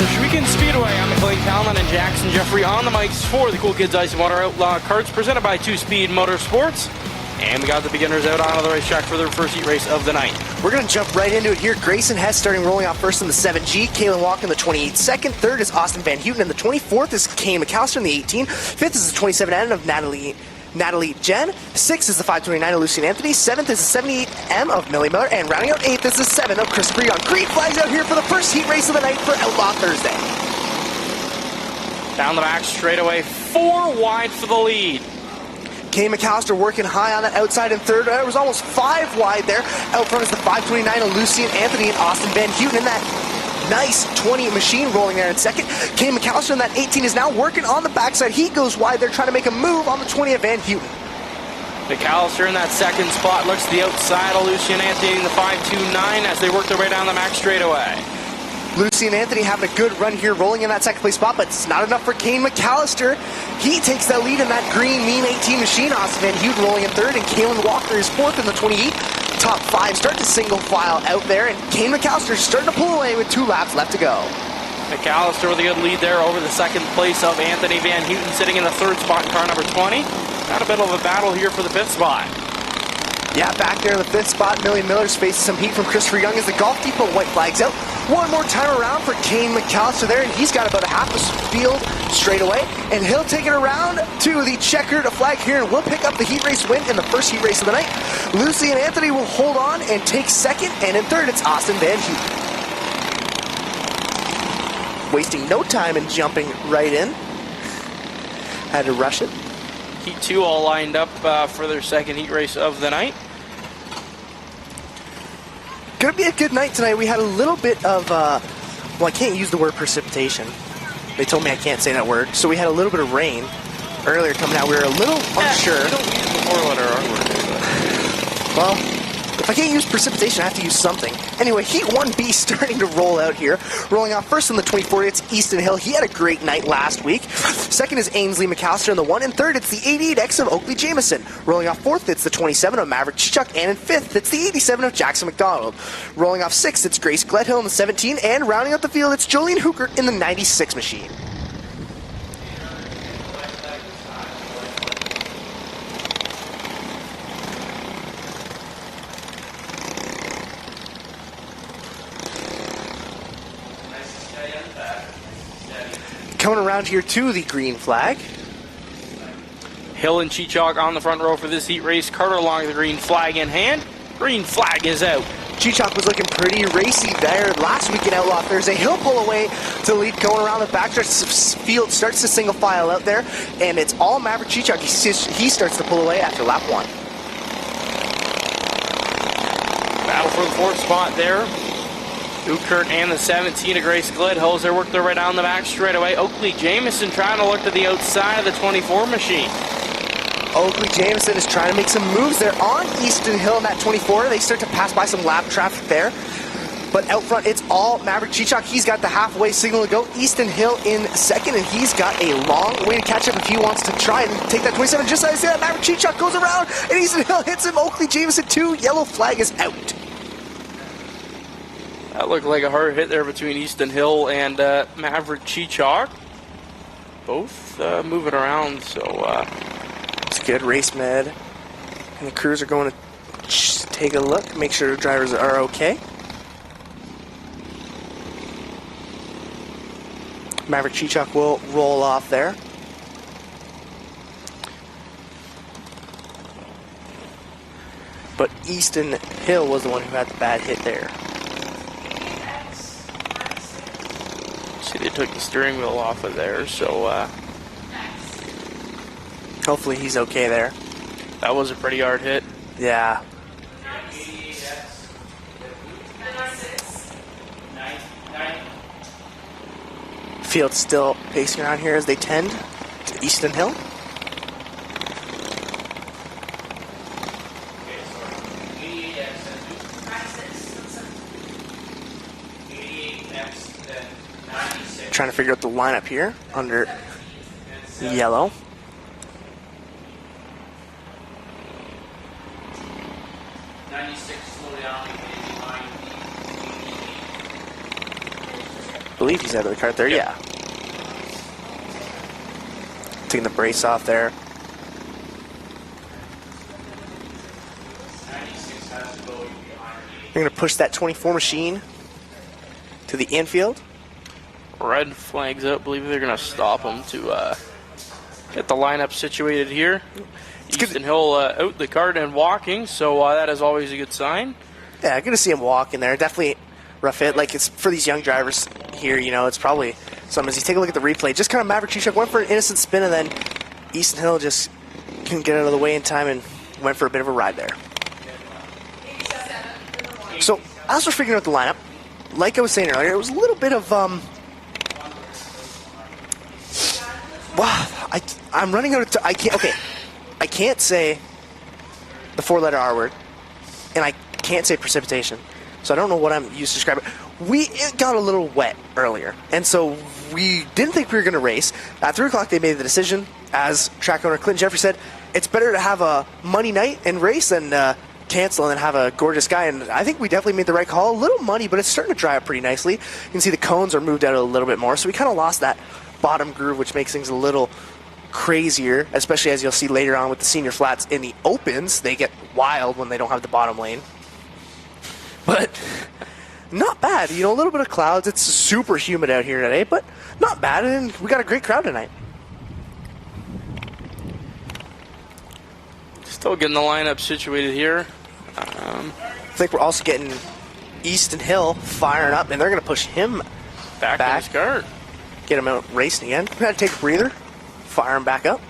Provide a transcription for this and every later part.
Ohsweken Speedway. I'm McLean Callan and Jackson Jeffrey on the mics for the Cool Kids Ice and Water Outlaw Karts, presented by 2Speed Motorsports. And we got the beginners out onto the racetrack for their first heat race of the night. We're going to jump right into it here. Grayson Hess starting rolling off first in the 7G. Kalen Walk in the 28 second. Third is Austin Van Houten. In the 24th is Kane McAllister in the 18. Fifth is the 27N of Natalie Jen. Sixth is the 529 of Lucian Anthony. Seventh is the 78M of Millie Miller. And rounding out eighth is the 7 of Christopher Young. Green flags out here for the first heat race of the night for Outlaw Thursday. Down the back straightaway, 4 wide for the lead. Kane McAllister working high on the outside in third. It was almost 5 wide there. Out front is the 529 of Lucian Anthony and Austin Van Houten in that nice 20 machine rolling there in second. Kane McAllister in that 18 is now working on the backside. He goes wide there trying to make a move on the 20 of Van Houten. McAllister in that second spot looks to the outside of Lucian Anthony in the 529 as they work their way down the max straightaway. Lucian Anthony having a good run here, rolling in that second place spot, but it's not enough for Kane McAllister. He takes that lead in that green mean 18 machine. Austin Van Houten rolling in third, and Kalen Walker is fourth in the 28. Top 5 start to single file out there, and Kane McAllister starting to pull away with 2 laps left to go. McAllister with a good lead there over the second place of Anthony Van Houten, sitting in the third spot in car number 20. Got a bit of a battle here for the 5th spot. Yeah, back there in the 5th spot, Millie Miller's facing some heat from Christopher Young as the Golf Depot white flags out. One more time around for Kane McAllister there, and he's got about a half a field straight away, and he'll take it around to the checkered flag here, and we'll pick up the heat race win in the first heat race of the night. Lucy and Anthony will hold on and take second, and in third it's Austin Van Houten. Wasting no time and jumping right in. Had to rush it. Heat 2 all lined up for their second heat race of the night. Gonna be a good night tonight. We had a little bit of, well, I can't use the word precipitation. They told me I can't say that word. So we had a little bit of rain earlier coming out. We were a little unsure. You don't use the 4-letter R word. Well, if I can't use precipitation, I have to use something. Anyway, Heat 1B starting to roll out here. Rolling off first in the 24, it's Easton Hill. He had a great night last week. Second is Ainsley McAllister in the 1. And third, it's the 88X of Oakley Jameson. Rolling off fourth, it's the 27 of Maverick Chichuk. And in fifth, it's the 87 of Jackson McDonald. Rolling off sixth, it's Grace Gledhill in the 17. And rounding out the field, it's Jolene Hooker in the 96 machine. Coming around here to the green flag. Hill and Chichok on the front row for this heat race. Carter along the green flag in hand. Green flag is out. Chichok was looking pretty racy there last week in Outlaw Thursday. He'll pull away to lead going around the back. Field starts to single file out there, and it's all Maverick Chichok. He starts to pull away after lap 1. Battle for the 4th spot there. Ukert and the 17 of Grace Gledhill. They work their way down the back straightaway. Oakley Jameson trying to look to the outside of the 24 machine. Oakley Jameson is trying to make some moves there on Easton Hill in that 24. They start to pass by some lap traffic there. But out front, it's all Maverick Chichok. He's got the halfway signal to go. Easton Hill in second, and he's got a long way to catch up if he wants to try and take that 27. Just as I said, Maverick Chichok goes around, and Easton Hill hits him. Oakley Jameson, 2. Yellow flag is out. That looked like a hard hit there between Easton Hill and Maverick Chichok. Both moving around, so... It's a good race med. And the crews are going to take a look, make sure the drivers are okay. Maverick Chichok will roll off there. But Easton Hill was the one who had the bad hit there. See, they took the steering wheel off of there, so hopefully he's okay there. that was a pretty hard hit. Yeah. Field still pacing around here as they tend to Easton Hill. Trying to figure out the lineup here under yellow. believe he's out of the cart there, yeah. Taking the brace off there. They're going to push that 24 machine to the infield. Red flags out. I believe they're going to stop him to get the lineup situated here. Easton Hill out the cart and walking, so that is always a good sign. Yeah, good to see him walking there. Definitely rough hit. Like, it's for these young drivers here, you know, it's probably something. As you take a look at the replay, just kind of Maverick Chichuk went for an innocent spin, and then Easton Hill just couldn't get out of the way in time and went for a bit of a ride there. So, as we're figuring out the lineup, like I was saying earlier, it was a little bit of, wow, I'm running out of I can't say the four-letter R word, and I can't say precipitation, so I don't know what I'm used to describe it. It got a little wet earlier, and so we didn't think we were going to race. At 3 o'clock, they made the decision, as track owner Clinton Jeffrey said, it's better to have a money night and race than cancel and then have a gorgeous guy, and I think we definitely made the right call. A little muddy, but it's starting to dry up pretty nicely. You can see the cones are moved out a little bit more, so we kind of lost that bottom groove, which makes things a little crazier, especially as you'll see later on with the senior flats in the opens. They get wild when they don't have the bottom lane. But not bad. You know, a little bit of clouds. It's super humid out here today, but not bad, and we got a great crowd tonight. Still getting the lineup situated here. I think we're also getting Easton Hill firing up, and they're going to push him back in his cart. Get him out racing again. We're going to take a breather, fire him back up.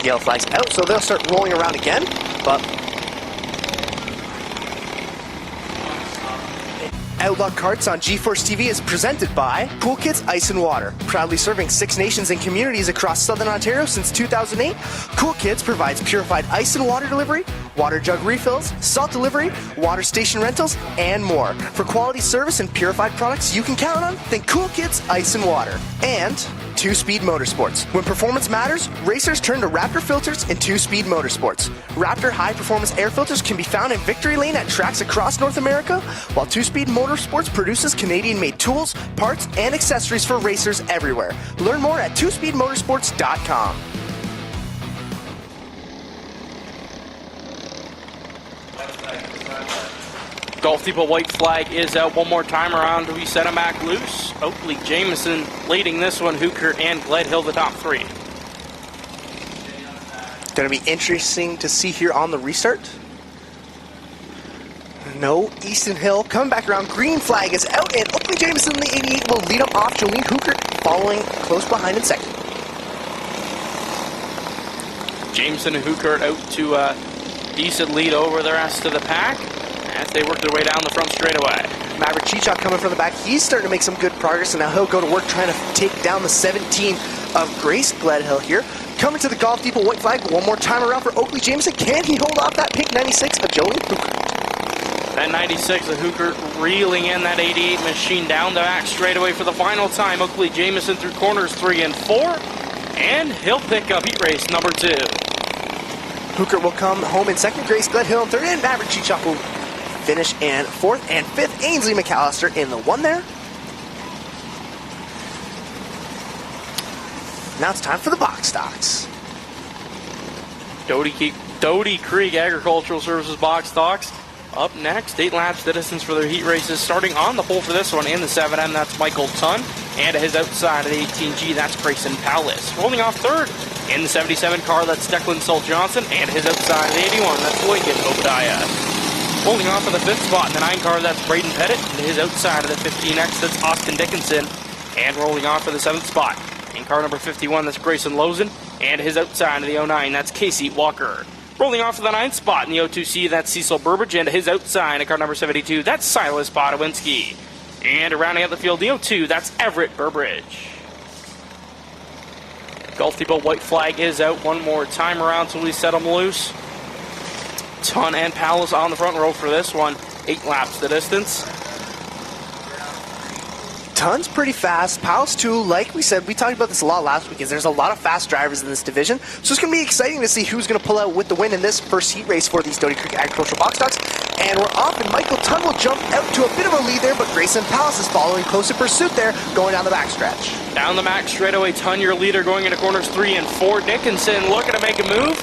The yellow flag's out, so they'll start rolling around again, but Outlaw Karts on GeForce TV is presented by Cool Kids Ice and Water. Proudly serving 6 nations and communities across Southern Ontario since 2008, Cool Kids provides purified ice and water delivery, water jug refills, salt delivery, water station rentals, and more. For quality service and purified products you can count on, think Cool Kids Ice and Water. And 2-Speed Motorsports. When performance matters, racers turn to Raptor filters and 2-Speed Motorsports. Raptor high-performance air filters can be found in Victory Lane at tracks across North America, while 2-Speed Motorsports produces Canadian-made tools, parts, and accessories for racers everywhere. Learn more at 2speedmotorsports.com. Golf Depot white flag is out one more time around. We set him back loose. Oakley Jameson leading this one. Hooker and Gledhill the top 3. Going to be interesting to see here on the restart. No, Easton Hill coming back around. Green flag is out, and Oakley Jameson in the 88 will lead him off. Jolene Hooker following close behind in second. Jameson and Hooker out to decent lead over the rest of the pack as they work their way down the front straightaway. Maverick Chichuk coming from the back. He's starting to make some good progress, and now he'll go to work trying to take down the 17 of Grace Gledhill here. Coming to the Golf Depot white flag one more time around for Oakley Jameson. Can he hold off that pink 96 of Jolene Hooker? That 96 of Hooker reeling in that 88 machine down the back straightaway for the final time. Oakley Jameson through corners 3 and 4, and he'll pick up heat race number 2. Hooker will come home in second, Grace Gledhill in third, and Maverick Chichuk will finish in fourth and fifth. Ainsley McAllister in the 1 there. Now it's time for the box stocks. Doty Creek Agricultural Services box stocks up next. 8 laps the distance for their heat races. Starting on the pole for this one in the 7M, that's Michael Tunn. And to his outside of the 18G, that's Grayson Powlis. Rolling off third in the 77 car, that's Declan Sol Johnson. And his outside of the 81, that's Lincoln Obadiah. Rolling off of the 5th spot in the 9 car, that's Braden Pettit. And to his outside of the 15X, that's Austin Dickinson. And rolling off of the 7th spot in car number 51, that's Grayson Lozen. And his outside of the 09, that's Casey Walker. Rolling off of the 9th spot in the 02C, that's Cecil Burbridge. And to his outside in car number 72, that's Silas Podowinski. And rounding out the field, the 02, that's Everett Burbridge. Golf Depot white flag is out one more time around till we set them loose. Ton and Powell's on the front row for this one. 8 laps the distance. Ton's pretty fast. Pals too, like we said, we talked about this a lot last week, is there's a lot of fast drivers in this division. So it's going to be exciting to see who's going to pull out with the win in this first heat race for these Doty Creek Agricultural Box Stocks. And we're off, and Michael Ton will jump out to a bit of a lead there, but Grayson Palace is following close in pursuit there, going down the backstretch. Down the back straightaway, Ton, your leader, going into corners 3 and 4. Dickinson looking to make a move,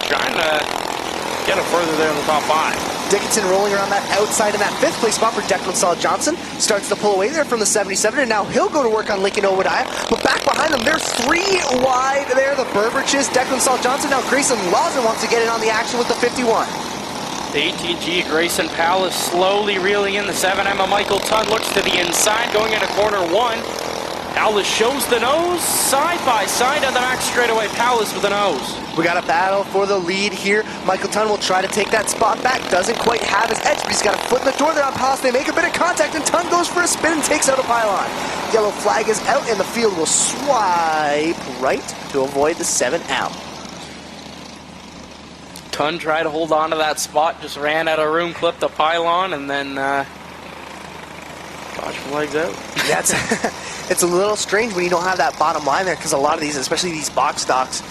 trying to get it further there in the top 5. Dickinson rolling around that outside in that 5th place spot for Declan Saul Johnson. Starts to pull away there from the 77, and now he'll go to work on Lincoln Obadiah. But back behind them, they're 3 wide there. The Burbridges, Declan Saul Johnson. Now Grayson Lawson wants to get in on the action with the 51. The 18G, Grayson Palace slowly reeling in the 7M of Michael Tunn. Looks to the inside, going into corner 1. Palace shows the nose, side by side on the back straightaway. Palace with the nose. We got a battle for the lead here. Michael Tunn will try to take that spot back. Doesn't quite have his edge, but he's got a foot in the door there on Palace. They make a bit of contact, and Tunn goes for a spin and takes out a pylon. Yellow flag is out, and the field will swipe right to avoid the 7 out. Tunn tried to hold on to that spot, just ran out of room, clipped the pylon, and then dodged the legs out. That's it's a little strange when you don't have that bottom line there, because a lot of these, especially these box stocks,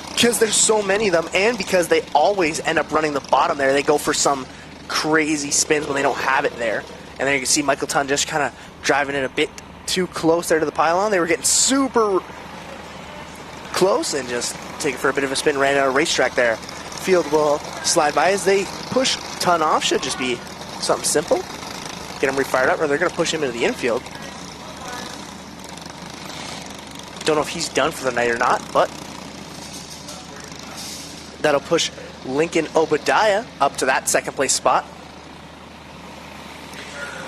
because there's so many of them, and because they always end up running the bottom there, they go for some crazy spins when they don't have it there. And then you can see Michael Tunn just kind of driving it a bit too close there to the pylon. They were getting super close and just taking for a bit of a spin, ran out of racetrack there. Field will slide by as they push Tunn off. Should just be something simple. Get him refired up, or they're going to push him into the infield. Don't know if he's done for the night or not, but that'll push Lincoln Obadiah up to that 2nd place spot.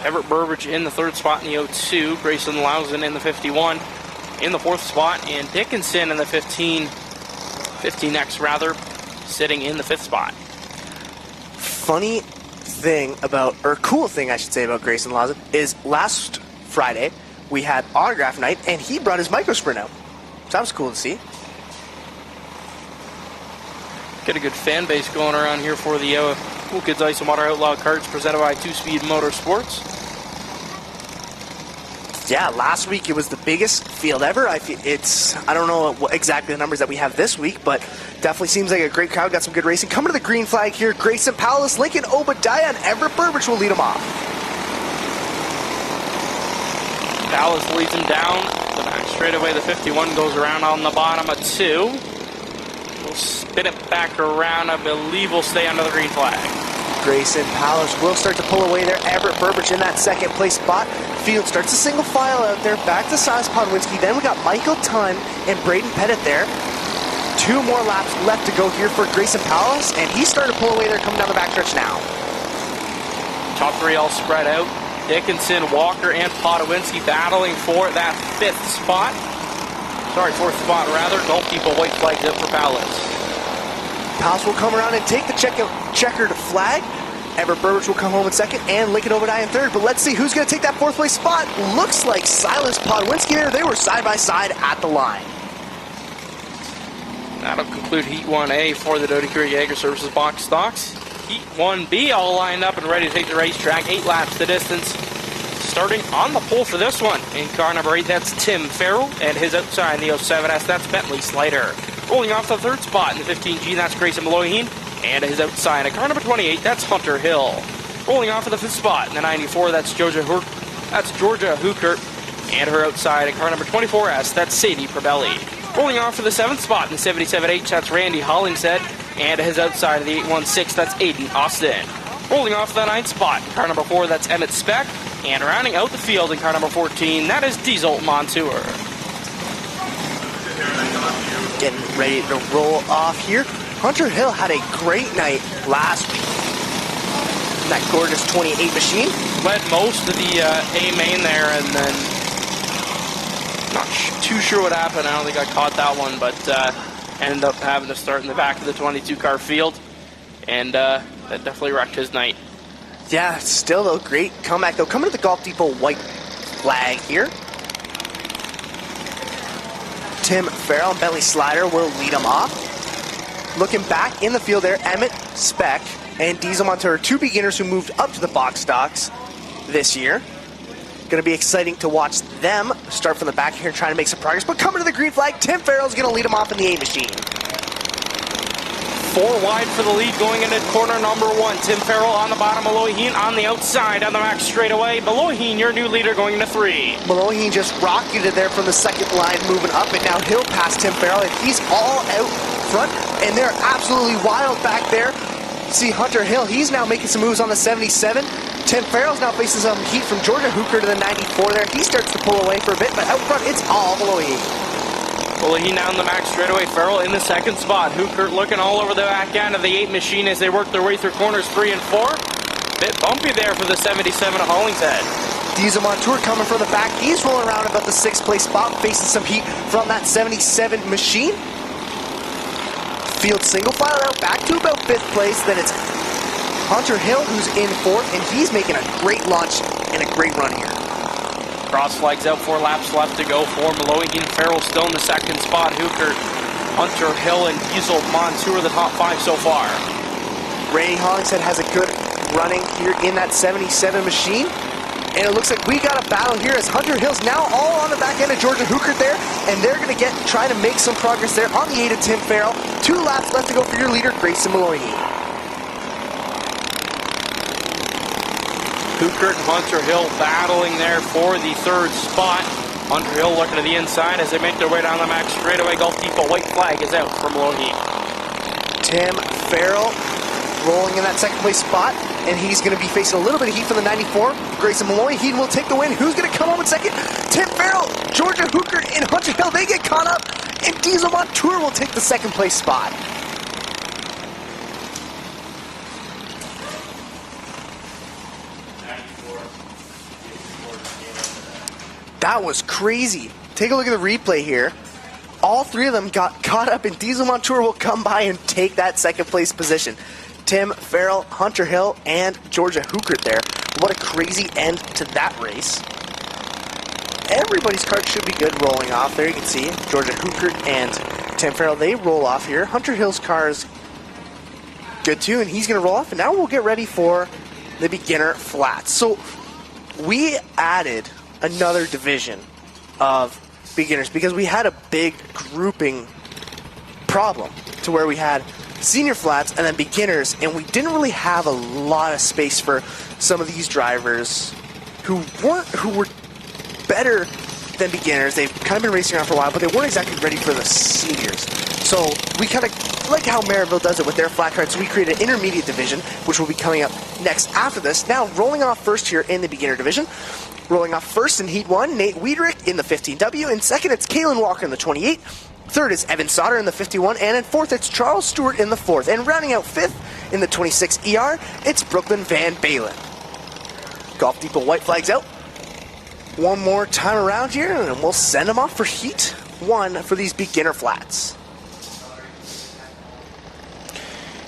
Everett Burbridge in the 3rd spot in the 02. Grayson Lawson in the 51 in the 4th spot. And Dickinson in the 15 next rather, sitting in the 5th spot. Funny thing about, or cool thing I should say about Grayson Lawson is last Friday we had autograph night, and he brought his micro sprint out. So that was cool to see. Get a good fan base going around here for the Cool Kids Ice and Water Outlaw Karts presented by 2Speed Motorsports. Yeah, last week it was the biggest field ever. I don't know what exactly the numbers that we have this week, but definitely seems like a great crowd. Got some good racing. Coming to the green flag here, Grayson Palace, Lincoln Obadiah, and Everett Burbridge will lead them off. Palace leads him down the back straightaway. The 51 goes around on the bottom of 2. We'll spin it back around. I believe we'll stay under the green flag. Grayson Palace will start to pull away there. Everett Burbridge in that 2nd place spot. Field starts a single file out there. Back to Silas Podwinski. Then we got Michael Tunn and Braden Pettit there. 2 more laps left to go here for Grayson Palace, and he's starting to pull away there coming down the backstretch now. Top 3 all spread out. Dickinson, Walker, and Podwinski battling for that 5th spot. Sorry, 4th spot rather. Don't keep a white flag up for Palace. Palace will come around and take the checkered flag. Everett Burbridge will come home in 2nd, and Lincoln Obadiah in 3rd. But let's see who's going to take that 4th place spot. Looks like Silas Podwinski there. They were side by side at the line. That'll conclude Heat 1A for the Doty Creek Agri Services Box Stocks. Heat 1B all lined up and ready to take the racetrack. 8 laps the distance. Starting on the pole for this one. In car number 8, that's Tim Farrell. And his outside in the 07S, that's Bentley Slider. Rolling off the 3rd spot in the 15G, that's Grayson Maloheen. And his outside in car number 28, that's Hunter Hill. Rolling off of the 5th spot in the 94, that's Georgia Hookert. And her outside in car number 24S, that's Sadie Probelli. Rolling off for the 7th spot in the 77H, that's Randy Hollingshead. And his outside of the 816, that's Aiden Austin. Rolling off the 9th spot in car number 4, that's Emmett Speck. And rounding out the field in car number 14, that is Diesel Montour. Getting ready to roll off here. Hunter Hill had a great night last week. That gorgeous 28 machine. Led most of the A main there, and then not too sure what happened. I don't think I caught that one, but ended up having to start in the back of the 22 car field, and that definitely wrecked his night. Yeah, still though, great comeback though. Coming to the Golf Depot white flag here. Tim Farrell and Bentley Slider will lead them off. Looking back in the field there, Emmett Speck and Diesel Montour, 2 beginners who moved up to the box stocks this year. Going to be exciting to watch them start from the back here and trying to make some progress. But coming to the green flag, Tim Farrell's going to lead him off in the A machine. 4 wide for the lead going into corner number 1. Tim Farrell on the bottom, Ohsweken on the outside on the max straightaway. Ohsweken, your new leader, going into 3. Ohsweken just rocketed there from the second line, moving up, and now he'll pass Tim Farrell, and he's all out front, and they're absolutely wild back there. See Hunter Hill, he's now making some moves on the 77. Tim Farrell's now facing some heat from Georgia Hooker to the 94 there. He starts to pull away for a bit, but out front, it's all Ohsweken. Ohsweken down the max straightaway. Farrell in the second spot. Hooker looking all over the back end of the 8 machine as they work their way through corners 3 and 4. Bit bumpy there for the 77 of Hollingshead. Diesel Montour coming from the back. He's rolling around about the 6th place spot, facing some heat from that 77 machine. Field single file out back to about 5th place. Then it's Hunter Hill who's in 4th, and he's making a great launch and a great run here. Cross flags out, 4 laps left to go for Ohsweken. Farrell still in the second spot. Hooker, Hunter Hill, and Diesel Montour the top 5 so far. Ray Hollingshead has a good running here in that 77 machine. And it looks like we got a battle here as Hunter Hill's now all on the back end of Georgia Hooker there. And they're going to try to make some progress there on the 8 of Tim Farrell. 2 laps left to go for your leader, Grayson Ohsweken. Hooker and Hunter Hill battling there for the 3rd spot. Hunter Hill looking to the inside as they make their way down the max straightaway. Gulf Depot white flag is out from Ohsweken. Tim Farrell rolling in that 2nd place spot, and he's going to be facing a little bit of heat from the 94. Grayson Ohsweken will take the win. Who's going to come home in 2nd? Tim Farrell, Georgia Hooker, and Hunter Hill, they get caught up, and Diesel Montour will take the 2nd place spot. That was crazy. Take a look at the replay here. All 3 of them got caught up, and Diesel Montour will come by and take that 2nd place position. Tim Farrell, Hunter Hill, and Georgia Hooker there. What a crazy end to that race. Everybody's cart should be good rolling off. There you can see Georgia Hooker and Tim Farrell, they roll off here. Hunter Hill's car is good too, and he's going to roll off. And now we'll get ready for the beginner flats. So we added another division of beginners because we had a big grouping problem to where we had senior flats and then beginners, and we didn't really have a lot of space for some of these drivers who were better than beginners. They've kind of been racing around for a while, but they weren't exactly ready for the seniors. So we kind of, like how Maryville does it with their flat carts, we created an intermediate division, which will be coming up next after this. Now, rolling off first here in the beginner division. Rolling off first in Heat 1, Nate Wiedrich in the 15W. In second, it's Kalen Walker in the 28. Third is Evan Sauter in the 51. And in fourth, it's Charles Stewart in the 4th. And rounding out 5th in the 26 ER, it's Brooklyn Van Balen. Golf Depot white flags out. One more time around here, and we'll send them off for Heat 1 for these beginner flats.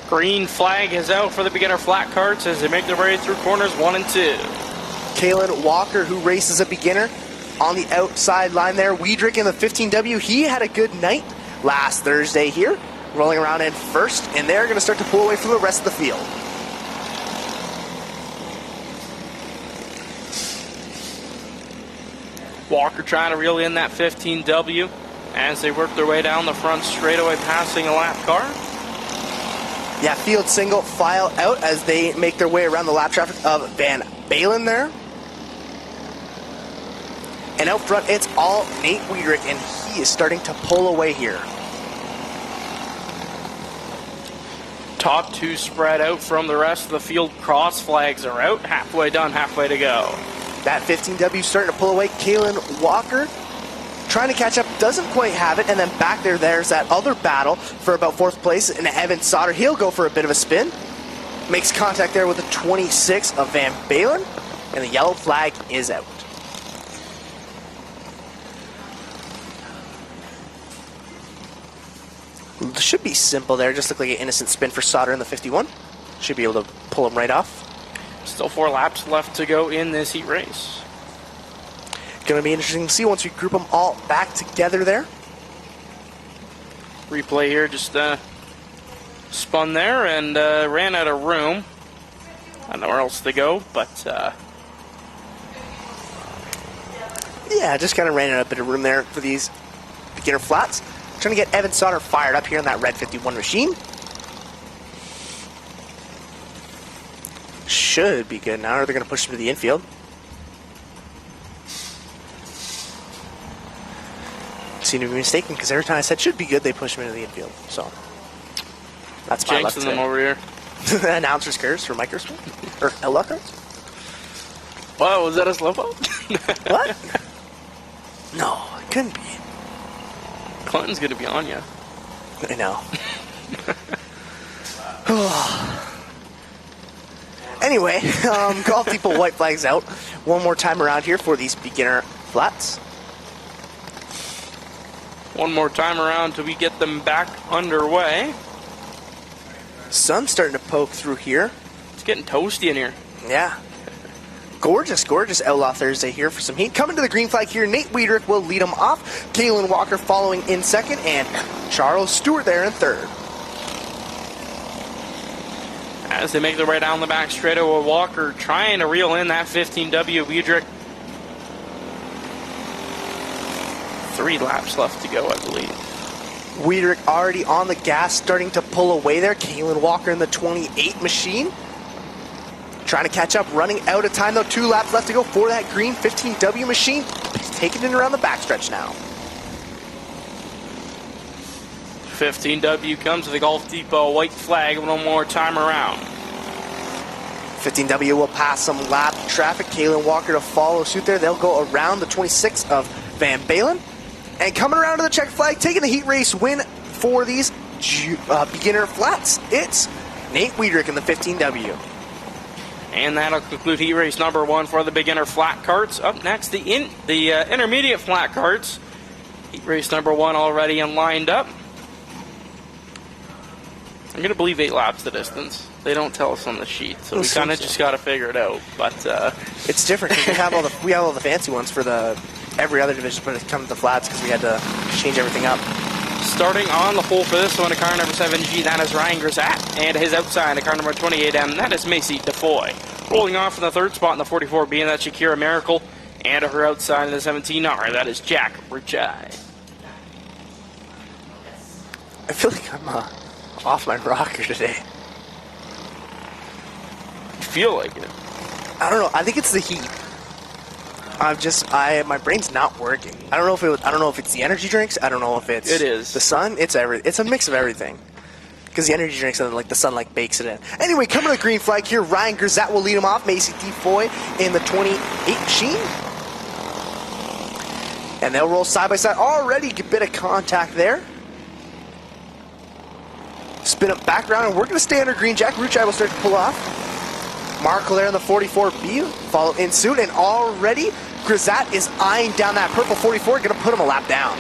Green flag is out for the beginner flat carts as they make their way through corners 1 and 2. Kalen Walker, who races a beginner on the outside line there. Wiedrich in the 15W. He had a good night last Thursday here, rolling around in first, and they're going to start to pull away from the rest of the field. Walker trying to reel in that 15W as they work their way down the front straightaway, passing a lap car. Yeah, field single file out as they make their way around the lap traffic of Van Balen there. And out front, it's all Nate Wiedrich, and he is starting to pull away here. Top 2 spread out from the rest of the field. Cross flags are out. Halfway done, halfway to go. That 15W starting to pull away. Kalen Walker trying to catch up, doesn't quite have it. And then back there's that other battle for about 4th place. And Evan Sauter, he'll go for a bit of a spin. Makes contact there with the 26 of Van Balen. And the yellow flag is out. Should be simple there. Just look like an innocent spin for Sauter in the 51. Should be able to pull him right off. Still 4 laps left to go in this heat race. Going to be interesting to see once we group them all back together there. Replay here just spun there and ran out of room. I don't know where else to go, but Yeah, just kind of ran out a bit of room there for these beginner flats. Trying to get Evan Sauter fired up here in that red 51 machine. Should be good now, or they're going to push him to the infield. Seem to be mistaken, because every time I said should be good, they push him into the infield. So that's my luck today. Them over here. Announcer's curse for Microsoft or Outlaw Karts. Wow, was that a slow vote? What? No, it couldn't be. Clinton's gonna be on you. I know. Anyway, golf people white flags out one more time around here for these beginner flats. One more time around till we get them back underway. Sun's starting to poke through here. It's getting toasty in here. Yeah. Gorgeous, gorgeous Outlaw Thursday here for some heat. Coming to the green flag here, Nate Wiedrich will lead him off. Kalen Walker following in second, and Charles Stewart there in third. As they make their way down the back straightaway, Walker trying to reel in that 15W. Wiedrich. 3 laps left to go, I believe. Wiedrich already on the gas, starting to pull away there. Kalen Walker in the 28 machine. Trying to catch up, running out of time though. 2 laps left to go for that green 15W machine. He's taking it around the backstretch now. 15W comes to the Golf Depot white flag one more time around. 15W will pass some lap traffic. Kalen Walker to follow suit there. They'll go around the 26 of Van Balen. And coming around to the check flag, taking the heat race win for these beginner flats. It's Nate Wiedrich in the 15W. And that'll conclude heat race number 1 for the beginner flat carts. Up next, the intermediate flat carts. Heat race number 1 already and lined up. I'm going to believe 8 laps the distance. They don't tell us on the sheet, so we kind of just got to figure it out. But it's different because we have all the fancy ones for every other division, but it comes to flats because we had to change everything up. Starting on the pole for this one, a car number 7G, that is Ryan Grisat, and his outside, a car number 28M, that is Macy DeFoy. Rolling off in the 3rd spot in the 44B, and that's Shakira Miracle, and her outside in the 17R, that is Jack Ruchai. I feel like I'm off my rocker today. You feel like it? I don't know. I think it's the heat. My brain's not working. I don't know if it's the energy drinks. I don't know if it's the sun. It's a mix of everything. Because the energy drinks and the sun bakes it in. Anyway, coming to the green flag here, Ryan Grisat will lead him off. Macy DeFoy in the 28 machine. And they'll roll side by side. Already a bit of contact there. Spin up back around, and we're going to stay under green. Jack Ruchai will start to pull off. Markle there in the 44B, follow in suit, and already Grisat is eyeing down that purple 44, going to put him a lap down.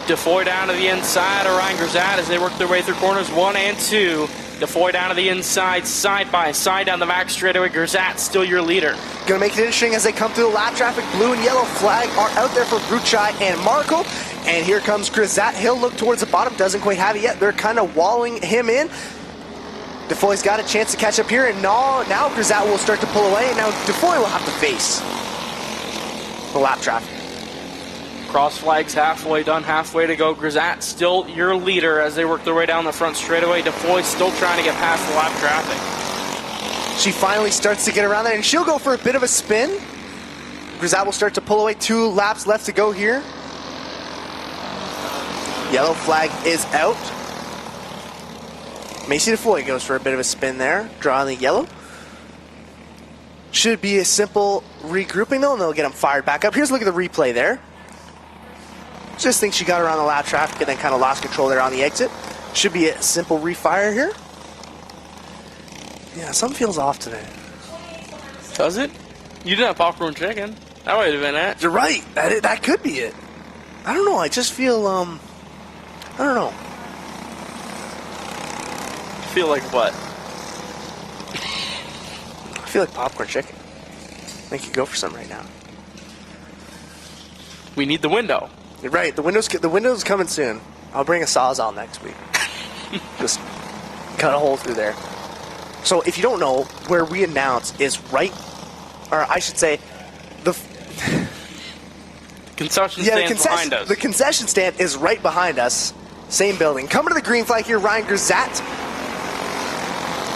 DeFoy down to the inside of Ryan Grisat as they work their way through corners 1 and 2. DeFoy down to the inside, side by side down the back straightaway. Grisat still your leader. Going to make it interesting as they come through the lap traffic. Blue and yellow flag are out there for Ruchai and Markle. And here comes Grisat. He'll look towards the bottom, doesn't quite have it yet. They're kind of walling him in. DeFoy's got a chance to catch up here, and now Grisat will start to pull away, and now DeFoy will have to face the lap traffic. Cross flags halfway done, halfway to go. Grisat still your leader as they work their way down the front straightaway. DeFoy still trying to get past the lap traffic. She finally starts to get around there, and she'll go for a bit of a spin. Grisat will start to pull away. 2 laps left to go here. Yellow flag is out. Macy DeFoy goes for a bit of a spin there, drawing the yellow. Should be a simple regrouping though, and they'll get him fired back up. Here's a look at the replay there. Just think she got around the lap traffic and then kind of lost control there on the exit. Should be a simple refire here. Yeah, something feels off today. Does it? You didn't have popcorn chicken. That might have been it. You're right. That could be it. I don't know. I just feel, I don't know. Feel like what? I feel like popcorn chicken. I think you go for some right now. We need the window. You're right. The window's coming soon. I'll bring a Sawzall next week. Just cut a hole through there. So if you don't know, where we announce is right, or I should say, concession stand's behind us. The concession stand is right behind us. Same building. Coming to the green flag here, Ryan Grzat.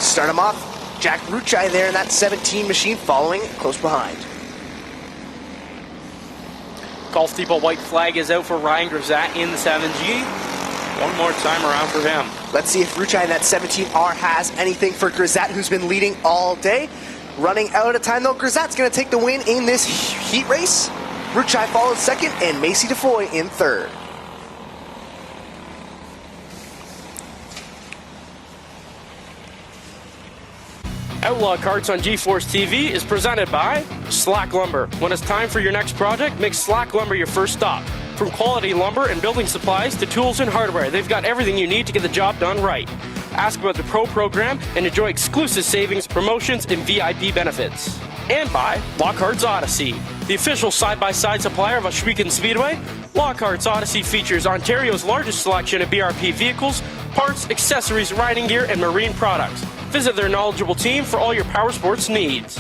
Start him off. Jack Ruchai there in that 17 machine following close behind. Golf Depot white flag is out for Ryan Grzat in the 7G. One more time around for him. Let's see if Ruchai in that 17R has anything for Grzat, who's been leading all day. Running out of time though, Grzat's going to take the win in this heat race. Ruchai follows second and Macy DeFoy in third. Outlaw Karts on GeForce TV is presented by Slack Lumber. When it's time for your next project, make Slack Lumber your first stop. From quality lumber and building supplies to tools and hardware, they've got everything you need to get the job done right. Ask about the Pro program and enjoy exclusive savings, promotions, and VIP benefits. And by Lockhart's Odyssey, the official side-by-side supplier of Ohsweken Speedway. Lockhart's Odyssey features Ontario's largest selection of BRP vehicles, parts, accessories, riding gear, and marine products. Visit their knowledgeable team for all your power sports needs.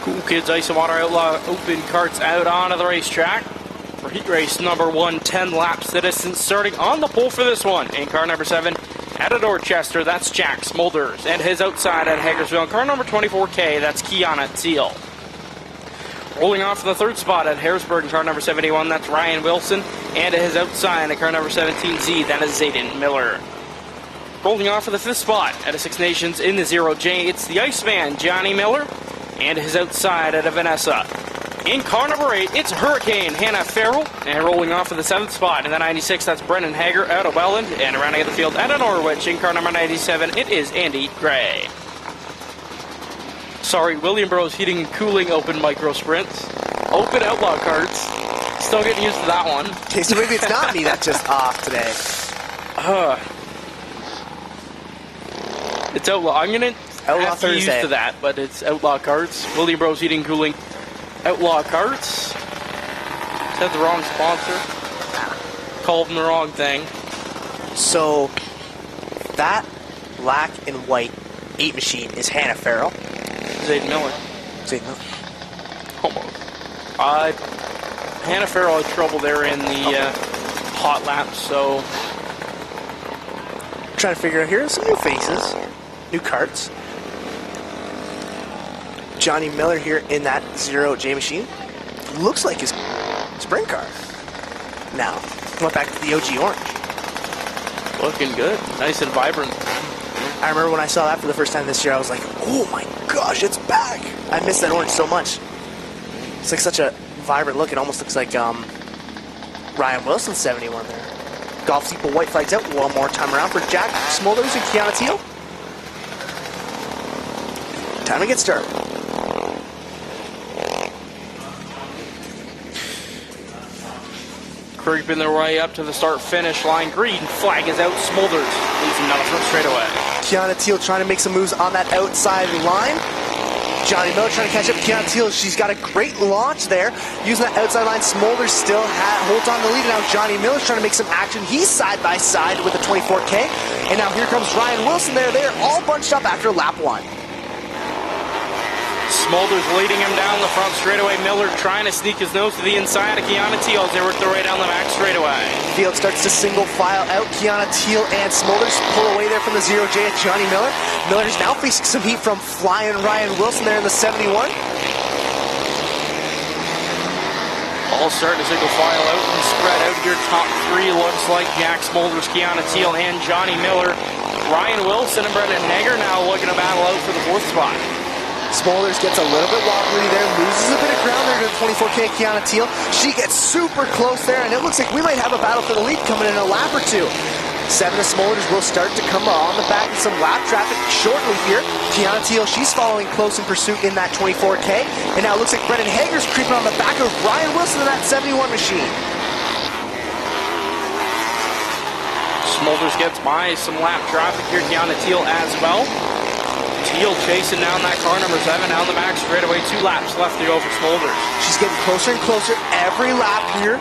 Cool Kids Ice and Water Outlaw Open Karts out onto the racetrack for heat race number 1, 10 laps the distance, starting on the pole for this one. In car number 7, out of Dorchester, that's Jack Smulders. And his outside at Hagersville, in car number 24K, that's Kiana Teal. Rolling off for the third spot at Harrisburg in car number 71, that's Ryan Wilson. And at his outside in car number 17Z, that is Zayden Miller. Rolling off for the fifth spot at a Six Nations in the 0J, it's the Iceman, Johnny Miller. And his outside at a Vanessa. In car number 8, it's Hurricane Hannah Farrell. And rolling off for the 7th spot in the 96, that's Brennan Hager out of Welland. And rounding out the field at a Norwich in car number 97, it is Andy Gray. Sorry, William Bros Heating and Cooling Open Micro Sprints. Open Outlaw Karts. Still getting used to that one. Okay, so maybe it's not me that's just off today. It's Outlaw. I'm going to Outlaw have to get used Thursday. to that, but it's Outlaw Karts. William Bros Heating and Cooling. Outlaw Karts. Said the wrong sponsor. Called them the wrong thing. So, that black and white 8 machine is Hannah Farrell. Zayden Miller. Zayden Miller. Almost. Hannah Farrell had trouble there in the hot laps, so... Trying to figure out here some new faces, new karts. Johnny Miller here in that 0J machine. Looks like his sprint car. Now, went back to the OG orange. Looking good. Nice and vibrant. I remember when I saw that for the first time this year, I was like, oh my gosh, it's back. I miss that orange so much. It's like such a vibrant look. It almost looks like Ryan Wilson's 71 there. Golf Depot white flags out one more time around for Jack Smulders and Kiana Teal. Time to get started. Creeping their way up to the start-finish line. Green flag is out. Smulders losing down the front straightaway. Kiana Teal trying to make some moves on that outside line. Johnny Miller trying to catch up. Kiana Teal, she's got a great launch there. Using that outside line, Smulders still holds on the lead. Now Johnny Miller's trying to make some action. He's side by side with the 24K. And now here comes Ryan Wilson there. They're all bunched up after lap 1. Smulders leading him down the front straightaway. Miller trying to sneak his nose to the inside of Kiana Teal as they work their way down the back straightaway. Field starts to single file out. Kiana Teal and Smulders pull away there from the 0J at Johnny Miller. Miller is now facing some heat from flying Ryan Wilson there in the 71. All starting to single file out and spread out. Your top 3 looks like Jack Smulders, Kiana Teal, and Johnny Miller. Ryan Wilson and Brendan Hager now looking to battle out for the 4th spot. Smulders gets a little bit wobbly there, loses a bit of ground there to the 24K Kiana Teal. She gets super close there, and it looks like we might have a battle for the lead coming in a lap or 2. 7 of Smulders will start to come on the back of some lap traffic shortly here. Kiana Teal, she's following close in pursuit in that 24K. And now it looks like Brendan Hager's creeping on the back of Ryan Wilson in that 71 machine. Smulders gets by some lap traffic here. Kiana Teal as well. Teal chasing down that car number 7 down the back straightaway. 2 laps left to go for Smulders. She's getting closer and closer every lap here.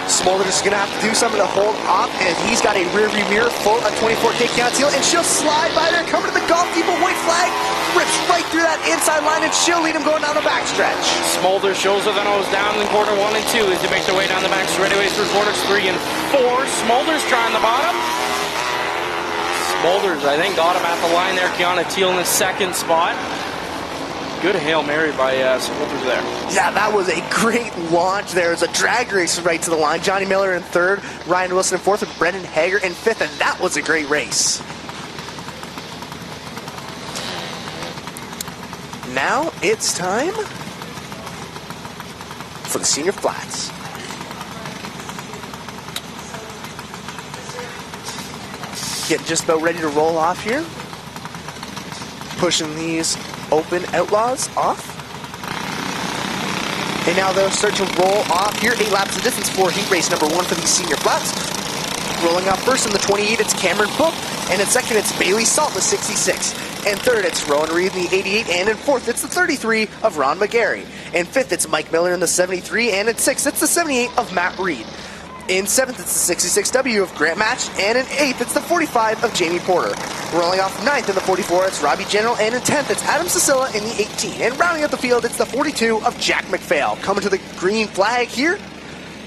Smolder's just going to have to do something to hold off, and he's got a rearview mirror full of 24K count heel, and she'll slide by there, coming to the Golf Depot white flag, rips right through that inside line, and she'll lead him going down the backstretch. Smolder shows her the nose down in quarter 1 and 2 as they make their way down the back straightaways through quarters 3 and 4. Smolder's trying the bottom. Smolders, I think, got him at the line there. Kiana Teal in the second spot. Good Hail Mary by Smolders there. Yeah, that was a great launch there. It was a drag race right to the line. Johnny Miller in third, Ryan Wilson in fourth, and Brendan Hager in fifth, and that was a great race. Now it's time for the senior flats. Getting just about ready to roll off here. Pushing these open Outlaws off. And now they'll start to roll off here. 8 laps of distance for heat race number 1 for these senior flats. Rolling off first in the 28, it's Cameron Book. And in second, it's Bailey Salt with 66. And third, it's Rowan Reed in the 88. And in fourth, it's the 33 of Ron McGarry. In fifth, it's Mike Miller in the 73. And in sixth, it's the 78 of Matt Reed. In seventh, it's the 66W of Grant Match. And in eighth, it's the 45 of Jamie Porter. Rolling off ninth in the 44, it's Robbie General. And in 10th, it's Adam Cicilla in the 18. And rounding out the field, it's the 42 of Jack McPhail. Coming to the green flag here,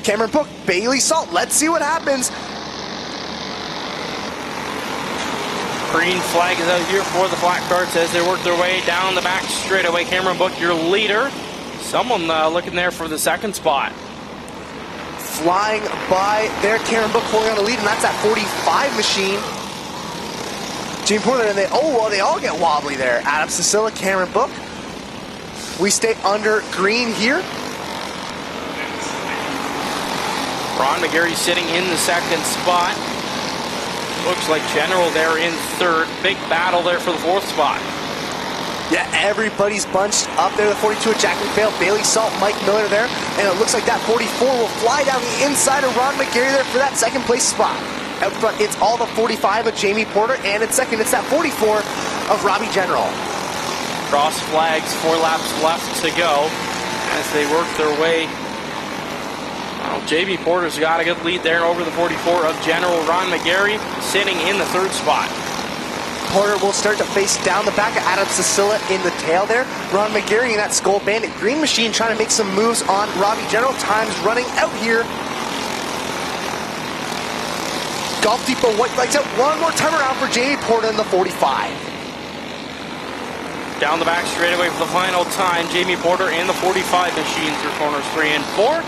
Cameron Book, Bailey Salt. Let's see what happens. Green flag is out here for the Black Karts as they work their way down the back straightaway. Cameron Book, your leader. Someone looking there for the second spot. Flying by there, Cameron Book holding on the lead, and that's that 45 machine. Jamie Porter, and they all get wobbly there. Adam Cicilla, Cameron Book. We stay under green here. Ron McGarry sitting in the second spot. Looks like General there in third. Big battle there for the fourth spot. Yeah, everybody's bunched up there. The 42 of Jack McPhail, Bailey Salt, Mike Miller there. And it looks like that 44 will fly down the inside of Ron McGarry there for that second place spot. Out front, it's all the 45 of Jamie Porter. And in second, it's that 44 of Robbie General. Cross flags, 4 laps left to go as they work their way. Well, Jamie Porter's got a good lead there over the 44 of General. Ron McGarry sitting in the third spot. Porter will start to face down the back of Adam Cicilla in the tail there. Ron McGarry in that Skull Bandit green machine trying to make some moves on Robbie General. Time's running out here. Golf Depot white lights out. One more time around for Jamie Porter in the 45. Down the back straightaway for the final time. Jamie Porter in the 45 machine through corners 3 and 4.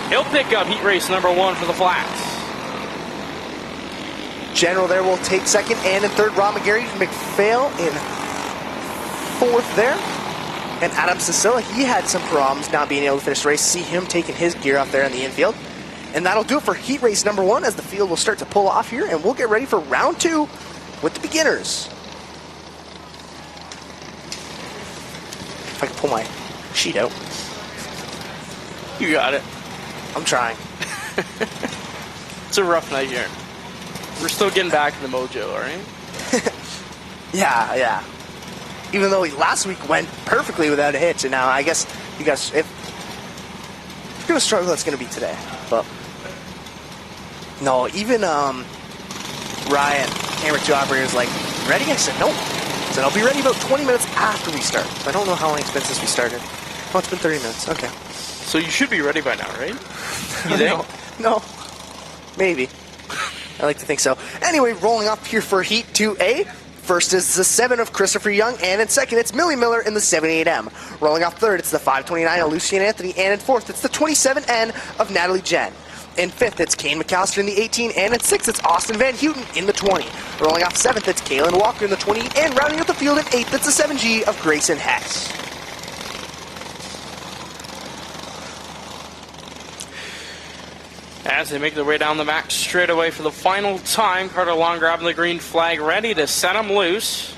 He'll pick up heat race number 1 for the flats. General there will take second, and in third, Ron McGarry. McPhail in fourth there. And Adam Cicilla, he had some problems not being able to finish the race. See him taking his gear off there in the infield. And that'll do it for heat race number 1 as the field will start to pull off here, and we'll get ready for round 2 with the beginners. If I can pull my sheet out. You got it. I'm trying. It's a rough night here. We're still getting back to the mojo, all right? Yeah. Even though last week went perfectly without a hitch, and now I guess you guys, if you're going to struggle, it's going to be today. But no, even Ryan, Camera 2 operator, is like, ready? I said, nope. I said, I'll be ready about 20 minutes after we start. So I don't know how long it's been since we started. Oh, it's been 30 minutes. Okay. So you should be ready by now, right? You think? No. Maybe. I like to think so. Anyway, rolling up here for Heat 2A. First is the 7 of Christopher Young, and in second, it's Millie Miller in the 78M. Rolling off third, it's the 529 of Lucian Anthony, and in fourth, it's the 27N of Natalie Jen. In fifth, it's Kane McAllister in the 18, and in sixth, it's Austin Van Houten in the 20. Rolling off seventh, it's Kaylin Walker in the 20, and rounding out the field in eighth, it's the 7G of Grayson Hess. As they make their way down the back straightaway for the final time, Carter Long grabbing the green flag, ready to set them loose.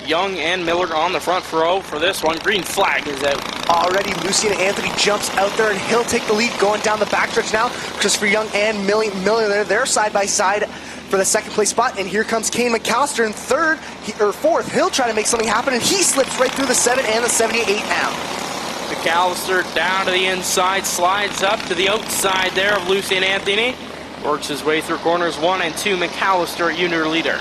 Young and Miller on the front row for this one. Green flag is out. Already, Lucian Anthony jumps out there, and he'll take the lead going down the backstretch now. Christopher Young and Miller, they're side by side for the second place spot. And here comes Kane McAllister in third, or fourth. He'll try to make something happen, and he slips right through the 7 and the 78M. McAllister down to the inside, slides up to the outside there of Lucian Anthony. Works his way through corners 1 and 2. McAllister, junior leader.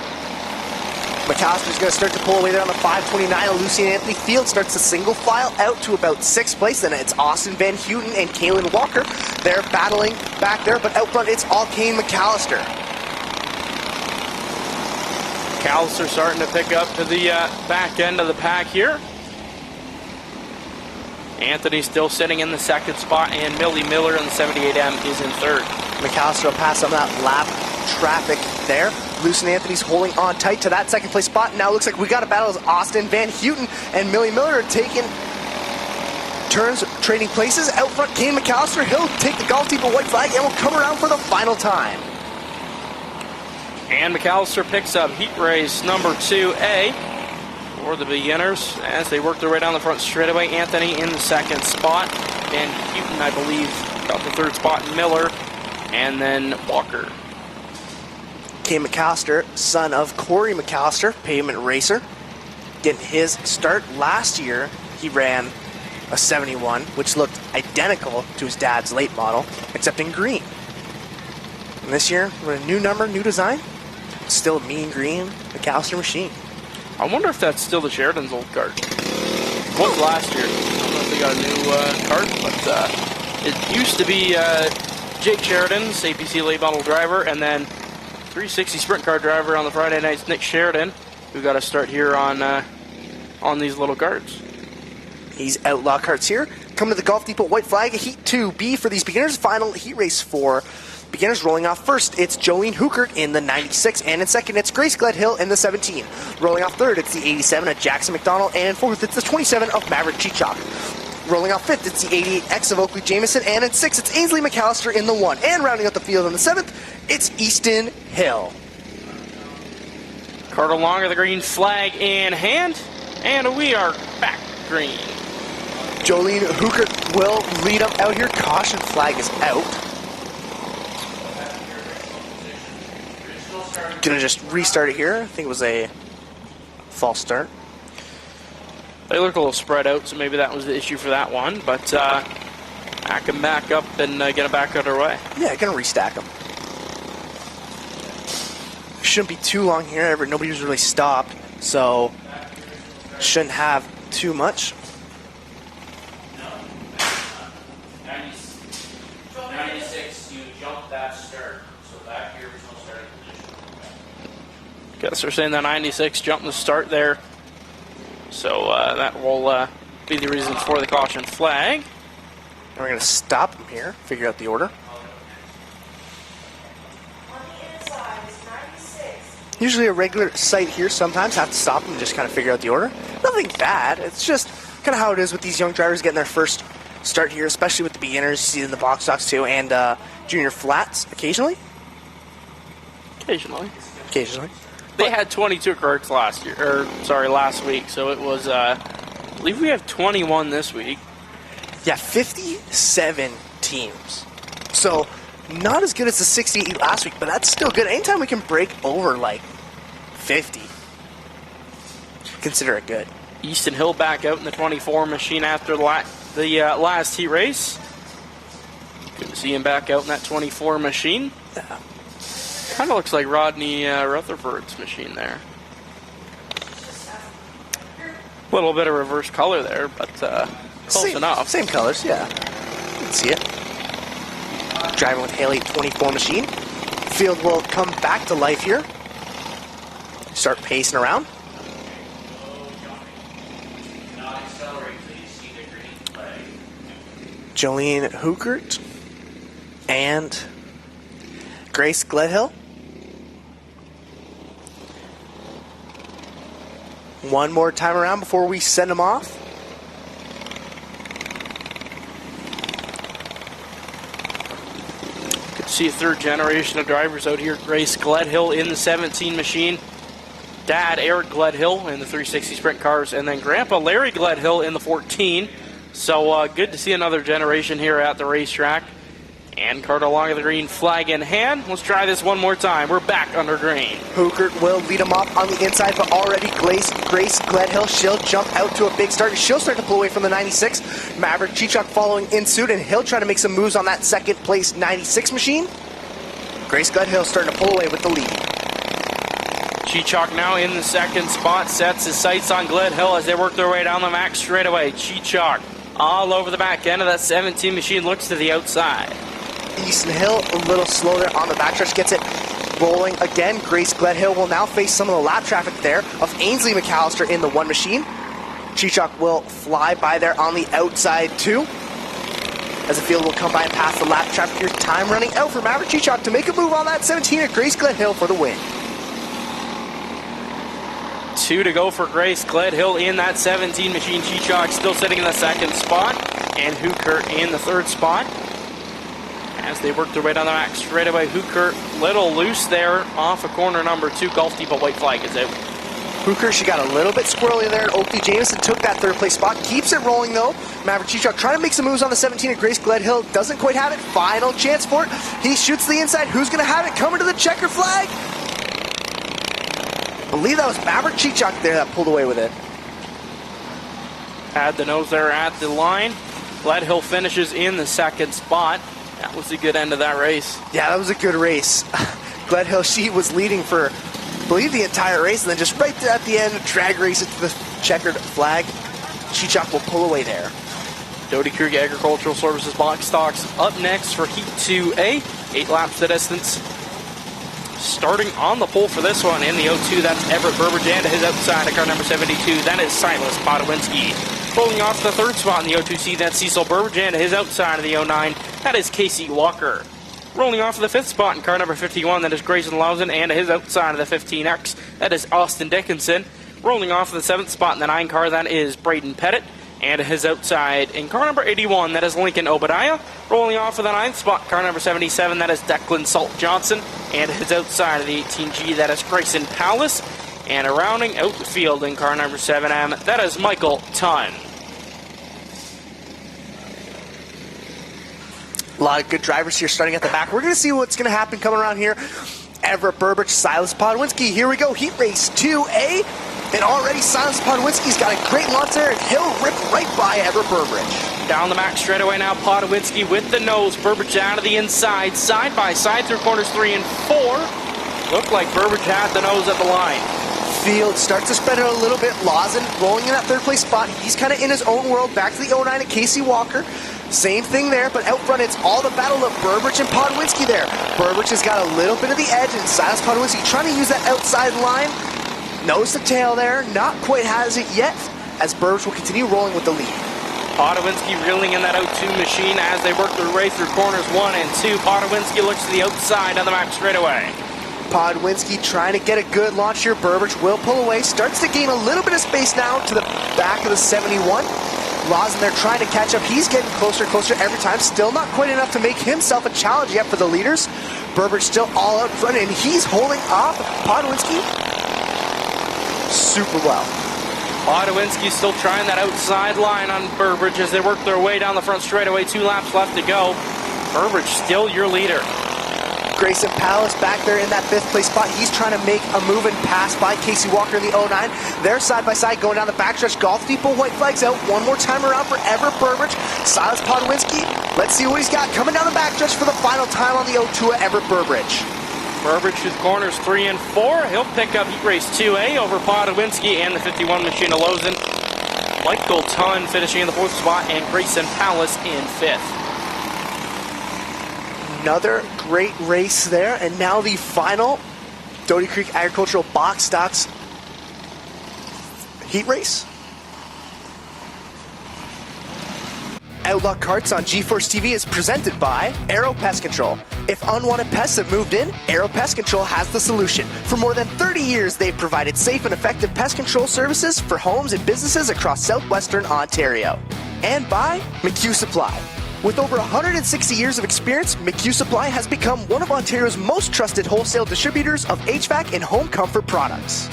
McAllister's going to start to pull away there on the 529. Lucian Anthony Field starts to single file out to about 6th place. Then it's Austin Van Houten and Kalen Walker. They're battling back there, but out front it's all Kane McAllister. McAllister starting to pick up to the back end of the pack here. Anthony still sitting in the 2nd spot, and Millie Miller in the 78M is in 3rd. McAllister will pass on that lap traffic there. Lucian Anthony's holding on tight to that 2nd place spot. Now it looks like we got a battle as Austin Van Houten and Millie Miller are taking turns, trading places. Out front, Kane McAllister. He'll take the Golf Depot white flag and will come around for the final time. And McAllister picks up heat race number 2A for the beginners as they work their way down the front straightaway. Anthony in the 2nd spot. Van Houten, I believe, got the 3rd spot. Miller, and then Walker. Kane McAllister, son of Corey McAllister, pavement racer, getting his start. Last year, he ran a 71, which looked identical to his dad's late model, except in green. And this year, with a new number, new design, still a mean green McAllister machine. I wonder if that's still the Sheridan's old kart. It was last year. I don't know if they got a new kart, but it used to be Jake Sheridan's APC late model driver, and then 360 sprint car driver on the Friday nights, Nick Sheridan, who got to start here on these little karts. He's Outlaw Karts here. Coming to the Golf Depot white flag, Heat 2B for these beginners. Final heat race for beginners. Rolling off first, it's Jolene Hookert in the 96, and in 2nd, it's Grace Gledhill in the 17. Rolling off 3rd, it's the 87 of Jackson McDonald, and in 4th, it's the 27 of Maverick Chichok. Rolling off 5th, it's the 88X of Oakley Jameson, and in 6th, it's Ainsley McAllister in the 1. And rounding out the field in the 7th, it's Easton Hill. Kart along with the green flag in hand, and we are back green. Jolene Hookert will lead up out here. Caution flag is out. Gonna just restart it here. I think it was a false start. They look a little spread out, so maybe that was the issue for that one. But I can back up and get it back underway. Yeah, gonna restack them. Shouldn't be too long here. Nobody's really stopped, so shouldn't have too much. 96, you jumped that start, so back here was no starting position. Guess they're saying that 96 jumped the start there. So that will be the reason for the caution flag. And we're going to stop him here, figure out the order. Usually a regular sight here, sometimes have to stop him and just kind of figure out the order. Nothing bad, it's just kind of how it is with these young drivers getting their first start here, especially with the beginners, you see it in the box stocks too, and junior flats occasionally. Occasionally. They had 22 karts last week, so it was, I believe we have 21 this week. Yeah, 57 teams. So, not as good as the 68 last week, but that's still good. Anytime we can break over, like, 50, consider it good. Easton Hill back out in the 24 machine after the last heat race. Good to see him back out in that 24 machine. Yeah. Kind of looks like Rodney Rutherford's machine there. A little bit of reverse color there, but close enough. Same colors, yeah. You can see it. Driving with Haley 24 machine. Field will come back to life here. Start pacing around. Jolene Hookert and Grace Gledhill. One more time around before we send them off. Good to see a third generation of drivers out here. Grace Gledhill in the 17 machine. Dad, Eric Gledhill, in the 360 sprint cars. And then Grandpa Larry Gledhill in the 14. So good to see another generation here at the racetrack. And cart along the green, flag in hand. Let's try this one more time. We're back under green. Hookert will lead him off on the inside, but already Grace Gledhill, she'll jump out to a big start. She'll start to pull away from the 96. Maverick Chichok following in suit, and he'll try to make some moves on that second place 96 machine. Grace Gledhill starting to pull away with the lead. Chichok now in the second spot, sets his sights on Gledhill as they work their way down the max straightaway. Chichok all over the back end of that 17 machine, looks to the outside. Easton Hill a little slow there on the backstretch, gets it rolling again. Grace Gledhill will now face some of the lap traffic there of Ainsley McAllister in the one machine. Chichok will fly by there on the outside too, as the field will come by and pass the lap traffic. Your time running out for Maverick Chichok to make a move on that 17 at Grace Gledhill for the win. 2 to go for Grace Gledhill in that 17 machine. Chichok still sitting in the second spot, and Hookert in the third spot. As they work their way down the max straightaway, Hookert little loose there off of corner number 2. Golf Depot white flag is out. Hookert, she got a little bit squirrely there, and Oakley Jameson took that third place spot. Keeps it rolling though. Maverick Chichok trying to make some moves on the 17 at Grace Gledhill. Doesn't quite have it. Final chance for it. He shoots the inside. Who's going to have it? Coming to the checker flag. I believe that was Maverick Chichok there that pulled away with it. Had the nose there at the line. Gledhill finishes in the second spot. That was a good end of that race. Yeah, that was a good race. Gledhill, she was leading for, I believe, the entire race, and then just right there at the end, drag race it to the checkered flag. Chichok will pull away there. Doty Krug Agricultural Services box stocks up next for Heat 2A. 8 laps the distance. Starting on the pole for this one in the 02, that's Everett Burbridge, and to his outside at car number 72, that is Silas Podowinski. Rolling off the third spot in the 02C, that's Cecil Burbridge, and to his outside of the 09, that is Casey Walker. Rolling off of the fifth spot in car number 51, that is Grayson Lawson, and to his outside of the 15X, that is Austin Dickinson. Rolling off of the seventh spot in the 9 car, that is Braden Pettit. And to his outside in car number 81, that is Lincoln Obadiah. Rolling off of the 9th spot, car number 77, that is Declan Salt Johnson. And to his outside of the 18G, that is Grayson Palace. And rounding out the field in car number 7M, that is Michael Tunn. A lot of good drivers here starting at the back. We're going to see what's going to happen coming around here. Everett Burbridge, Silas Podowinski. Here we go, heat race 2A. And already Silas Podowinski's got a great launch there, and he'll rip right by Everett Burbridge. Down the back straightaway now, Podowinski with the nose. Burbridge down to the inside, side by side through corners 3 and 4. Looked like Burbridge had the nose at the line. Field starts to spread it a little bit. Lawson rolling in that third place spot. He's kind of in his own world. Back to the 09 at Casey Walker. Same thing there, but out front it's all the battle of Burbridge and Podowinski there. Burbridge has got a little bit of the edge, and Silas Podowinski trying to use that outside line. Nose to tail there, not quite has it yet, as Burbridge will continue rolling with the lead. Podowinski reeling in that 02 machine as they work their way through corners 1 and 2. Podowinski looks to the outside of the map straightaway. Podowinski trying to get a good launch here. Burbridge will pull away, starts to gain a little bit of space now to the back of the 71. Lawson there trying to catch up. He's getting closer and closer every time. Still not quite enough to make himself a challenge yet for the leaders. Burbridge still all out front, and he's holding off Podowinski super well. Podowinski still trying that outside line on Burbridge as they work their way down the front straightaway. 2 laps left to go. Burbridge still your leader. Grayson Palace back there in that 5th place spot. He's trying to make a move and pass by Casey Walker in the 09. They're side by side going down the backstretch. Golf Depot white flags out. One more time around for Everett Burbridge. Silas Podowinski. Let's see what he's got coming down the backstretch for the final time on the 02 at Everett Burbridge. Burbridge through corners 3 and 4. He'll pick up heat race 2A over Podowinski and the 51 machine of Lawson. Michael Tunn finishing in the 4th spot, and Grayson Palace in 5th. Another great race there, and now the final Doty Creek Agricultural Box Stocks heat race. Outlaw Karts on GeForce TV is presented by Aero Pest Control. If unwanted pests have moved in, Aero Pest Control has the solution. For more than 30 years, they've provided safe and effective pest control services for homes and businesses across southwestern Ontario. And by McHugh Supply. With over 160 years of experience, McHugh Supply has become one of Ontario's most trusted wholesale distributors of HVAC and home comfort products.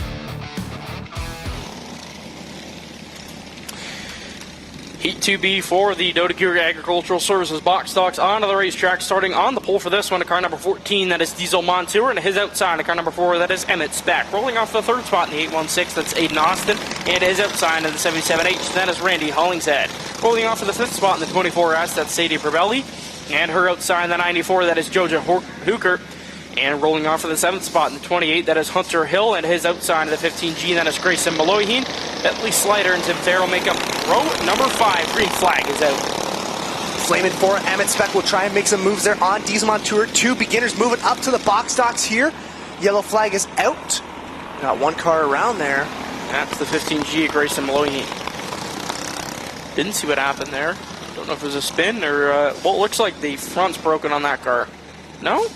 Heat 2B for the Dodecure Agricultural Services box stocks onto the racetrack, starting on the pole for this one, to car number 14, that is Diesel Montour, and his outside to car number 4, that is Emmett Speck. Rolling off the third spot in the 816, that's Aiden Austin, and his outside in the 77H, that is Randy Hollingshead. Rolling off to the fifth spot in the 24S, that's Sadie Probelli, and her outside in the 94, that is Joja Hooker. And rolling off for the 7th spot in the 28, that is Hunter Hill, and his outside of the 15G, that is Grayson Maloyheen. Bentley Slider and Tim Farrell make up row number 5. Green flag is out. Flaming 4, Emmett Speck will try and make some moves there on Diesel Montour. 2 beginners moving up to the box stocks here. Yellow flag is out. Got one car around there. That's the 15G, Grayson Maloyheen. Didn't see what happened there. Don't know if it was a spin or, well, it looks like the front's broken on that car. No?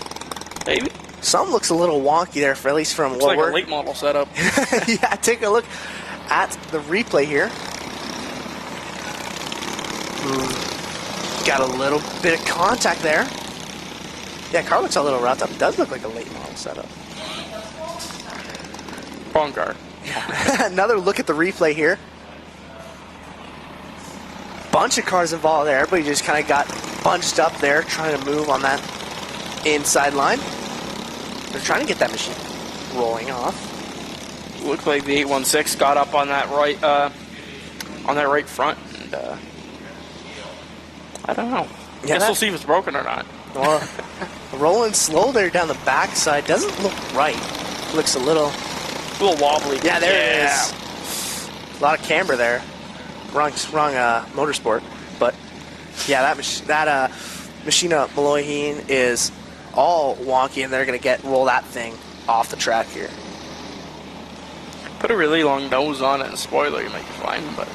Maybe. Some looks a little wonky there, for at least from looks what like a late model setup. Yeah, take a look at the replay here. Got a little bit of contact there. Yeah, car looks a little wrapped up. It does look like a late model setup. Wrong car. Yeah. Another look at the replay here. Bunch of cars involved there. Everybody just kind of got bunched up there, trying to move on that inside line. They're trying to get that machine rolling off. Looked like the 816 got up on that right front, and I don't know. Yeah, Guess we'll see if it's broken or not. Well, rolling slow there down the backside doesn't look right. Looks a little wobbly. Yeah, there it is. A lot of camber there. Wrong motorsport, but yeah, that Machina Maloyheen is all wonky, and they're going to roll that thing off the track here. Put a really long nose on it and spoiler, you might be fine, but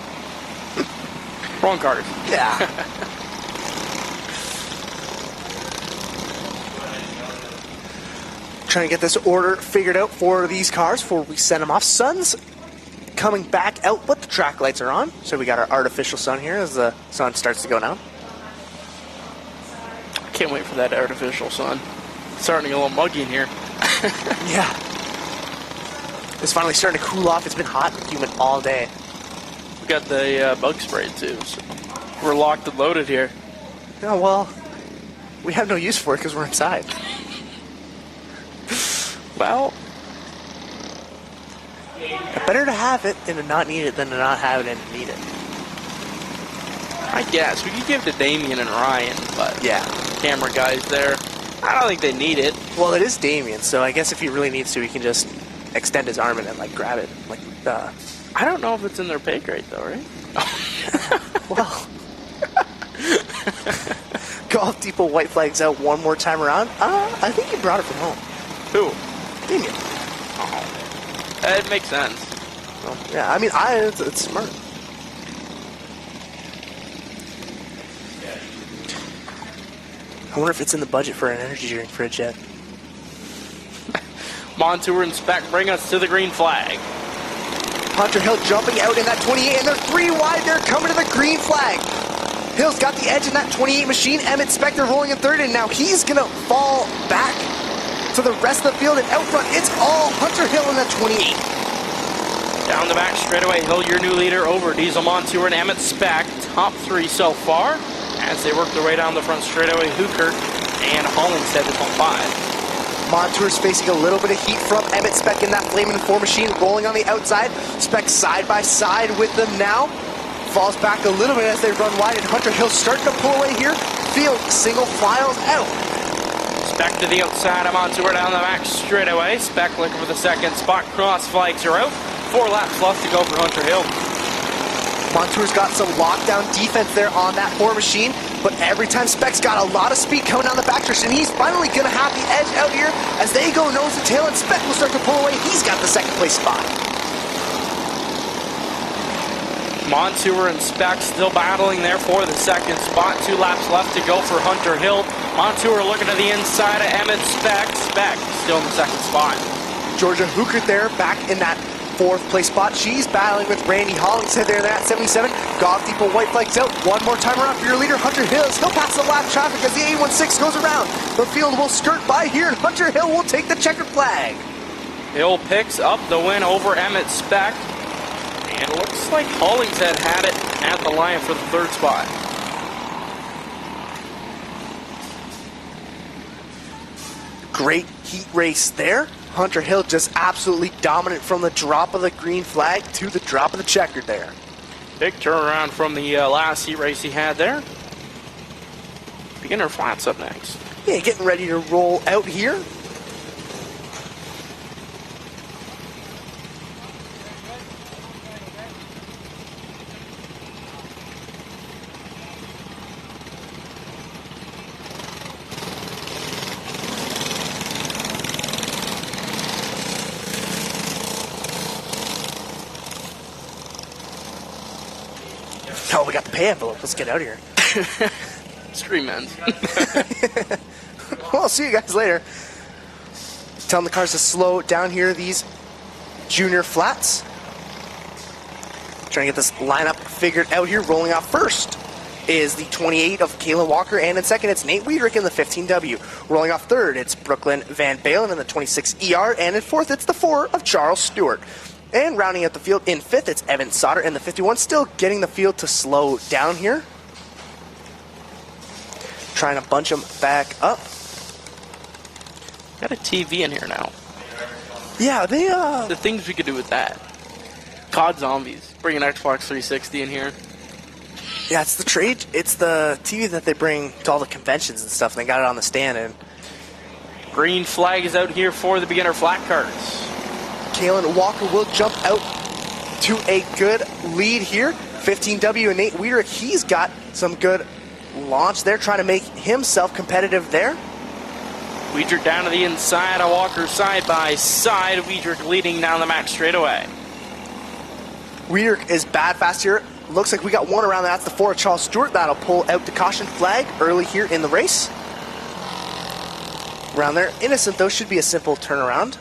wrong cars. Yeah. Trying to get this order figured out for these cars before we send them off. Sun's coming back out, but the track lights are on, so we got our artificial sun here as the sun starts to go down. Can't wait for that artificial sun. It's starting to get a little muggy in here. Yeah. It's finally starting to cool off. It's been hot and humid all day. We got the bug spray too, so we're locked and loaded here. Oh, well, we have no use for it because we're inside. Well, better to have it than to not need it than to not have it and to need it. I guess we could give it to Damien and Ryan, but yeah, camera guys there, I don't think they need it. Well, it is Damien, so I guess if he really needs to, he can just extend his arm and then like grab it. Like, I don't know if it's in their pay grade though, right? Well, Golf Depot white flags out one more time around. I think he brought it from home. Who? Damien. Oh, it makes sense. Well, yeah, I mean, it's smart. I wonder if it's in the budget for an energy drink fridge yet. Montour and Speck bring us to the green flag. Hunter Hill jumping out in that 28, and they're 3 wide. They're coming to the green flag. Hill's got the edge in that 28 machine. Emmett Spector rolling in third, and now he's going to fall back to the rest of the field. And out front, it's all Hunter Hill in that 28. Down the back straightaway, Hill, your new leader, over Diesel Montour and Emmett Speck. Top 3 so far. As they work their way down the front straightaway, Hooker and Hollingshead is on 5. Montour's facing a little bit of heat from Emmett Speck in that Flamin' 4 machine, rolling on the outside. Speck side by side with them now. Falls back a little bit as they run wide, and Hunter Hill starting to pull away here. Field single files out. Speck to the outside of Montour down the back straightaway. Speck looking for the second spot. Cross flags are out. 4 laps left to go for Hunter Hill. Montour's got some lockdown defense there on that 4 machine, but every time Speck's got a lot of speed coming down the backstretch, and he's finally going to have the edge out here as they go nose to tail, and Speck will start to pull away. He's got the second place spot. Montour and Speck still battling there for the second spot. 2 laps left to go for Hunter Hill. Montour looking to the inside of Emmett Speck. Speck still in the second spot. Georgia Hooker there back in that 4th place spot. She's battling with Randy Hollingshead there in that 77. Golf Depot white flags out. One more time around for your leader, Hunter Hill. He'll pass the lap traffic as the 816 goes around. The field will skirt by here, and Hunter Hill will take the checkered flag. Hill picks up the win over Emmett Speck. And looks like Hollingshead had it at the line for the third spot. Great heat race there. Hunter Hill just absolutely dominant from the drop of the green flag to the drop of the checkered there. Big turnaround from the last heat race he had there. Beginner flats up next. Yeah, getting ready to roll out here. Oh, we got the pay envelope. Let's get out of here. Stream ends. Well, I'll see you guys later. Telling the cars to slow down here, these junior flats. Trying to get this lineup figured out here. Rolling off first is the 28 of Kayla Walker, and in second it's Nate Wiedrich in the 15W. Rolling off third, it's Brooklyn Van Balen in the 26 ER, and in fourth it's the 4 of Charles Stewart. And rounding out the field in fifth, it's Evan Sauter in the 51, still getting the field to slow down here. Trying to bunch them back up. Got a TV in here now. Yeah, they The things we could do with that. COD Zombies. Bring an Xbox 360 in here. Yeah, it's the trade. It's the TV that they bring to all the conventions and stuff. And they got it on the stand. And Green flag is out here for the beginner flat carts. Kalen Walker will jump out to a good lead here. 15W and Nate Wiedrich, he's got some good launch there, trying to make himself competitive there. Wiedrich down to the inside of Walker side by side. Wiedrich leading down the max straightaway. Wiedrich is bad fast here. Looks like we got one around. That's the 4 of Charles Stewart. That'll pull out the caution flag early here in the race. Around there. Innocent, though, should be a simple turnaround.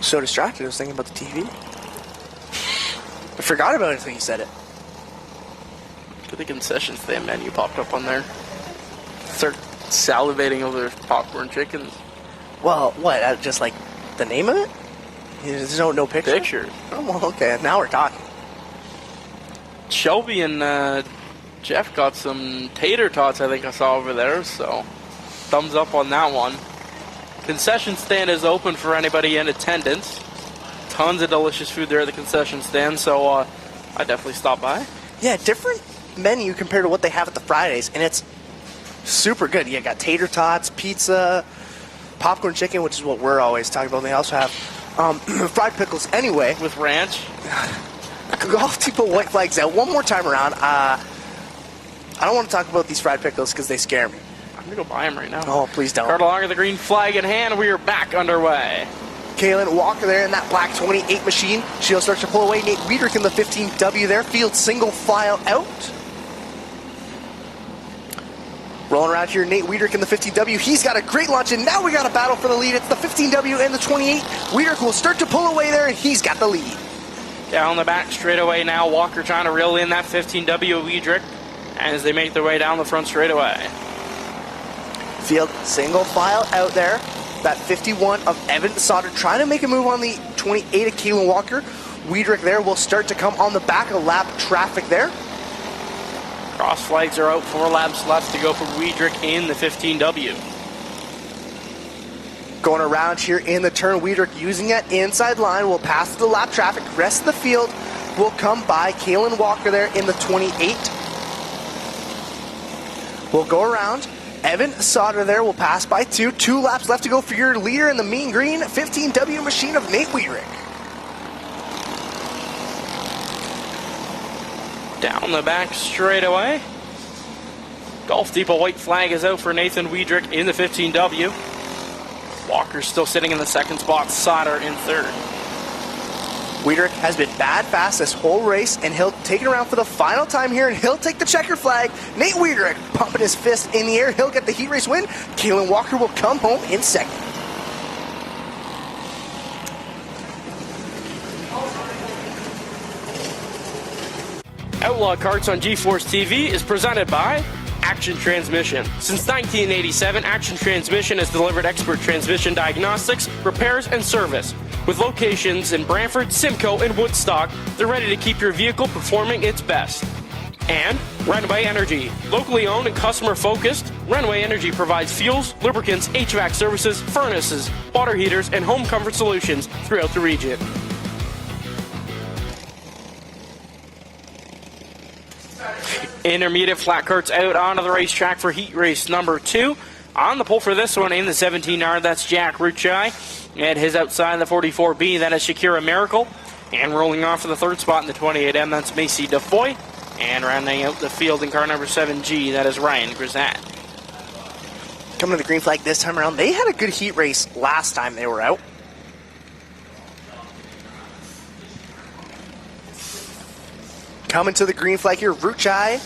So distracted, I was thinking about the TV. I forgot about it until you said it. The concession stand menu popped up on there. Start salivating over popcorn chickens. Well, what? Just like the name of it? There's no picture? Pictures. Oh, well, okay. Now we're talking. Shelby and Jeff got some tater tots, I think I saw over there, so thumbs up on that one. Concession stand is open for anybody in attendance. Tons of delicious food there at the concession stand, so I definitely stop by. Yeah, different menu compared to what they have at the Fridays, and it's super good. You got tater tots, pizza, popcorn chicken, which is what we're always talking about. They also have fried pickles anyway. With ranch. Golf team put white flags out one more time around. I don't want to talk about these fried pickles because they scare me. I'm going to go buy them right now. Oh, please don't. Cart along with the green flag in hand. We are back underway. Kalen Walker there in that black 28 machine. She'll start to pull away. Nate Wiedrich in the 15W there. Field single file out. Rolling around here, Nate Wiedrich in the 15W. He's got a great launch, and now we got a battle for the lead. It's the 15W and the 28. Wiedrich will start to pull away there, and he's got the lead. Down the back straightaway now. Walker trying to reel in that 15W of Wiedrich as they make their way down the front straightaway. Field single file out there. That 51 of Evan Sauter trying to make a move on the 28 of Keelan Walker. Wiedrich there will start to come on the back of lap traffic there. Cross flags are out. 4 laps left to go for Wiedrich in the 15W. Going around here in the turn, Wiedrich using that inside line will pass the lap traffic. Rest of the field will come by. Kalen Walker there in the 28. We'll go around. Evan Sauter there will pass by 2. 2 laps left to go for your leader in the mean green 15W machine of Nate Wiedrich. Down the back straightaway. Golf Depot white flag is out for Nathan Wiedrich in the 15W. Walker's still sitting in the second spot. Sauter in third. Wiedrich has been bad fast this whole race, and he'll take it around for the final time here, and he'll take the checker flag. Nate Wiedrich pumping his fist in the air. He'll get the heat race win. Kalen Walker will come home in second. Outlaw Karts on GeForce TV is presented by Action Transmission. Since 1987, Action Transmission has delivered expert transmission diagnostics, repairs, and service. With locations in Brantford, Simcoe, and Woodstock, they're ready to keep your vehicle performing its best. And Runway Energy. Locally owned and customer focused, Runway Energy provides fuels, lubricants, HVAC services, furnaces, water heaters, and home comfort solutions throughout the region. Intermediate flat karts out onto the racetrack for heat race number 2. On the pole for this one in the 17R, that's Jack Ruchai. And his outside the 44B, that is Shakira Miracle. And rolling off for the third spot in the 28M, that's Macy DeFoy. And rounding out the field in car number 7G, that is Ryan Grisat. Coming to the green flag this time around. They had a good heat race last time they were out. Coming to the green flag here, Ruchai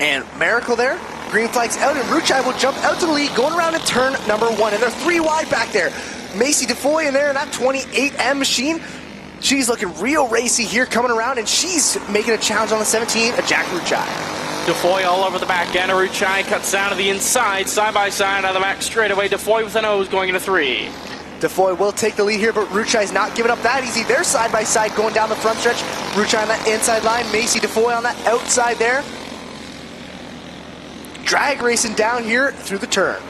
and Miracle there. Green flag's out, and Ruchai will jump out to the lead, going around in turn number 1. And they're 3 wide back there. Macy DeFoy in there in that 28M machine. She's looking real racy here, coming around, and she's making a challenge on the 17, a Jack Ruchai. DeFoy all over the back end. Ruchai cuts down to the inside, side by side on the back straightaway. DeFoy with an O's going into 3. DeFoy will take the lead here, but Ruchai's not giving up that easy. They're side by side going down the front stretch. Ruchai on that inside line, Macy DeFoy on that outside there. Drag racing down here through the turn.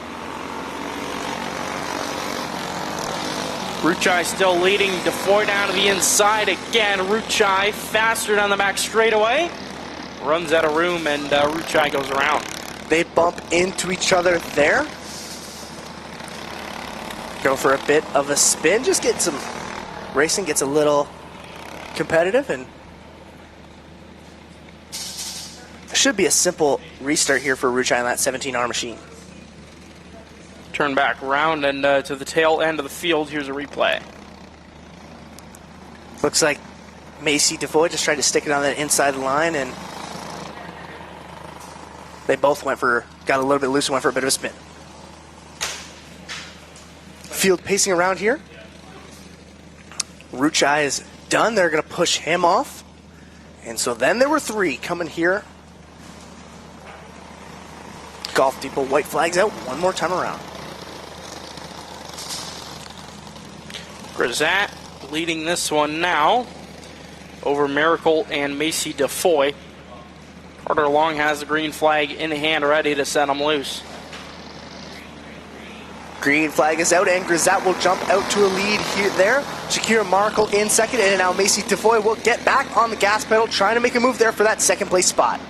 Ruchai still leading, DeFoy down to the inside again. Ruchai faster down the back straightaway. Runs out of room, and Ruchai goes around. They bump into each other there. Go for a bit of a spin, just get some racing, gets a little competitive, and should be a simple restart here for Ruchai on that 17R machine. Turn back round and to the tail end of the field. Here's a replay. Looks like Macy DeFoy just tried to stick it on that inside line, and they both got a little bit loose and went for a bit of a spin. Field pacing around here. Ruchai is done. They're going to push him off. And so then there were 3 coming here. Golf Depot white flags out one more time around. Grisat leading this one now over Miracle and Macy DeFoy. Carter Long has the green flag in hand, ready to set them loose. Green flag is out, and Grisat will jump out to a lead here. There, Shakira Markle in second, and now Macy DeFoy will get back on the gas pedal, trying to make a move there for that second place spot.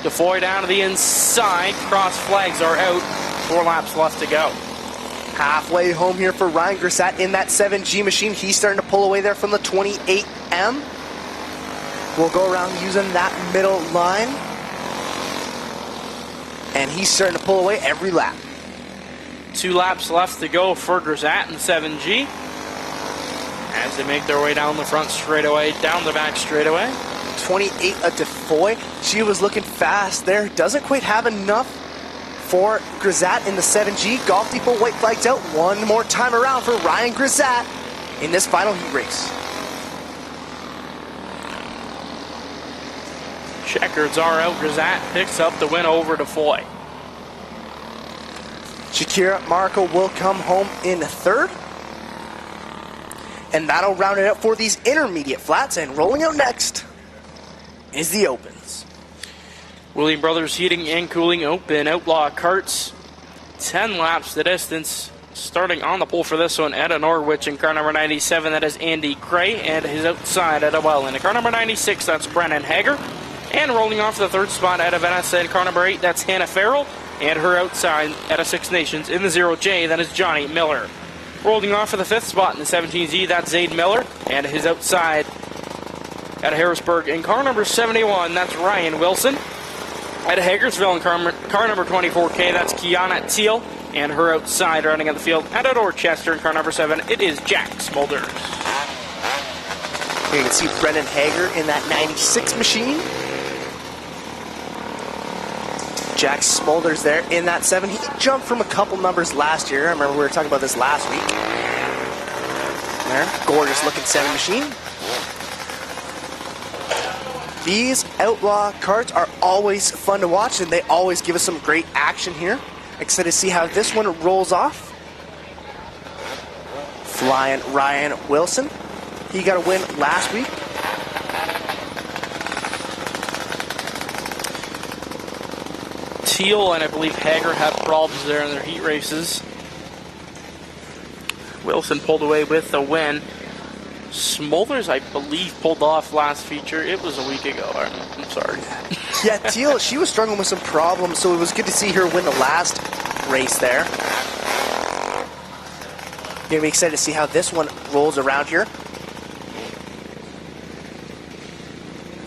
DeFoy down to the inside. Cross flags are out. 4 laps left to go. Halfway home here for Ryan Grisat in that 7G machine. He's starting to pull away there from the 28M. We'll go around using that middle line. And he's starting to pull away every lap. 2 laps left to go for Grisat in 7G. As they make their way down the front straightaway, down the back straightaway. 28 a DeFoy. She was looking fast there. Doesn't quite have enough for Grisat in the 7G. Golf Depot white flags out one more time around for Ryan Grisat in this final heat race. Checkers are out. Grisat picks up the win over DeFoy. Shakira Markle will come home in 3rd. And that'll round it up for these intermediate flats. And rolling out next is the Opens. William Brothers Heating and Cooling Open. Outlaw Karts. 10 laps the distance. Starting on the pole for this one, Etta Norwich in car number 97. That is Andy Gray. And his outside, Etta Wellen. In car number 96, that's Brennan Hager. And rolling off the 3rd spot, Etta Vanessa in car number 8. That's Hannah Farrell. And her outside, Etta Six Nations in the 0J. That is Johnny Miller. Rolling off for the 5th spot in the 17Z, that's Zaid Miller. And his outside at Harrisburg in car number 71, that's Ryan Wilson. At Hagersville in car number 24K, that's Kiana Teal. And her outside running at the field at Dorchester in car number 7, it is Jack Smulders. Here you can see Brendan Hager in that 96 machine. Jack Smulders there in that 7. He jumped from a couple numbers last year. I remember we were talking about this last week. There, gorgeous looking 7 machine. These Outlaw karts are always fun to watch, and they always give us some great action here. Excited to see how this one rolls off. Flying Ryan Wilson. He got a win last week. Teal and I believe Hager had problems there in their heat races. Wilson pulled away with the win. Smolders, I believe, pulled off last feature. It was a week ago. I'm sorry. Yeah, Teal, she was struggling with some problems, so it was good to see her win the last race there. You're gonna be excited to see how this one rolls around here.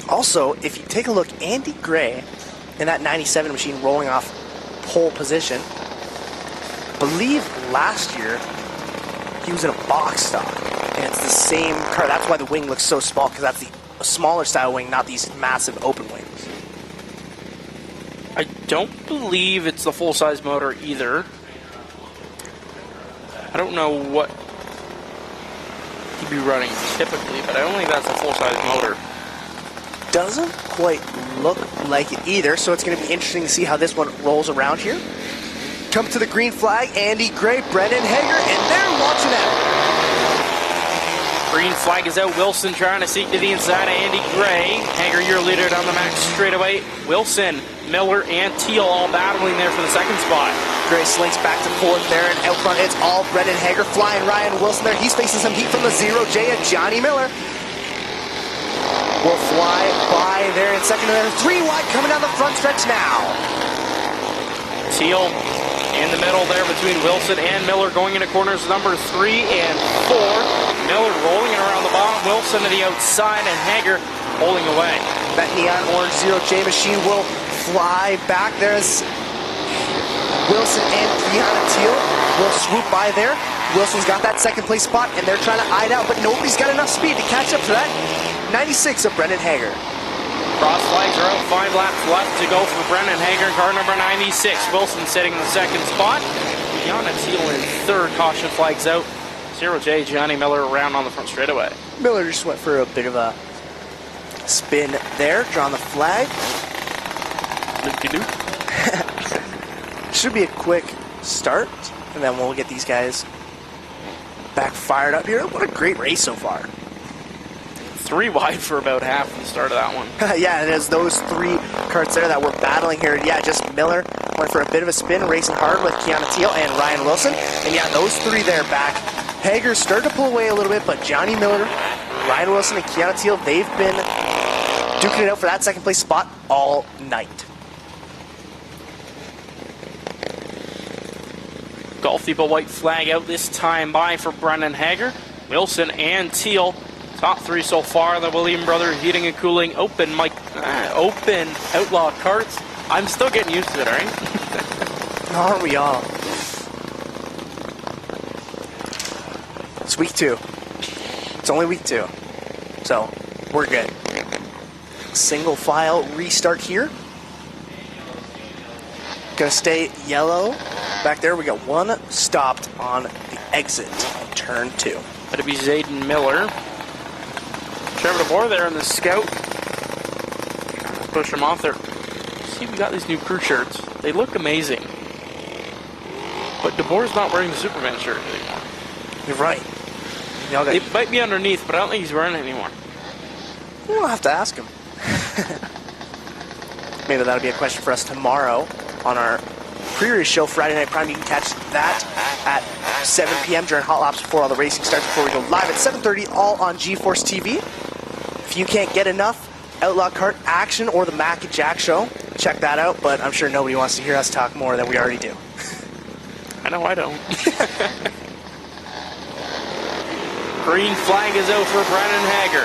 Also, if you take a look, Andy Gray in that 97 machine rolling off pole position. I believe last year he was in a box stock, and it's the same car. That's why the wing looks so small, because that's the smaller style wing, not these massive open wings. I don't believe it's the full-size motor either. I don't know what he'd be running typically, but I don't think that's a full-size motor. Doesn't quite look like it either, so it's going to be interesting to see how this one rolls around here. Come to the green flag, Andy Gray, Brendan Hager, and they're launching out. Green flag is out. Wilson trying to seek to the inside of Andy Gray. Hager, your leader down the max straightaway. Wilson, Miller, and Teal all battling there for the second spot. Gray slinks back to fourth there, and out front it's all Brendan Hager. Flying Ryan Wilson there. He's facing some heat from the 0J and Johnny Miller. Will fly by there in second, and then 3 wide coming down the front stretch now. Teal in the middle there between Wilson and Miller going into corners number 3 and 4. Miller rolling it around the bottom, Wilson to the outside, and Hager holding away. That neon orange 0J machine will fly back there as Wilson and Kiana Teal will swoop by there. Wilson's got that second place spot, and they're trying to eye it out, but nobody's got enough speed to catch up to that 96 of Brendan Hager. Cross flags are out, 5 laps left to go for Brendan Hager, car number 96. Wilson sitting in the second spot. Kiana Teal in third, caution flags out. 0J, Johnny Miller around on the front straightaway. Miller just went for a bit of a spin there, drawing the flag. Should be a quick start, and then we'll get these guys back fired up here. What a great race so far. 3 wide for about half of the start of that one. Yeah, and there's those 3 carts there that were battling here. Yeah, just Miller went for a bit of a spin, racing hard with Kiana Teal and Ryan Wilson. And yeah, those 3 there back. Hager started to pull away a little bit, but Johnny Miller, Ryan Wilson, and Kiana Teal, they've been duking it out for that second place spot all night. Golf Depot white flag out this time by for Brendan Hager. Wilson and Teal, top 3 so far. The William Brother Heating and Cooling Open Outlaw Karts. I'm still getting used to it, alright? Aren't we all? It's week 2. It's only week 2. So, we're good. Single file restart here. Gonna stay yellow. Back there, we got 1 stopped on the exit on turn 2. That'd be Zayden Miller. Trevor DeBoer there in the Scout. Push him off there. See, we got these new crew shirts. They look amazing. But DeBoer's not wearing the Superman shirt anymore. You're right. It might be underneath, but I don't think he's wearing it anymore. We'll have to ask him. Maybe that'll be a question for us tomorrow on our pre-race show, Friday Night Prime. You can catch that at 7 p.m. during Hot Laps before all the racing starts, before we go live at 7:30, all on GeForce TV. If you can't get enough Outlaw Kart action or the Mac and Jack show, check that out, but I'm sure nobody wants to hear us talk more than we already do. I know I don't. Green flag is out for Brendan Hager.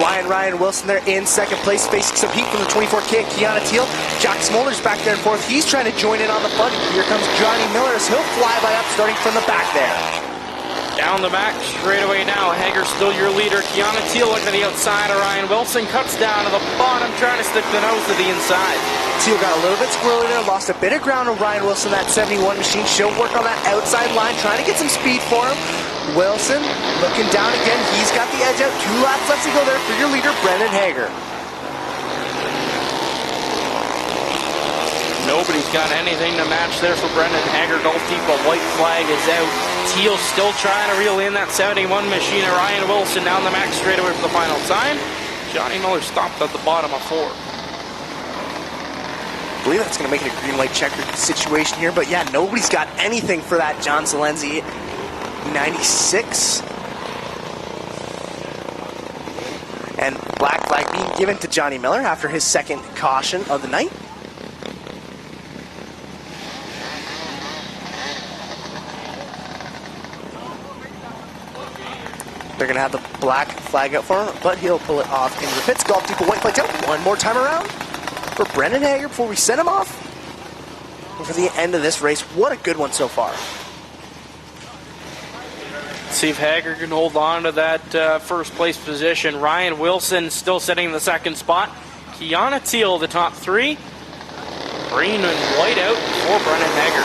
Flying Ryan Wilson there in second place, facing some heat from the 24K at Kiana Teal. Jack Smolders back there in fourth. He's trying to join in on the fun. Here comes Johnny Miller as he'll fly by up, starting from the back there. Down the back, straight away now. Hager still your leader. Kiana Teal looking to the outside of Ryan Wilson. Cuts down to the bottom, trying to stick the nose to the inside. Teal got a little bit squirrely there, lost a bit of ground on Ryan Wilson, that 71 machine. She'll work on that outside line, trying to get some speed for him. Wilson looking down again. He's got the edge out. 2 laps left to go there for your leader, Brendan Hager. Nobody's got anything to match there for Brendan Hager. Golf Depot white flag is out. Teal still trying to reel in that 71 machine. Ryan Wilson down the max straightaway for the final time. Johnny Miller stopped at the bottom of 4. I believe that's going to make it a green-white checkered situation here, but yeah, nobody's got anything for that John Salenzi 96. And black flag being given to Johnny Miller after his second caution of the night. They're going to have the black flag out for him, but he'll pull it off into the pits. Golf Depot white flag out one more time around for Brendan Hager before we send him off. And for the end of this race, what a good one so far. See if Hager can hold on to that first place position. Ryan Wilson still sitting in the second spot. Kiana Teal, the top 3. Green and white out for Brendan Hager.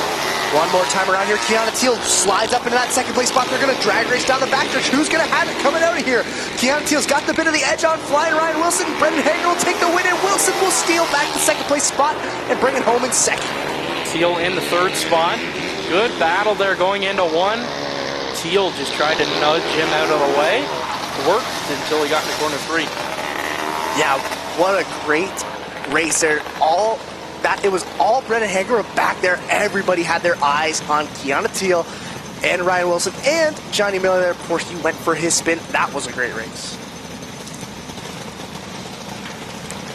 One more time around here, Kiana Teal slides up into that second place spot. They're going to drag race down the backstretch. Who's going to have it coming out of here? Kiana Teal's got the bit of the edge on flying Ryan Wilson. Brendan Hager will take the win, and Wilson will steal back the second place spot and bring it home in second. Teal in the third spot. Good battle there going into 1. Teal just tried to nudge him out of the way. Worked until he got into corner 3. Yeah, what a great race there. It was all Brendan Hager back there. Everybody had their eyes on Kiana Teal and Ryan Wilson and Johnny Miller there before he went for his spin. That was a great race.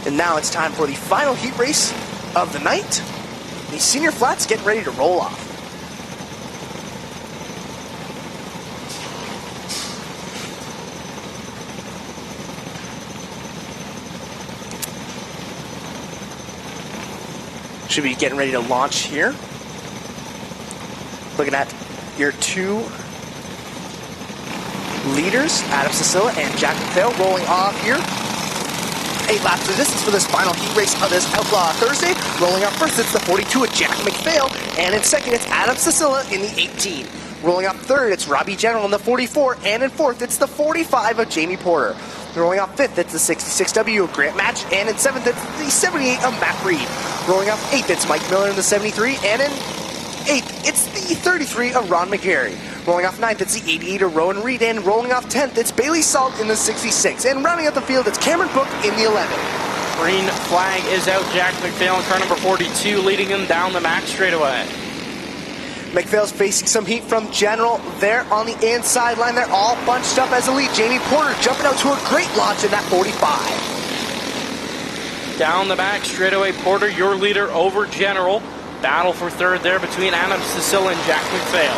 And now it's time for the final heat race of the night. The senior flats getting ready to roll off. Should be getting ready to launch here. Looking at your 2 leaders, Adam Cicilla and Jack McPhail, rolling off here. 8 laps of distance for this final heat race of this Outlaw Thursday. Rolling out first, it's the 42 of Jack McPhail, and in second, it's Adam Cicilla in the 18. Rolling up third, it's Robbie General in the 44, and in fourth, it's the 45 of Jamie Porter. Rolling up fifth, it's the 66W of Grant Match, and in seventh, it's the 78 of Matt Reed. Rolling up eighth, it's Mike Miller in the 73, and in eighth, it's the 33 of Ron McGarry. Rolling off ninth, it's the 88 of Rowan Reed, and rolling off 10th, it's Bailey Salt in the 66. And rounding out the field, it's Cameron Book in the 11. Green flag is out. Jack McPhail in car number 42, leading him down the max straightaway. McPhail's facing some heat from General there on the inside line. They're all bunched up as a lead. Jamie Porter jumping out to a great launch in that 45. Down the back straightaway, Porter, your leader over General. Battle for third there between Adam Cicilla and Jack McPhail.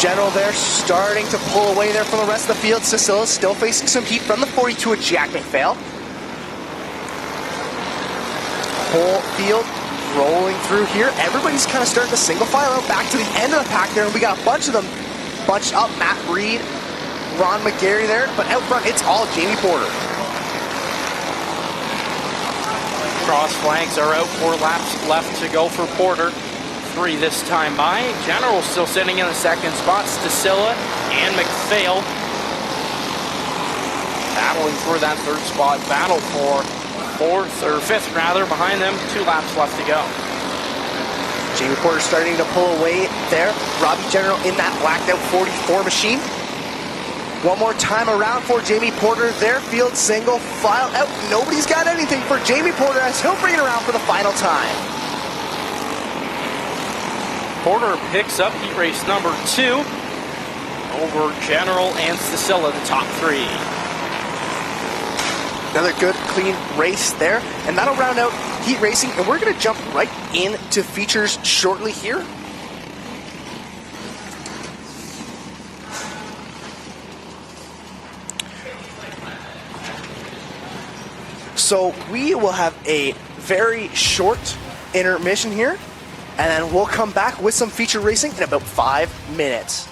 General there starting to pull away there from the rest of the field. Cicilla still facing some heat from the 42 of Jack McPhail. Whole field rolling through here. Everybody's kind of starting to single file out back to the end of the pack there. And we got a bunch of them bunched up. Matt Reed, Ron McGarry there. But out front, it's all Jamie Porter. Cross flanks are out. 4 laps left to go for Porter. 3 this time by. General still sitting in the second spot. Cicilla and McPhail battling for that third spot. Battle for fifth behind them. 2 laps left to go. Jamie Porter starting to pull away there. Robbie General in that blacked out 44 machine. One more time around for Jamie Porter. Their field single file out. Nobody's got anything for Jamie Porter as he'll bring it around for the final time. Porter picks up heat race number 2 over General and Cicilla, the top 3. Another good, clean race there. And that'll round out heat racing. And we're going to jump right into features shortly here. So we will have a very short intermission here. And then we'll come back with some feature racing in about 5 minutes.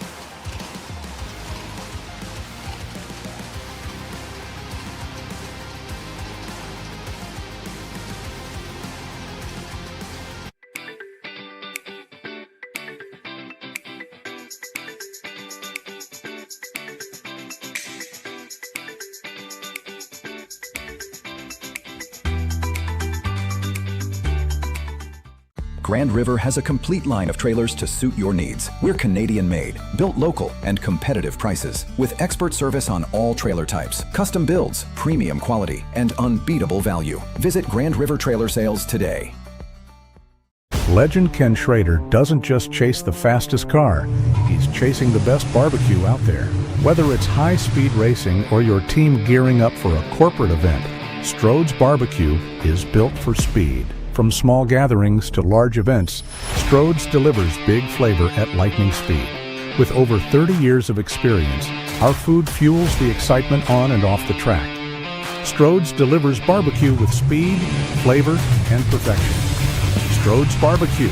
Grand River has a complete line of trailers to suit your needs. We're Canadian-made, built local, and competitive prices, with expert service on all trailer types, custom builds, premium quality, and unbeatable value. Visit Grand River Trailer Sales today. Legend Ken Schrader doesn't just chase the fastest car, he's chasing the best barbecue out there. Whether it's high-speed racing or your team gearing up for a corporate event, Strode's Barbecue is built for speed. From small gatherings to large events, Strode's delivers big flavor at lightning speed. With over 30 years of experience, our food fuels the excitement on and off the track. Strode's delivers barbecue with speed, flavor, and perfection. Strode's Barbecue.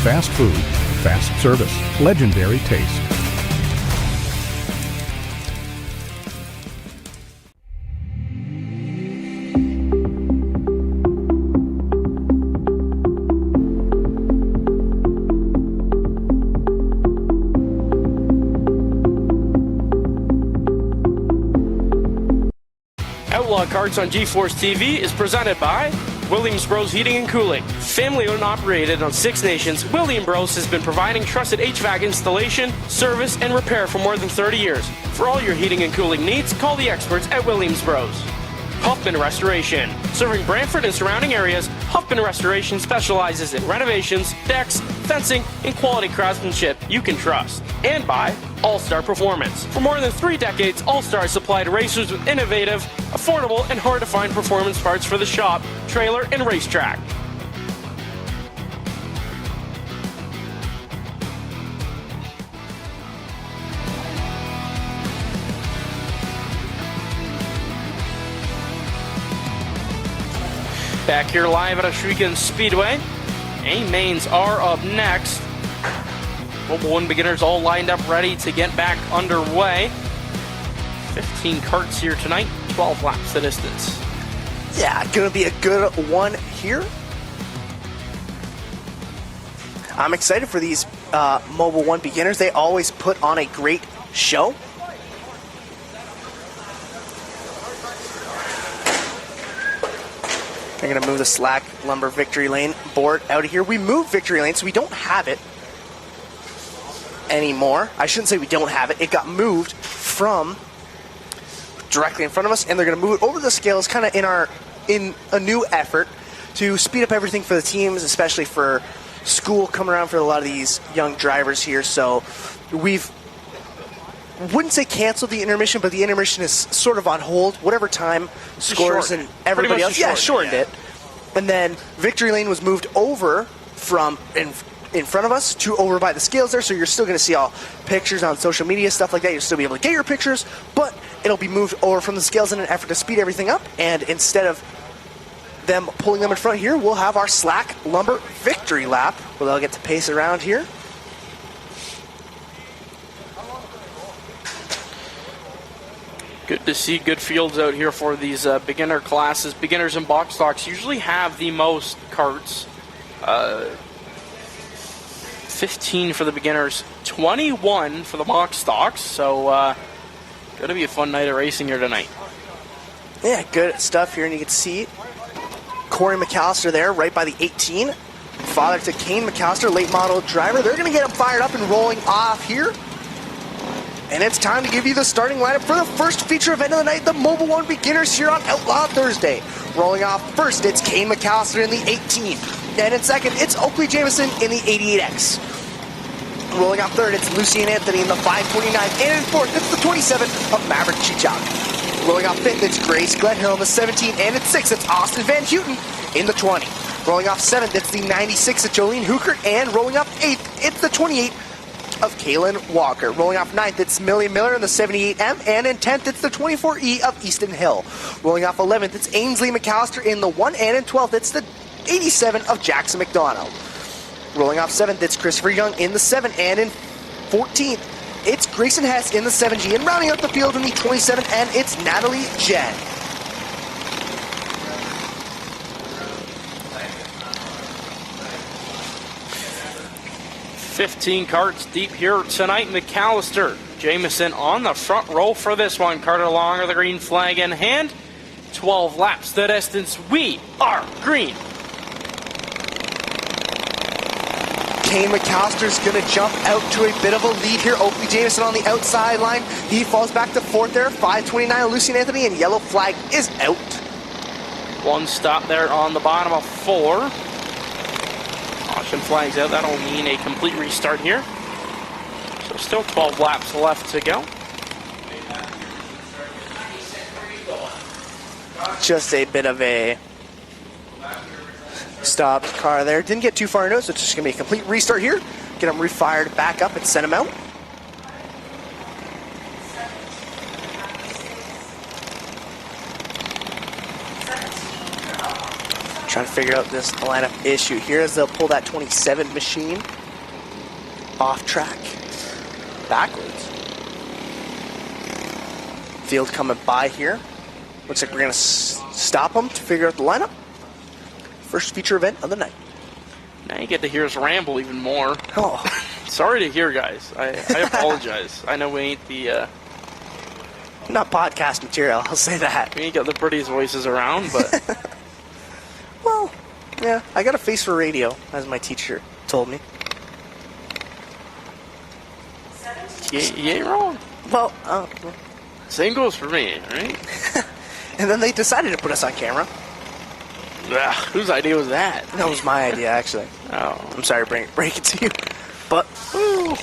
Fast food, fast service, legendary taste. Outlaw Karts on GeForce TV is presented by Williams Bros Heating and Cooling. Family owned and operated on 6 nations, Williams Bros has been providing trusted HVAC installation, service, and repair for more than 30 years. For all your heating and cooling needs, call the experts at Williams Bros. Huffman Restoration. Serving Brantford and surrounding areas, Huffman Restoration specializes in renovations, decks, fencing, and quality craftsmanship you can trust. And by All-Star Performance. For more than 3 decades, All-Star has supplied racers with innovative, affordable, and hard-to-find performance parts for the shop, trailer, and racetrack. Back here live at Ohsweken Speedway. A mains are up next. Mobile 1 beginners all lined up ready to get back underway. 15 karts here tonight, 12 laps the distance. Yeah, gonna be a good one here. I'm excited for these Mobile 1 beginners. They always put on a great show. They're going to move the slack lumber victory lane board out of here. We moved victory lane, so we don't have it anymore. I shouldn't say we don't have it. It got moved from directly in front of us, and they're going to move it over the scales kind of in a new effort to speed up everything for the teams, especially for school coming around for a lot of these young drivers here. So wouldn't say canceled the intermission, but the intermission is sort of on hold. Whatever time scores and everybody else, shortened it. And then victory lane was moved over from in front of us to over by the scales there. So you're still going to see all pictures on social media, stuff like that. You'll still be able to get your pictures, but it'll be moved over from the scales in an effort to speed everything up. And instead of them pulling them in front here, we'll have our slack lumber victory lap where they'll get to pace around here. Good to see good fields out here for these beginner classes. Beginners and box stocks usually have the most karts. 15 for the beginners, 21 for the box stocks. So, going to be a fun night of racing here tonight. Yeah, good stuff here, and you can see Corey McAllister there, right by the 18. Father to Kane McAllister, late model driver. They're going to get him fired up and rolling off here. And it's time to give you the starting lineup for the first feature event of the night, the Mobile 1 Beginners here on Outlaw Thursday. Rolling off first, it's Kane McAllister in the 18. And in second, it's Oakley Jameson in the 88X. Rolling off third, it's Lucian Anthony in the 529. And in fourth, it's the 27 of Maverick Chichak. Rolling off fifth, it's Grace Glenhill in the 17. And in sixth, it's Austin Van Houten in the 20. Rolling off seventh, it's the 96 of Jolene Hooker. And rolling off eighth, it's the 28 of Kaylin Walker. Rolling off ninth, it's Millie Miller in the 78M. And in 10th, it's the 24E of Easton Hill. Rolling off 11th, it's Ainsley McAllister in the 1. And in 12th, it's the 87 of Jackson McDonald. Rolling off 7th, it's Christopher Young in the 7. And in 14th, it's Grayson Hess in the 7G. And rounding out the field in the 27, and it's Natalie Jen. $15 karts deep here tonight. McAllister, Jameson on the front row for this one. Carter Long with the green flag in hand. 12 laps the distance. We are green. Kane McAllister's going to jump out to a bit of a lead here. Oakley Jameson on the outside line. He falls back to fourth there. 5:29, Lucian Anthony, and yellow flag is out. One stop there on the bottom of 4. Caution flags out. That'll mean a complete restart here. So still 12 laps left to go. Just a bit of a stopped car there. Didn't get too far into it, so it's just going to be a complete restart here. Get him refired back up and send him out. Trying to figure out this lineup issue here as they'll pull that 27 machine off track backwards. Field coming by here. Looks like we're going to stop them to figure out the lineup. First feature event of the night. Now you get to hear us ramble even more. Oh. Sorry to hear, guys. I apologize. I know we ain't the... Not podcast material, I'll say that. we ain't got the prettiest voices around, but... Well, yeah, I got a face for radio, as my teacher told me. you ain't wrong. Well, Same goes for me, right? and then they decided to put us on camera. Ugh, whose idea was that? That was my idea, actually. Oh. I'm sorry to break it to you. But, we're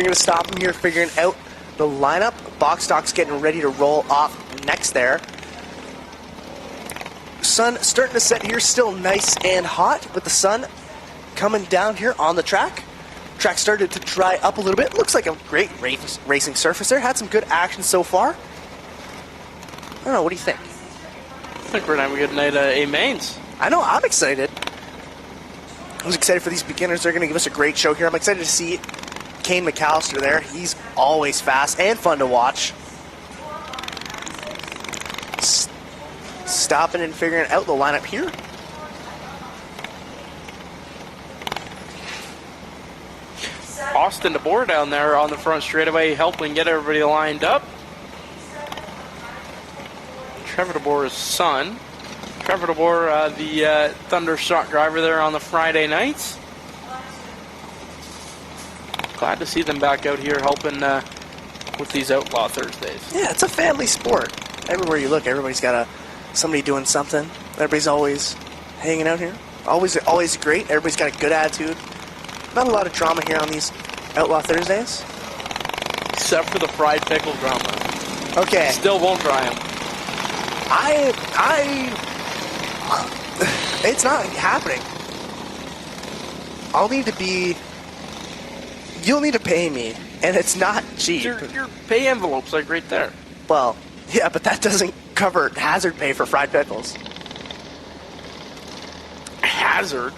going to stop them here figuring out the lineup. Box stock's getting ready to roll off next there. Sun starting to set here, still nice and hot with the sun coming down here on the track. Track started to dry up a little bit. Looks like a great racing surface there. Had some good action so far. I don't know, what do you think? I think we're going to have a good night at A Mains. I know, I'm excited. I was excited for these beginners. They're going to give us a great show here. I'm excited to see Kane McAllister there. He's always fast and fun to watch. Stopping and figuring out the lineup here. Austin DeBoer down there on the front straightaway helping get everybody lined up. Trevor DeBoer's son. Trevor DeBoer, the Thunderstruck driver there on the Friday nights. Glad to see them back out here helping with these Outlaw Thursdays. Yeah, it's a family sport. Everywhere you look, everybody's got somebody doing something. Everybody's always hanging out here. Always great. Everybody's got a good attitude. Not a lot of drama here on these Outlaw Thursdays. Except for the fried pickle drama. Okay. Still won't try them. It's not happening. You'll need to pay me, and it's not cheap. Your pay envelope's like right there. Well, yeah, but that doesn't cover hazard pay for fried pickles. Hazard?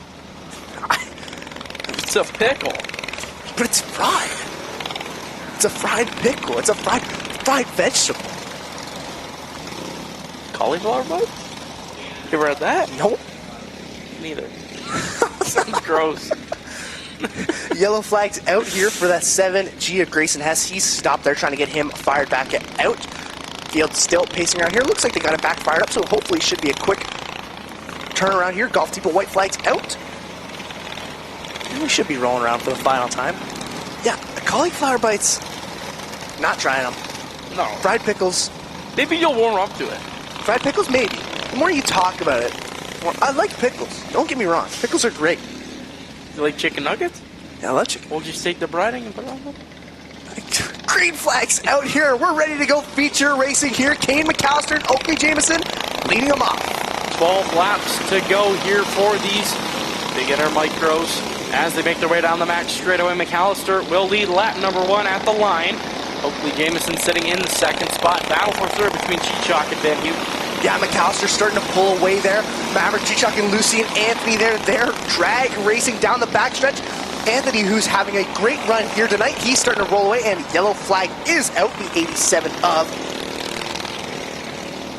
It's a pickle. But it's fried. It's a fried pickle. It's a fried vegetable. Cauliflower bud? You ever had that? Nope. Neither. Sounds gross. Yellow flag's out here for that 7G of Grayson Hess. He's stopped there trying to get him fired back out. Field still pacing around here. Looks like they got it back fired up, so hopefully it should be a quick turnaround here. Golf Depot white flag's out. And we should be rolling around for the final time. Yeah, cauliflower bites. Not trying them. No. Fried pickles. Maybe you'll warm up to it. Fried pickles, maybe. The more you talk about it, I like pickles. Don't get me wrong. Pickles are great. You like chicken nuggets? Yeah, I love chicken. We'll just take the breading and put it on them. Green flags out here. We're ready to go feature racing here. Kane McAllister and Oakley Jameson leading them off. 12 laps to go here for these beginner micros as they make their way down the max straightaway. McAllister will lead lap number 1 at the line. Oakley Jameson sitting in the second spot. Battle for third between Cheechak and Van Houten. Yeah, McAllister starting to pull away there. Maverick, Cheechak, and Lucy and Anthony there. They're drag racing down the backstretch. Anthony, who's having a great run here tonight, he's starting to roll away, and yellow flag is out, the 87 of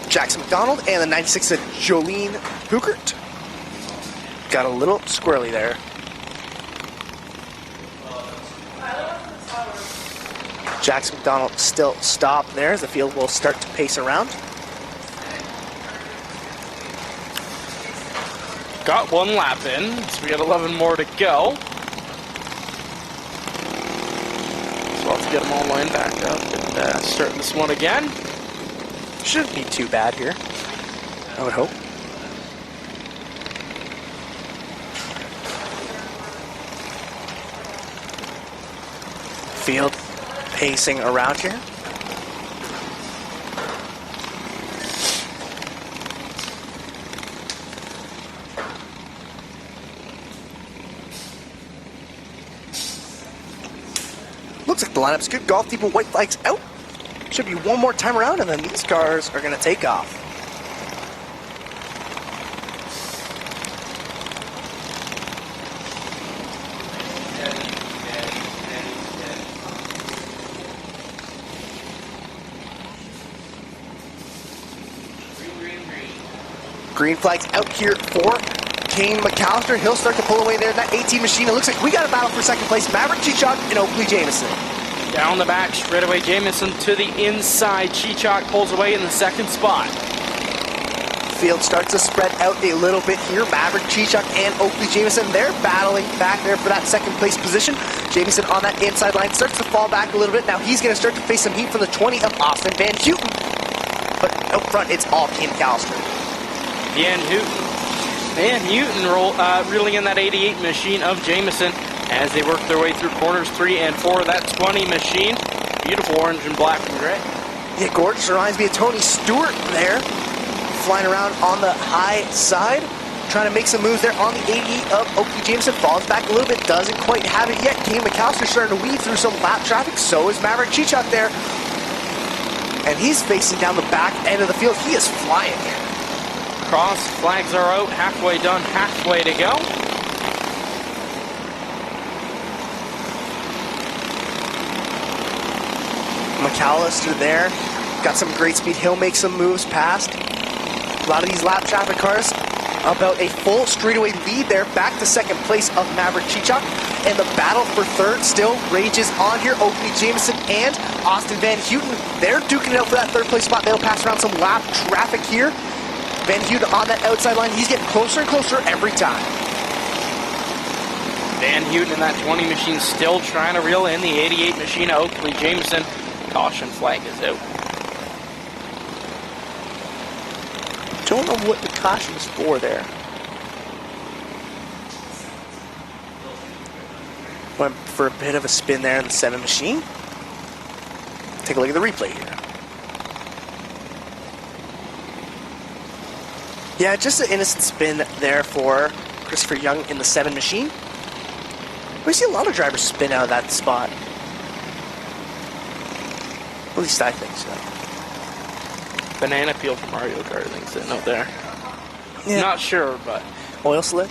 Jackson McDonald and the 96 of Jolene Hookert. Got a little squirrely there. Jackson McDonald still stopped there as the field will start to pace around. got 1 lap in, so we got 11 more to go. So let's get them all lined back up and start this one again. Shouldn't be too bad here, I would hope. Field pacing around here. Looks like the lineup's good. Golf Depot white flags out. Should be one more time around, and then these cars are going to take off. Green flags out here for Kane McAllister. He'll start to pull away there in that 18 machine. It looks like we got a battle for second place. Maverick Chichok and Oakley Jamison. Down the back, straightaway Jamison to the inside. Chichok pulls away in the second spot. Field starts to spread out a little bit here. Maverick Chichok and Oakley Jamison, they're battling back there for that second place position. Jamison on that inside line starts to fall back a little bit. Now he's going to start to face some heat from the 20 of Austin Van Houten. But up front, it's all Kane McAllister. Van Houten reeling in that 88 machine of Jamison as they work their way through corners 3 and 4 of that 20 machine. Beautiful orange and black and gray. Yeah, gorgeous. Reminds me of Tony Stewart there. Flying around on the high side. Trying to make some moves there on the 88 of Oakley Jamison. Falls back a little bit. Doesn't quite have it yet. Kane McAllister starting to weave through some lap traffic. So is Maverick Chichok there. And he's facing down the back end of the field. He is flying. Cross flags are out, halfway done, halfway to go. McAllister there, got some great speed. He'll make some moves past a lot of these lap traffic cars. About a full straightaway lead there, back to second place of Maverick Chichok. And the battle for third still rages on here. Oakley Jamison and Austin Van Houten, they're duking it out for that third place spot. They'll pass around some lap traffic here. Van Houten on that outside line, he's getting closer and closer every time. Van Houten in that 20 machine still trying to reel in the 88 machine of Oakley Jamison. Caution flag is out. Don't know what the caution is for there. Went for a bit of a spin there in the 7 machine. Take a look at the replay here. Yeah, just an innocent spin there for Christopher Young in the 7 machine. We see a lot of drivers spin out of that spot. At least I think so. Banana peel from Mario Kart, I think, sitting out there. Yeah. Not sure, but Oil slick?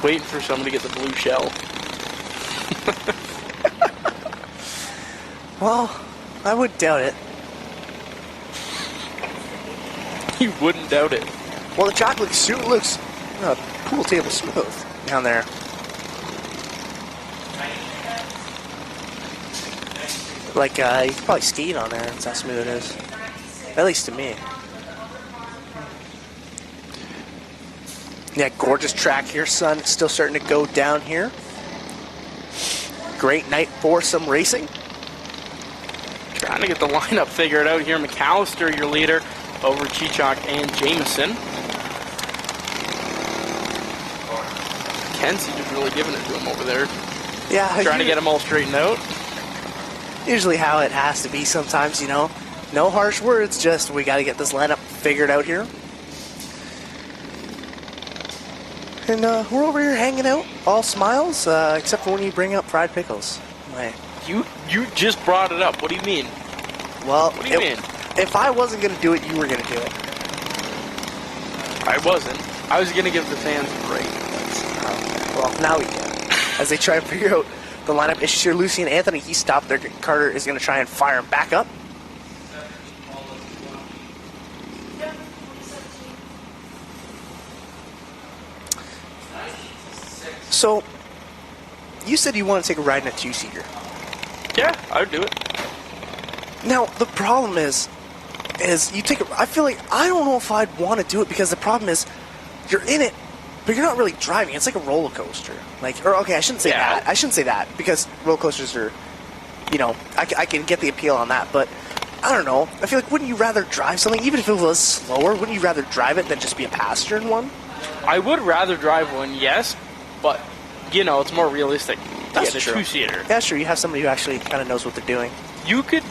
waiting for someone to get the blue shell. Well, I would doubt it. You wouldn't doubt it. Well, the chocolate suit looks pool table smooth down there. Like, you could probably skate on there. That's how smooth it is. At least to me. Yeah, gorgeous track here. Sun still starting to go down here. Great night for some racing. Trying to get the lineup figured out here. McAllister, your leader, over Chichok and Jamison. Kenzie just really giving it to him over there. Yeah, Trying to get them all straightened out. usually how it has to be sometimes, you know. No harsh words, just we got to get this lineup figured out here. And we're over here hanging out, all smiles, except for when you bring up fried pickles. You just brought it up. What do you mean? Well, What do you mean? If I wasn't going to do it, you were going to do it. I wasn't. I was going to give the fans a break. Well, now we can. As they try to figure out the lineup issues here, Lucy and Anthony, he stopped there. Carter is going to try and fire him back up. So, you said you want to take a ride in a two-seater. Yeah, I would do it. Now, the problem is you take I feel like I don't know if I'd want to do it because the problem is you're in it, but you're not really driving. It's like a roller coaster. I shouldn't say that. I shouldn't say that because roller coasters are, I can get the appeal on that, but I don't know. I feel like wouldn't you rather drive something, even if it was slower, wouldn't you rather drive it than just be a passenger in one? I would rather drive one, yes, but, it's more realistic to That's get a true. two-seater. Yeah, sure. You have somebody who actually kind of knows what they're doing. You could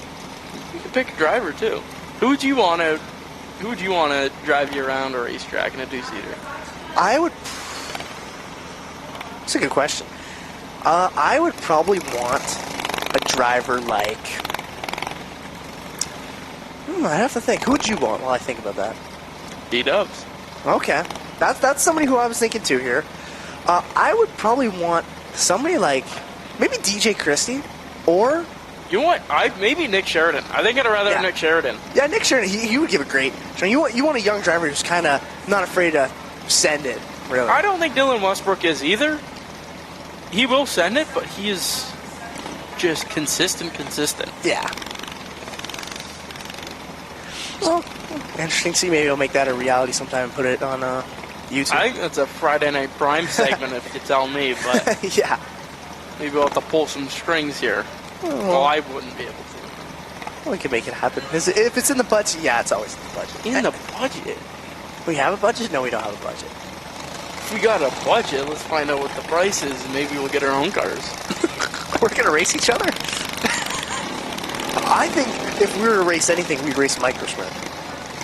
pick a driver, too. Who would you want to drive you around a racetrack in a two-seater? That's a good question. I would probably want a driver like... I have to think. Who would you want while I think about that? D-Dubs. Okay. That's somebody who I was thinking too here. I would probably want somebody like maybe DJ Christie or... You know what? Maybe Nick Sheridan. I think I'd rather have Nick Sheridan. Yeah, Nick Sheridan, he would give a great... You want a young driver who's kind of not afraid to send it, really. I don't think Dylan Westbrook is either. He will send it, but he is just consistent. Yeah. Well, interesting to see. Maybe I'll make that a reality sometime and put it on YouTube. I think that's a Friday Night Prime segment if you tell me, but yeah. maybe we'll have to pull some strings here. Well, I wouldn't be able to. Well, we can make it happen. If it's in the budget, yeah, it's always in the budget. In the budget? We have a budget? No, we don't have a budget. If we got a budget, let's find out what the price is, and maybe we'll get our own cars. We're going to race each other? I think if we were to race anything, we'd race micro sprint.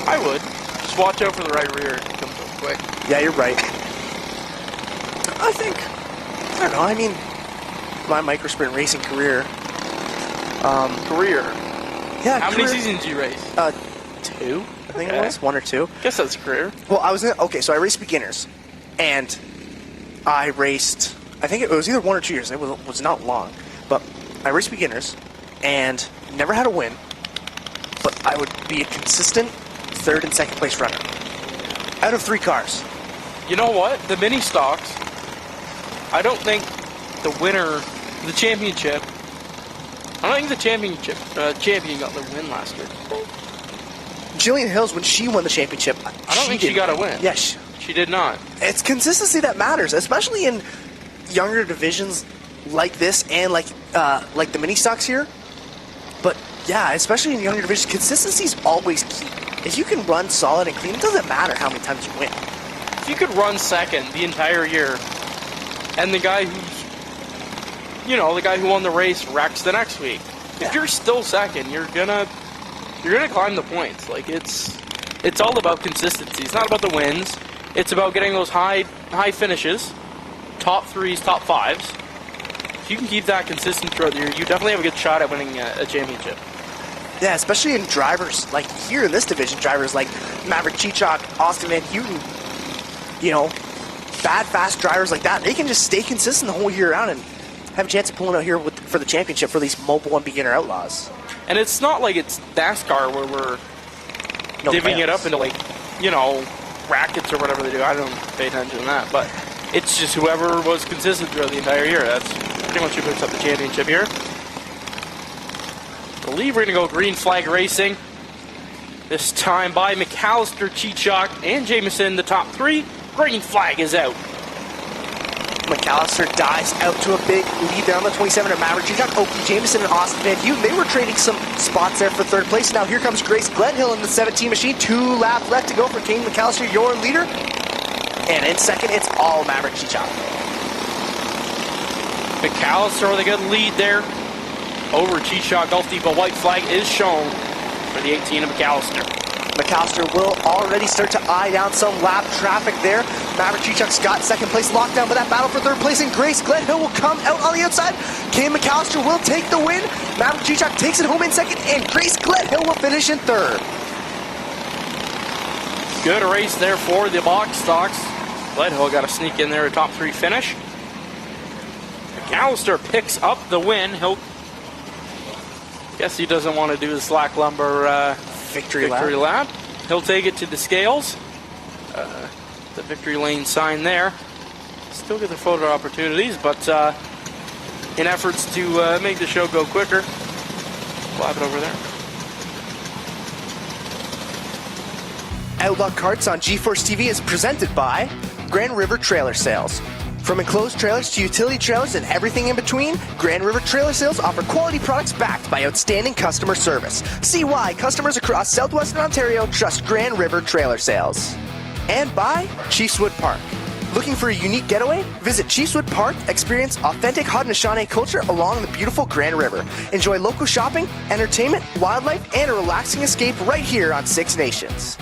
I would. Just watch out for the right rear. It comes up quick. Yeah, you're right. I don't know, I mean, my micro sprint racing career. Career? Yeah, How many seasons did you race? 2, I think it was. 1 or 2. Guess that's career. Well, so I raced beginners, and I raced, I think it was either 1 or 2 years, it was not long, but I raced beginners, and never had a win, but I would be a consistent 3rd and 2nd place runner, out of 3 cars. You know what? The mini stocks, I don't think the winner, the championship, I don't think the champion got the win last year. Jillian Hills, when she won the championship, I don't think she got a win. Yes. She did not. It's consistency that matters, especially in younger divisions like this and like the mini stocks here. But yeah, especially in younger divisions, consistency is always key. If you can run solid and clean, it doesn't matter how many times you win. If you could run second the entire year, and the guy who won the race wrecks the next week, if you're still second, you're gonna climb the points. Like it's all about consistency. It's not about the wins. It's about getting those high finishes, top 3s, top 5s. If you can keep that consistent throughout the year, you definitely have a good shot at winning a championship. Yeah, especially in drivers like here in this division, drivers like Maverick Chichok, Austin Van Houten, bad, fast drivers like that, they can just stay consistent the whole year round and have a chance of pulling out here for the championship for these mobile and beginner outlaws. And it's not like it's NASCAR where we're divvying it up into brackets or whatever they do. I don't pay attention to that, but it's just whoever was consistent throughout the entire year. That's pretty much who picks up the championship here. I believe we're going to go green flag racing. This time by McAllister, Chichok, and Jameson, the top 3. Green flag is out. McAllister dives out to a big lead down the 27 of Maverick Chichok, Oki Jameson, and Austin Van Houten. They were trading some spots there for 3rd place. Now here comes Grace Glenhill in the 17 machine. 2 laps left to go for Kane McAllister, your leader. And in 2nd, it's all Maverick Chichok. McAllister with a good lead there over Chichok. Gulf Depot white flag is shown for the 18 of McAllister. McAllister will already start to eye down some lap traffic there. Maverick Chichok's got 2nd place locked down, but that battle for 3rd place, and Grace Glenhill will come out on the outside. Kane McAllister will take the win. Maverick Chichok takes it home in 2nd, and Grace Glenhill will finish in 3rd. Good race there for the box stocks. Glenhill got to sneak in there, a top 3 finish. McAllister picks up the win. Guess he doesn't want to do the slack lumber victory lap. He'll take it to the scales. The victory lane sign there. Still get the photo opportunities, but in efforts to make the show go quicker, we'll have it over there. Outlaw Karts on GeForce TV is presented by Grand River Trailer Sales. From enclosed trailers to utility trailers and everything in between, Grand River Trailer Sales offer quality products backed by outstanding customer service. See why customers across southwestern Ontario trust Grand River Trailer Sales. And by Chiefswood Park. Looking for a unique getaway? Visit Chiefswood Park, experience authentic Haudenosaunee culture along the beautiful Grand River. Enjoy local shopping, entertainment, wildlife, and a relaxing escape right here on Six Nations.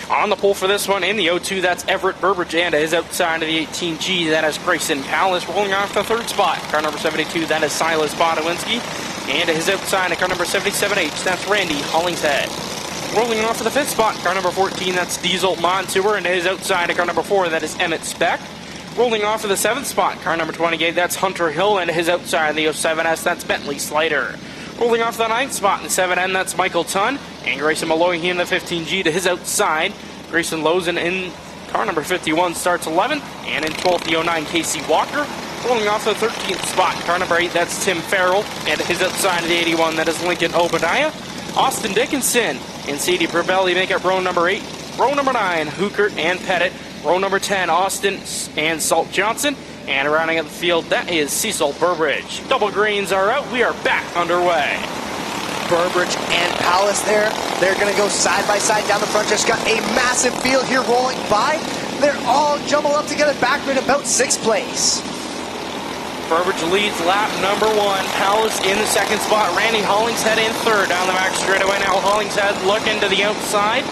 On the pole for this one in the O2, that's Everett Burbridge, and his outside of the 18G, that is Grayson Pallas. Rolling off the third spot, car number 72, that is Silas Bodowinski, and his outside of car number 77H, that's Randy Hollingshead. Rolling off for the fifth spot, car number 14, that's Diesel Montour, and his outside of car number 4, that is Emmett Speck. Rolling off for the seventh spot, car number 28, that's Hunter Hill, and his outside of the 07S, that's Bentley Slider. Rolling off the ninth spot in the 7N, that's Michael Tunn, and Grayson Malloy in the 15G to his outside. Grayson Lozen in car number 51 starts 11th, and in 12th, the 09, Casey Walker. Rolling off the 13th spot, car number 8, that's Tim Farrell, and his outside of the 81, that is Lincoln Obadiah. Austin Dickinson and Sadie Purvelli make up row number 8. Row number 9, Hooker and Pettit. Row number 10, Austin and Salt Johnson. And rounding out the field, that is Cecil Burbridge. Double greens are out. We are back underway. Burbridge and Pallas there. They're going to go side by side down the front. Just got a massive field here rolling by. They're all jumbled up together back in about 6th place. Burbridge leads lap number 1. Pallas in the second spot. Randy Hollingshead in third down the back straightaway. Now Hollingshead looking to the outside.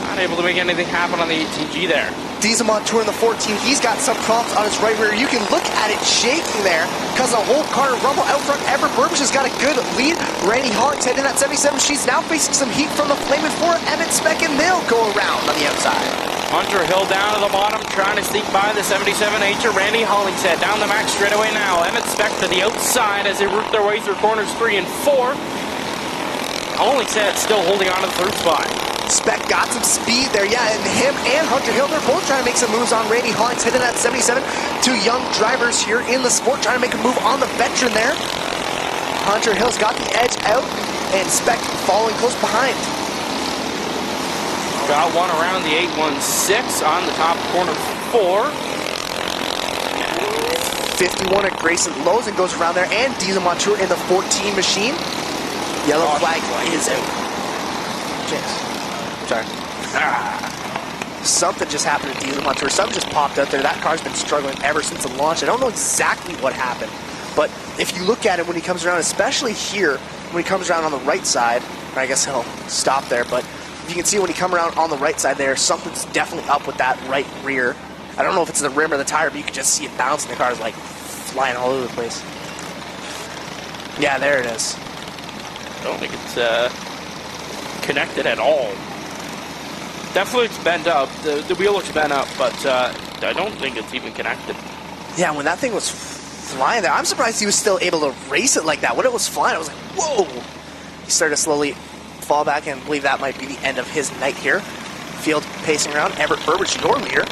Not able to make anything happen on the 18G there. Diesel Montour in the 14, he's got some problems on his right rear. You can look at it shaking there because the whole car rumble out front. Everett Burbridge has got a good lead. Randy Hollingshead in that 77. She's now facing some heat from the Flaming Four. Emmett Speck, and they'll go around on the outside. Hunter Hill down to the bottom, trying to sneak by the 77H of Randy Hollingshead. Down the back straightaway now. Emmett Speck to the outside as they root their way through corners 3 and 4. Hollingshead still holding on to the third spot. Speck got some speed there, yeah, and him and Hunter Hill, they're both trying to make some moves on Randy Hollingshead in that 77. Two young drivers here in the sport trying to make a move on the veteran there. Hunter Hill's got the edge out, and Speck following close behind. Got one around the 816 on the top corner 4. 51 at Grayson Lozen goes around there, and Diesel Montour in the 14 machine. Yellow flag is out. Jinx. Sorry. Something just happened to Diesel Montour. Something just popped out there. That car's been struggling ever since the launch. I don't know exactly what happened, but if you look at it when he comes around, especially here, when he comes around on the right side, I guess he'll stop there, but if you can see when he comes around on the right side there, something's definitely up with that right rear. I don't know if it's the rim or the tire, but you can just see it bouncing. The car's like flying all over the place. Yeah, there it is. I don't think it's connected at all. Definitely looks bent up. The wheel looks bent up, but I don't think it's even connected. Yeah, when that thing was flying there, I'm surprised he was still able to race it like that. When it was flying, I was like, whoa! He started to slowly fall back, and I believe that might be the end of his night here. Field pacing around. Everett Burbridge, your leader.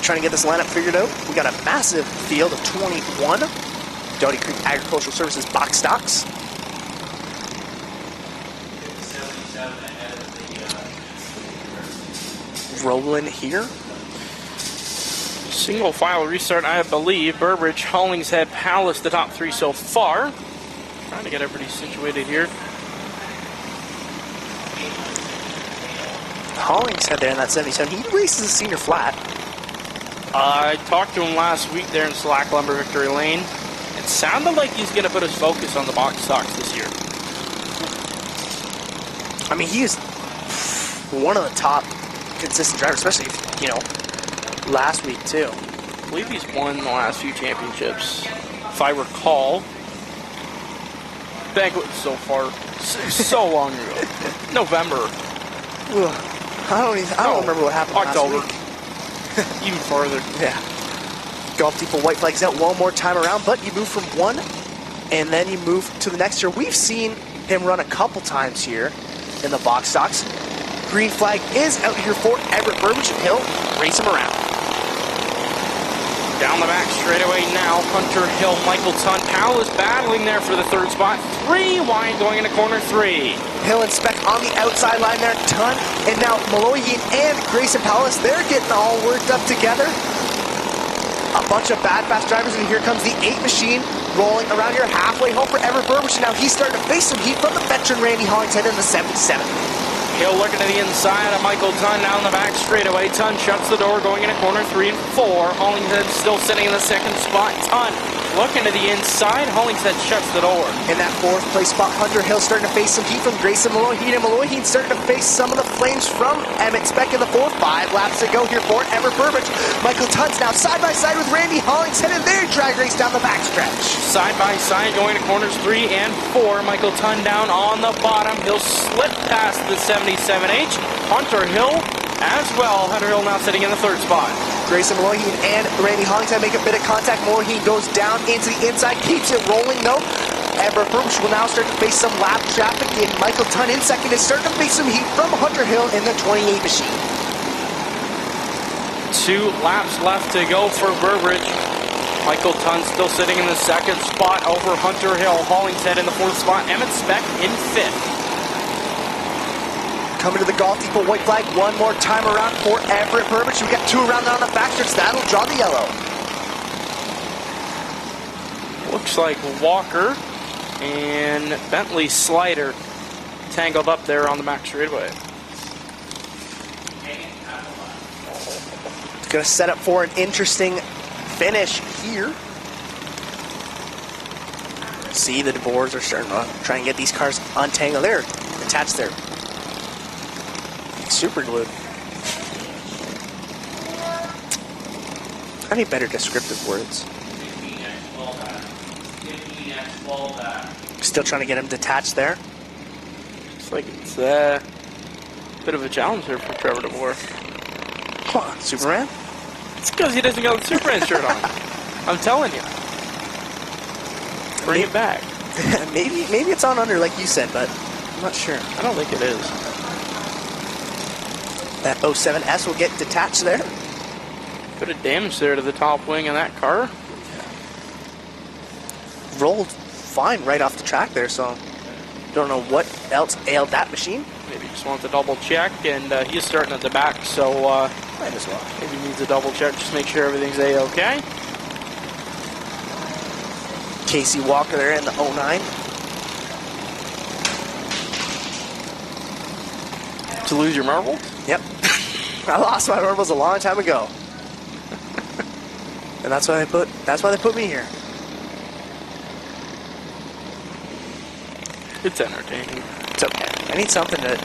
Trying to get this lineup figured out. We got a massive field of 21. Doty Creek Agricultural Services box stocks. Rolling here. Single file restart, I believe. Burbridge, Hollingshead, Pallas, the top 3 so far. Trying to get everybody situated here. Hollingshead there in that 77. He races a senior flat. I talked to him last week there in Slack Lumber Victory Lane. It sounded like he's going to put his focus on the box stocks this year. I mean, he is one of the top consistent drivers, especially, last week, too. I believe he's won the last few championships, if I recall. Banquet was so far, so long ago. November. I don't remember what happened October. last week. Even farther. Yeah. Golf people white flags out one more time around, but you move from one, and then you move to the next year. We've seen him run a couple times here in the box stocks. Green flag is out here for Everett Burbridge, and he'll race him around. Down the back straightaway now, Hunter Hill, Michael Tunn. Powell is battling there for the third spot. 3 wide going into corner 3. Hill and Speck on the outside line there, Ton, and now Malohian and Grayson Powell, they're getting all worked up together. A bunch of bad fast drivers, and here comes the 8 machine rolling around here halfway home for Everett Burbridge, and now he's starting to face some heat from the veteran Randy Hollingshead in the 77. Hill looking to the inside of Michael Tunn down the back straightaway. Tunn shuts the door going into corner 3 and 4. Hollingshead still sitting in the second spot. Tunn looking to the inside. Hollingshead shuts the door. In that 4th place spot, Hunter Hill starting to face some heat from Grayson Malohian, and Malohian starting to face some of the flames from Emmett Speck in the 4th. 5 laps to go here for Everett Burbridge. Michael Tunn's now side by side with Randy Hollingshead, and their drag race down the backstretch. Side by side going to corners 3 and 4. Michael Tunn down on the bottom. He'll slip past the 77H. Hunter Hill as well. Hunter Hill now sitting in the 3rd spot. Grayson Malohian and Randy Hollingshead make a bit of contact. Malohian goes down into the inside, keeps it rolling though. Everett Burbridge will now start to face some lap traffic, and Michael Tunn in second is starting to face some heat from Hunter Hill in the 28 machine. 2 laps left to go for Burbridge. Michael Tunn still sitting in the 2nd spot over Hunter Hill. Hollingshead in the 4th spot. Emmett Speck in 5th. Coming to the golf depot, white flag one more time around for Everett Burbridge. We got 2 around there on the backstretch. That'll draw the yellow. Looks like Walker and Bentley Slider tangled up there on the back straightaway. It's going to set up for an interesting finish here. See, the DeBoers are starting to try and get these cars untangled. They're attached there. Super glued. I need better descriptive words. Still trying to get him detached there. Looks like it's a bit of a challenge here for Trevor DeBoer. Come on, Superman. It's because he doesn't got the Superman shirt on. I'm telling you. Bring it back. maybe it's on under like you said, but I'm not sure. I don't think it is. That 07S will get detached there. Bit of damage there to the top wing of that car. Rolled fine right off the track there, so don't know what else ailed that machine. Maybe just wants to double check, and he's starting at the back, so might as well. maybe needs a double check, just make sure everything's A-okay. Casey Walker there in the 09. To lose your marbles? Yep. I lost my marbles a long time ago. And that's why they put me here. It's entertaining. It's okay. I need something to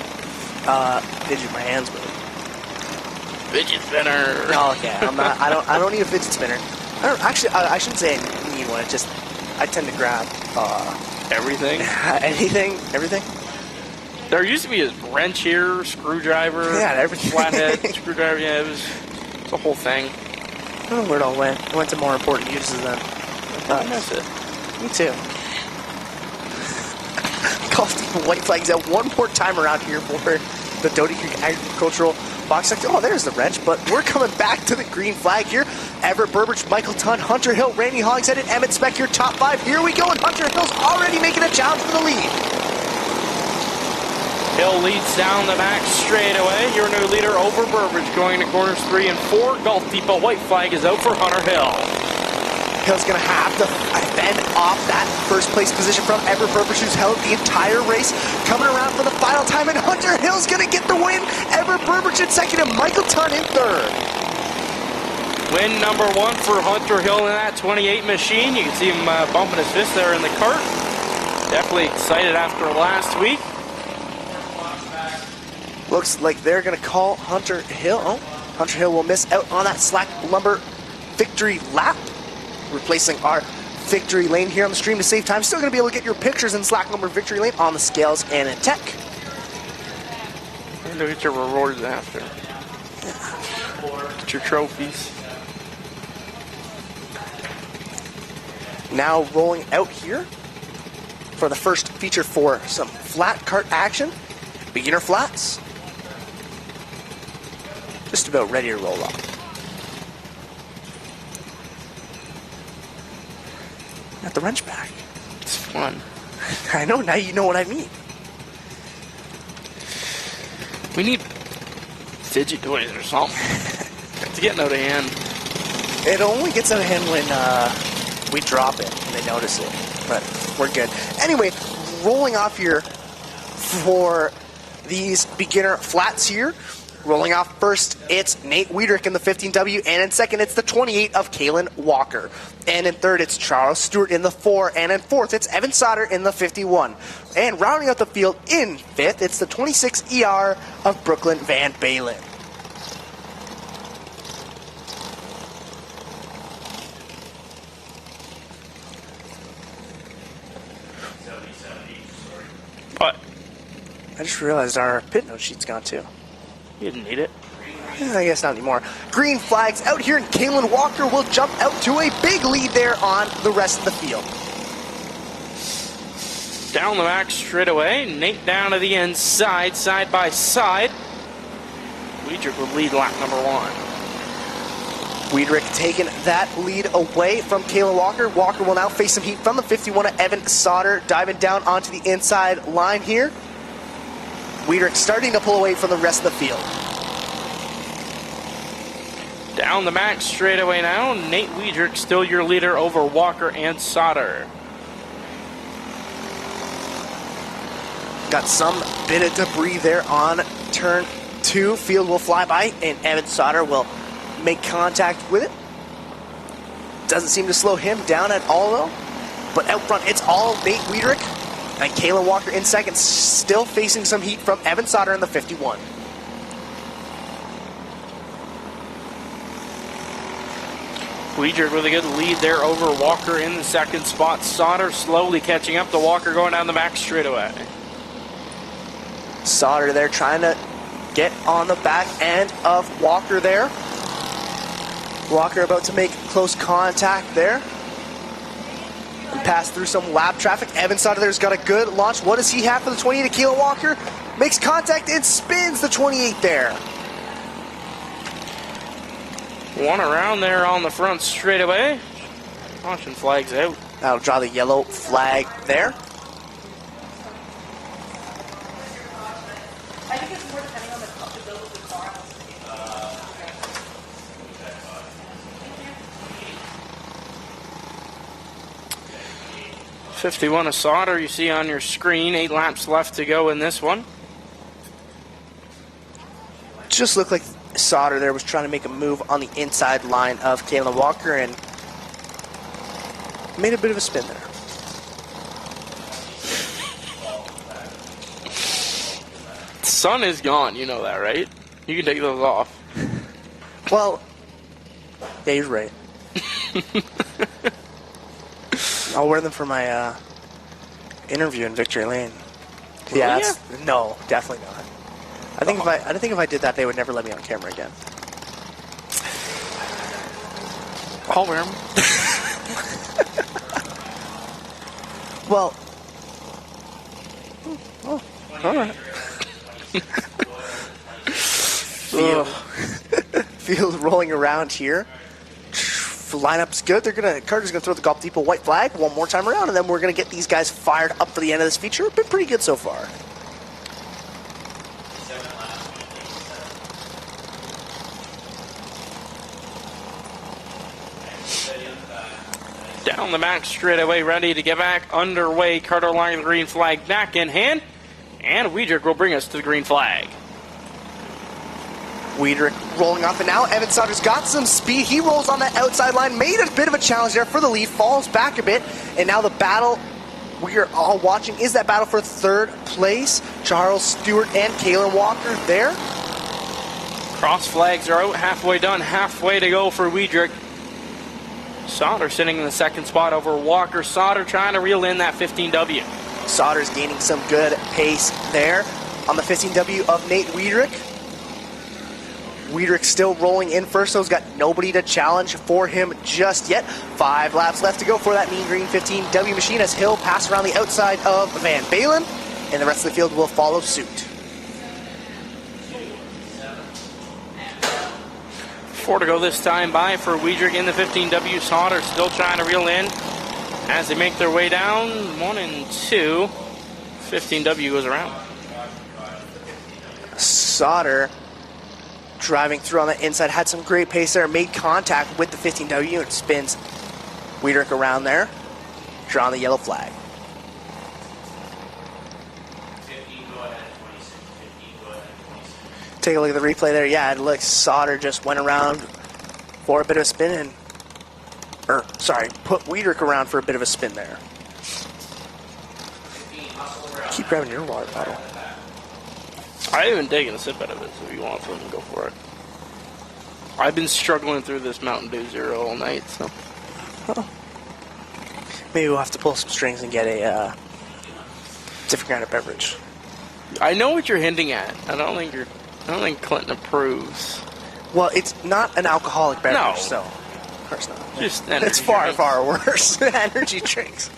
fidget my hands with. Fidget spinner. No, okay. I don't need a fidget spinner. I shouldn't say I need one. It's just I tend to grab Everything? everything. There used to be a wrench here, screwdriver, everything. flathead, screwdriver. Yeah, it was a whole thing. I don't know where it all went. It went to more important uses then. I miss it. Me too. Golf Depot white flags out one more time around here for the Doty Creek Agricultural Box Sector. Oh, there's the wrench, but we're coming back to the green flag here. Everett Burbridge, Michael Tunn, Hunter Hill, Randy Hollingshead, and Emmett Speck, your top 5. Here we go, and Hunter Hill's already making a challenge for the lead. Hill leads down the back straightaway. Your new leader over Burbridge going to corners 3 and 4. Golf Depot white flag is out for Hunter Hill. Hill's going to have to fend off that first place position from Everett Burbridge, who's held the entire race, coming around for the final time, and Hunter Hill's going to get the win. Everett Burbridge in second and Michael Tunn in third. Win number 1 for Hunter Hill in that 28 machine. You can see him bumping his fist there in the cart. Definitely excited after last week. Looks like they're going to call Hunter Hill. Oh, Hunter Hill will miss out on that slack lumber victory lap, replacing our victory lane here on the stream to save time. Still going to be able to get your pictures in slack lumber victory lane on the scales and in tech. And get your rewards after. Get your trophies. Now rolling out here for the first feature for some flat kart action. Beginner flats. Just about ready to roll up. Got the wrench back. It's fun. I know, now you know what I mean. We need fidget toys or something. It's getting out of hand. It only gets out of hand when we drop it and they notice it. But we're good. Anyway, rolling off here for these beginner flats here. Rolling off first, it's Nate Wiedrich in the 15W, and in second, it's the 28 of Kalen Walker. And in third, it's Charles Stewart in the 4, and in fourth, it's Evan Sauter in the 51. And rounding out the field in fifth, it's the 26 ER of Brooklyn Van Balen. What? I just realized our pit note sheet's gone too. You didn't need it. I guess not anymore. Green flags out here, and Kalen Walker will jump out to a big lead there on the rest of the field. Down the back straight away. Nate down to the inside, side by side. Wiedrich will lead lap number 1. Wiedrich taking that lead away from Kalen Walker. Walker will now face some heat from the 51 of Evan Sauter, diving down onto the inside line here. Wiedrich starting to pull away from the rest of the field. Down the back straight away now. Nate Wiedrich still your leader over Walker and Sauter. Got some bit of debris there on turn 2. Field will fly by, and Evan Sauter will make contact with it. Doesn't seem to slow him down at all, though. But out front, it's all Nate Wiedrich. And Kalen Walker in second, still facing some heat from Evan Sauter in the 51. Wiedrich with a good lead there over Walker in the second spot. Sauter slowly catching up to Walker going down the back straightaway. Sauter there trying to get on the back end of Walker there. Walker about to make close contact there. We pass through some lap traffic. Evan Sauter there's got a good launch. What does he have for the 28 of Kalen Walker? Makes contact and spins the 28 there. One around there on the front straightaway. Caution flags out. That'll draw the yellow flag there. I think it's more depending on the build of the car. 51 of Sauter you see on your screen. 8 laps left to go in this one. Just looked like Sauter there was trying to make a move on the inside line of Kalen Walker and made a bit of a spin there. The sun is gone, you know that, right? You can take those off. Well, yeah, you're right. I'll wear them for my interview in Victory Lane. Yeah, Will no, definitely not. I think if I did that, they would never let me on camera again. I'll wear them. Well, all right. Field rolling around here. Lineup's good. Carter's gonna throw the Golf Depot white flag one more time around, and then we're gonna get these guys fired up for the end of this feature. Been pretty good so far. Down the back straight away, ready to get back underway. Carter line the green flag back in hand. And Wiedrich will bring us to the green flag. Wiedrich rolling off, and now Evan Sauter's got some speed. He rolls on that outside line, made a bit of a challenge there for the lead, falls back a bit, and now the battle we are all watching is that battle for third place. Charles Stewart and Kalen Walker there. Cross flags are out, halfway done, halfway to go for Wiedrich. Sauter sitting in the second spot over Walker. Sauter trying to reel in that 15W. Sauter's gaining some good pace there on the 15W of Nate Wiedrich. Wiedrich still rolling in first, so he's got nobody to challenge for him just yet. 5 laps left to go for that mean green 15W machine as he'll pass around the outside of Van Balen, and the rest of the field will follow suit. 4 to go this time by for Wiedrich in the 15W. Sauter still trying to reel in. As they make their way down, 1 and 2, 15W goes around. Sauter driving through on the inside, had some great pace there, made contact with the 15W and spins Wiedrich around there, drawing the yellow flag. Take a look at the replay there. Yeah, it looks Sauter just went around for a bit of a spin and, put Wiedrich around for a bit of a spin there. Keep grabbing your water bottle. I haven't taken a sip out of it, so if you want some, go for it. I've been struggling through this Mountain Dew Zero all night, so. Maybe we'll have to pull some strings and get a different kind of beverage. I know what you're hinting at. I don't think Clinton approves. Well, it's not an alcoholic beverage, No. so of course not. Just energy It's far, drinks. far worse. Energy drinks.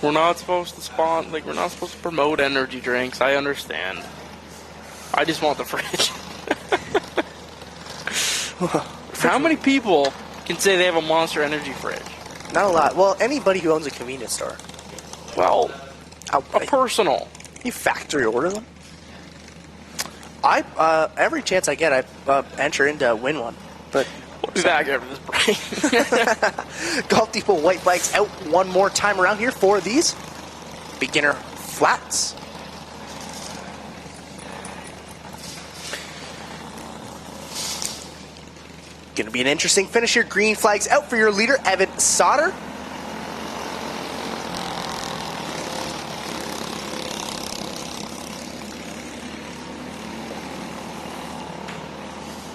We're not supposed to we're not supposed to promote energy drinks. I understand. I just want the fridge. How many people can say they have a Monster Energy fridge? Not a lot. Well, anybody who owns a convenience store. Well, a personal. You factory order them? Every chance I get, I enter into win one. But We'll be back after this break. Golf Depot white flags out one more time around here for these beginner flats. Going to be an interesting finish here. Green flags out for your leader, Evan Sauter.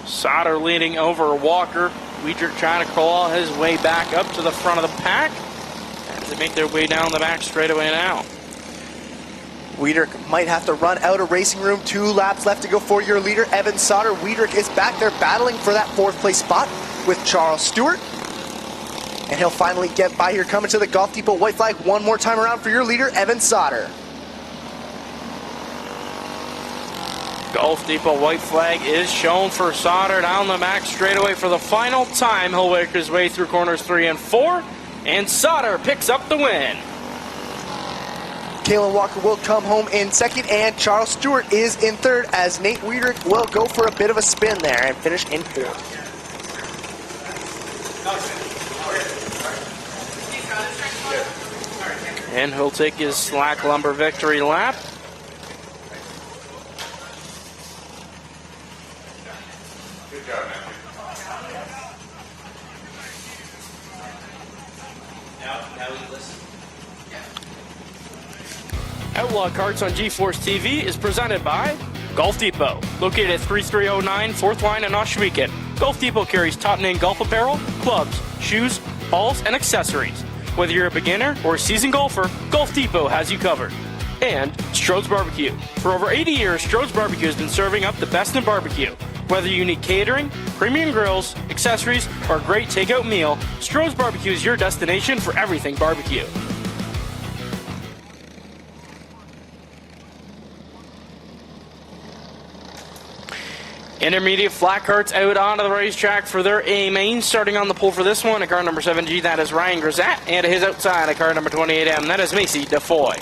Sauter leading over Walker. Wiedrich trying to claw his way back up to the front of the pack as they make their way down the back straightaway now. Wiedrich might have to run out of racing room. 2 laps left to go for your leader, Evan Sauter. Wiedrich is back there battling for that 4th place spot with Charles Stewart. And he'll finally get by here, coming to the Golf Depot white flag one more time around for your leader, Evan Sauter. Golf Depot white flag is shown for Sauter down the back straightaway for the final time. He'll work his way through corners 3 and 4, and Sauter picks up the win. Kalen Walker will come home in 2nd, and Charles Stewart is in 3rd as Nate Wiedrich will go for a bit of a spin there and finish in 4th. And he'll take his slack lumber victory lap. Outlaw Karts on GeForce TV is presented by Golf Depot, located at 3309 4th Line in Ohsweken. Golf Depot carries top-name golf apparel, clubs, shoes, balls, and accessories. Whether you're a beginner or a seasoned golfer, Golf Depot has you covered. And Strode's Barbecue. For over 80 years, Strode's Barbecue has been serving up the best in barbecue. Whether you need catering, premium grills, accessories, or a great takeout meal, Strode's Barbecue is your destination for everything barbecue. Intermediate flat carts out onto the racetrack for their A main. Starting on the pole for this one, at car number 7G, that is Ryan Grisat. And to his outside, at car number 28M, that is Macy DeFoy.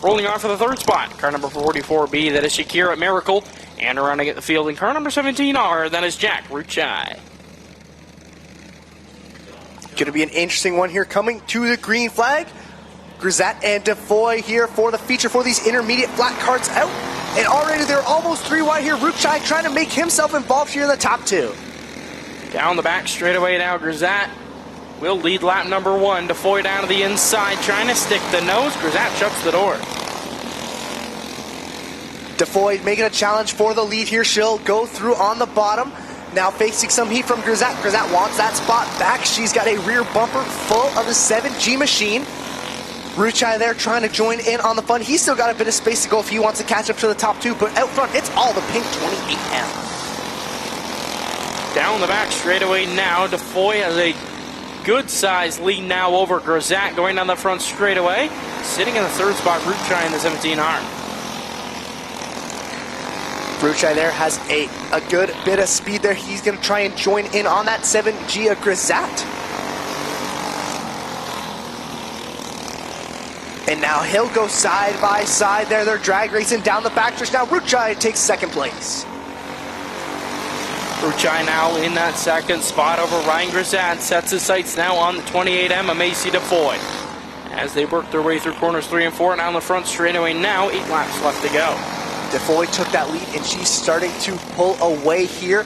Rolling on for the 3rd spot, car number 44B, that is Shakira Miracle. And rounding at the field in car number 17R, that is Jack Ruchai. Going to be an interesting one here coming to the green flag. Grisat and DeFoy here for the feature for these intermediate flat carts out. And already they're almost 3 wide here. Ruchai trying to make himself involved here in the top 2. Down the back straightaway now, Grisat will lead lap number 1. DeFoy down to the inside, trying to stick the nose. Grisat shuts the door. DeFoy making a challenge for the lead here. She'll go through on the bottom. Now facing some heat from Grisat. Grisat wants that spot back. She's got a rear bumper full of the 7G machine. Ruchai there trying to join in on the fun. He's still got a bit of space to go if he wants to catch up to the top 2, but out front, it's all the pink 28M. Down the back straightaway now, DeFoy has a good-sized lead now over Grisat, going down the front straightaway. Sitting in the 3rd spot, Ruchai in the 17R. Ruchai there has a good bit of speed there. He's going to try and join in on that 7G of Grisat. And now he'll go side by side there. They're drag racing down the backstretch. Now Ruchai takes second place. Ruchai now in that second spot over Ryan Grisat. Sets his sights now on the 28M of Macy DeFoy. As they work their way through corners 3 and 4, and on the front straightaway now, 8 laps left to go. DeFoy took that lead, and she's starting to pull away here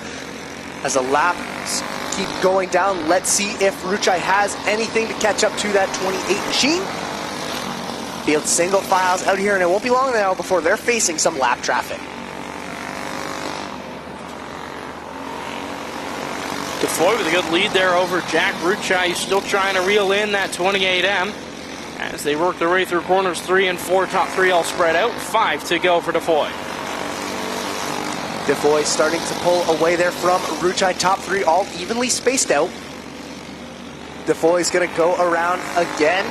as the laps keep going down. Let's see if Ruchai has anything to catch up to that 28 machine. Field single files out here, and it won't be long now before they're facing some lap traffic. DeFoy with a good lead there over Jack Ruchai. He's still trying to reel in that 28M. As they work their way through corners 3 and 4, top 3 all spread out. 5 to go for DeFoy. DeFoy starting to pull away there from Ruchai. Top 3 all evenly spaced out. DeFoy's going to go around again.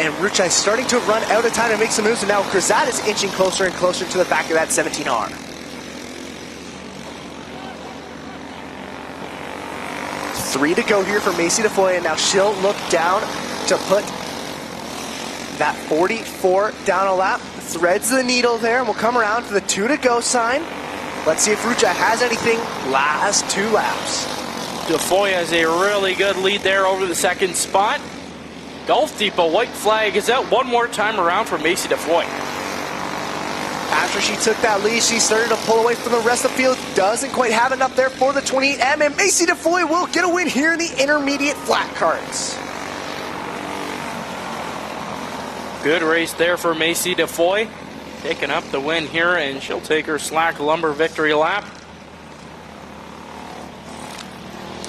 And Ruchai starting to run out of time to make some moves. And now Grisat is inching closer and closer to the back of that 17R. Three to go here for Macy DeFoy. And now she'll look down to put that 44 down a lap. Threads the needle there, and we'll come around to the 2 to go sign. Let's see if Ruchai has anything. Last 2 laps. DeFoy has a really good lead there over the second spot. Gulf Depot white flag is out one more time around for Macy DeFoy. After she took that lead, she started to pull away from the rest of the field. Doesn't quite have enough there for the 28M, and Macy DeFoy will get a win here in the intermediate flat karts. Good race there for Macy DeFoy. Picking up the win here, and she'll take her slack lumber victory lap.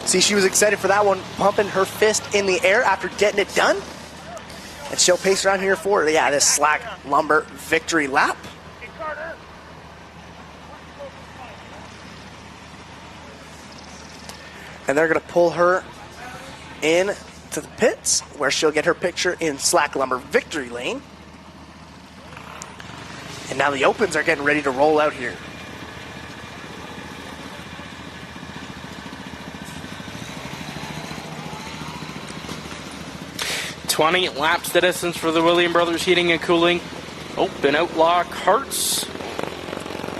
See, she was excited for that one, pumping her fist in the air after getting it done. And she'll pace around here for, this slack lumber victory lap. And they're going to pull her in to the pits, where she'll get her picture in slack lumber victory lane. And now the opens are getting ready to roll out here. $20 laps the distance for the William Brothers Heating and Cooling Open Outlaw Karts.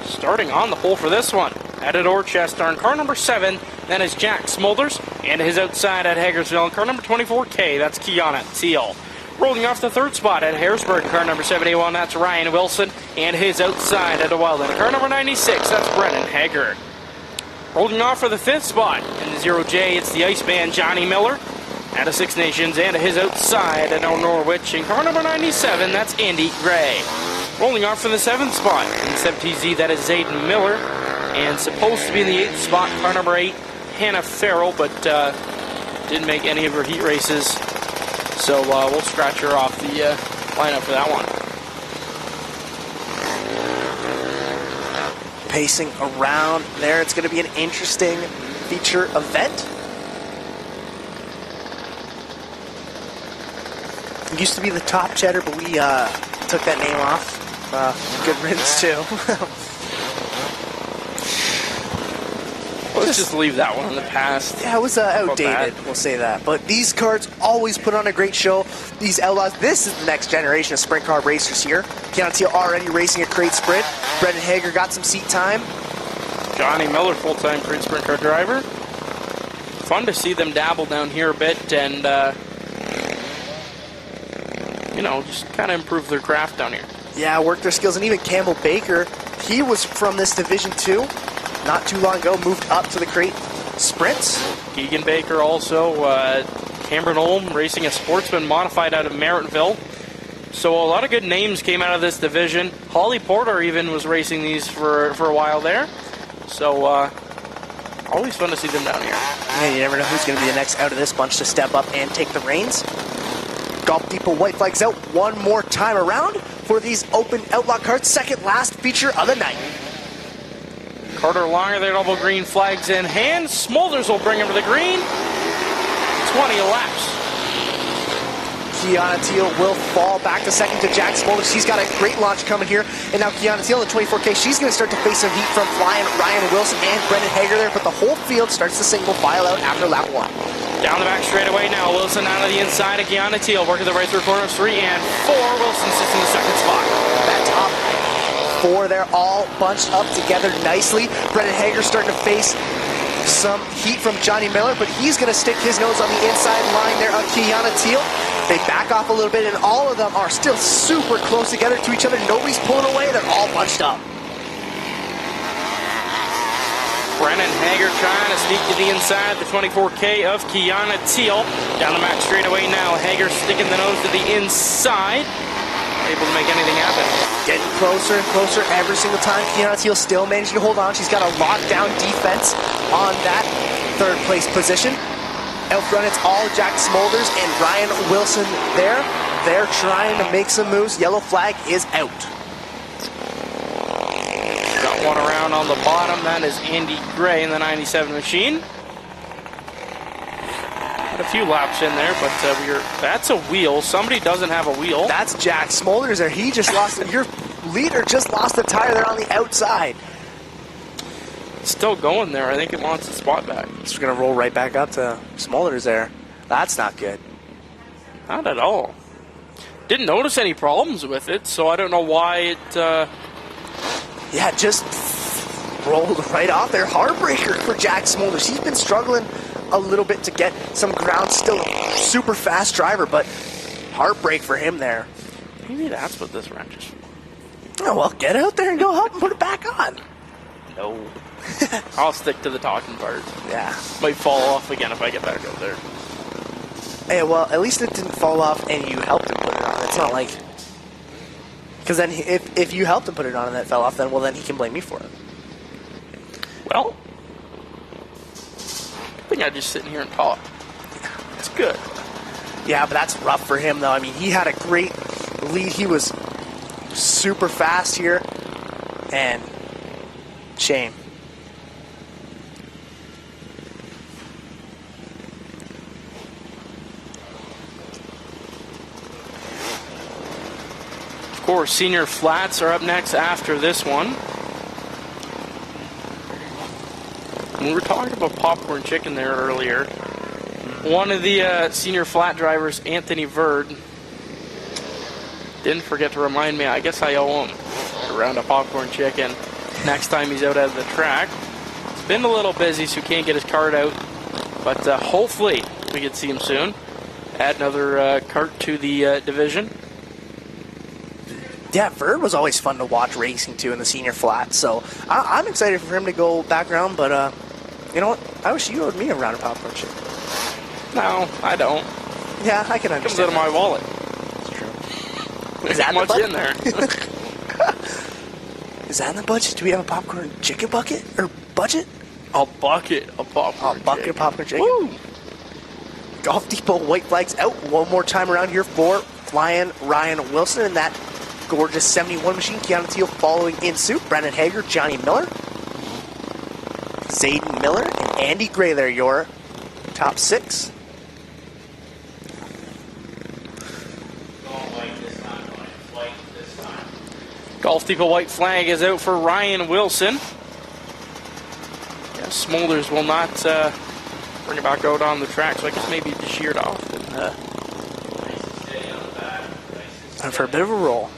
Starting on the pole for this one, at Dorchester in car number 7, that is Jack Smolders, and his outside at Hagersville in car number 24K, that's Kiana Teal. Rolling off the third spot at Harrisburg, car number 71, that's Ryan Wilson, and his outside at Weldon, car number 96, that's Brennan Hager. Rolling off for the fifth spot in the 0J, it's the Ice Band Johnny Miller, at a Six Nations, and his outside at Norwich in car number 97, that's Andy Gray. Rolling off for the 7th spot in the 7TZ, that is Zayden Miller, and supposed to be in the 8th spot, car number 8, Hannah Farrell, but didn't make any of her heat races, so we'll scratch her off the lineup for that one. Pacing around there, it's going to be an interesting feature event. It used to be the Top Cheddar, but we took that name off. Good riddance too. Let's just leave that one in the past. Yeah, it was outdated, we'll say that. But these karts always put on a great show. These Outlaws, this is the next generation of sprint car racers here. Kiana Teal already racing a crate sprint. Brendan Hager got some seat time. Johnny Miller, full-time crate sprint car driver. Fun to see them dabble down here a bit and just kind of improve their craft down here. Yeah, work their skills. And even Campbell Baker, he was from this division too. Not too long ago, moved up to the crate sprints. Keegan Baker also, Cameron Olm racing a Sportsman modified out of Merrittville. So a lot of good names came out of this division. Holly Porter even was racing these for a while there. So always fun to see them down here. Yeah, you never know who's going to be the next out of this bunch to step up and take the reins. Golf Depot white flags out one more time around for these Open Outlaw Karts, second last feature of the night. Carter Longer, their double green flags in hand. Smolders will bring him to the green. 20 laps. Kiana Teal will fall back to second to Jack Smolder. She's got a great launch coming here. And now Kiana Teal in the 24K, she's going to start to face some heat from flying Ryan Wilson and Brendan Hager there, but the whole field starts to single file out after lap 1. Down the back straightaway now. Wilson out of the inside of Kiana Teal, working the right through corners 3 and 4. Wilson sits in the second spot. That top 4 there, all bunched up together nicely. Brendan Hager starting to face some heat from Johnny Miller, but he's going to stick his nose on the inside line there of Kiana Teal. They back off a little bit, and all of them are still super close together to each other. Nobody's pulling away. They're all bunched up. Brennan Hager trying to sneak to the inside, the 24K of Kiana Teal. Down the back straightaway now. Hager sticking the nose to the inside. Able to make anything happen. Getting closer and closer every single time. Kiana Teal still managing to hold on. She's got a lockdown defense on that third place position. Out front, it's all Jack Smolders and Ryan Wilson there. They're trying to make some moves. Yellow flag is out. Got one around on the bottom. That is Andy Gray in the 97 machine. Had a few laps in there, but that's a wheel. Somebody doesn't have a wheel. That's Jack Smolders there. He just lost it. Your leader just lost a tire there on the outside. It's still going there. I think it wants the spot back. It's going to roll right back up to Smolders there. That's not good. Not at all. Didn't notice any problems with it, so I don't know why it... Yeah, just rolled right off there. Heartbreaker for Jack Smolders. He's been struggling a little bit to get some ground. Still a super fast driver, but heartbreak for him there. Maybe that's what this wrench is. Oh, well, get out there and go up and put it back on. No. I'll stick to the talking part. Yeah. Might fall off again if I get back out there. Hey, well, at least it didn't fall off and you helped him put it on. It's not like... Because then if you helped him put it on and that fell off, then he can blame me for it. Well, I think I just sit in here and talk. It's good. Yeah, but that's rough for him, though. I mean, he had a great lead. He was super fast here. And shame. Of course, senior flats are up next after this one. We were talking about popcorn chicken there earlier. One of the senior flat drivers, Anthony Verd, didn't forget to remind me, I guess I owe him a round of popcorn chicken next time he's out at the track. It's been a little busy, so he can't get his card out, but hopefully we can see him soon. Add another cart to the division. Yeah, Verd was always fun to watch racing too in the senior flat, so I'm excited for him to go back around, but you know what? I wish you owed me a round of popcorn chicken. No, I don't. Yeah, I can It comes out understand. of my wallet. That's true. There's that much the in there. Is that in the budget? Do we have a popcorn chicken bucket or budget? A bucket of popcorn. A bucket of popcorn chicken. Woo! Golf Depot white flags out one more time around here for flying Ryan Wilson and that gorgeous 71 machine. Kiana Teal following in suit. Brendan Hager, Johnny Miller, Zayden Miller, and Andy Gray there, your top 6. Golf Depot white flag is out for Ryan Wilson. Yeah, Smolders will not bring it back out on the track, so I guess maybe just sheared off. And for a bit of a roll.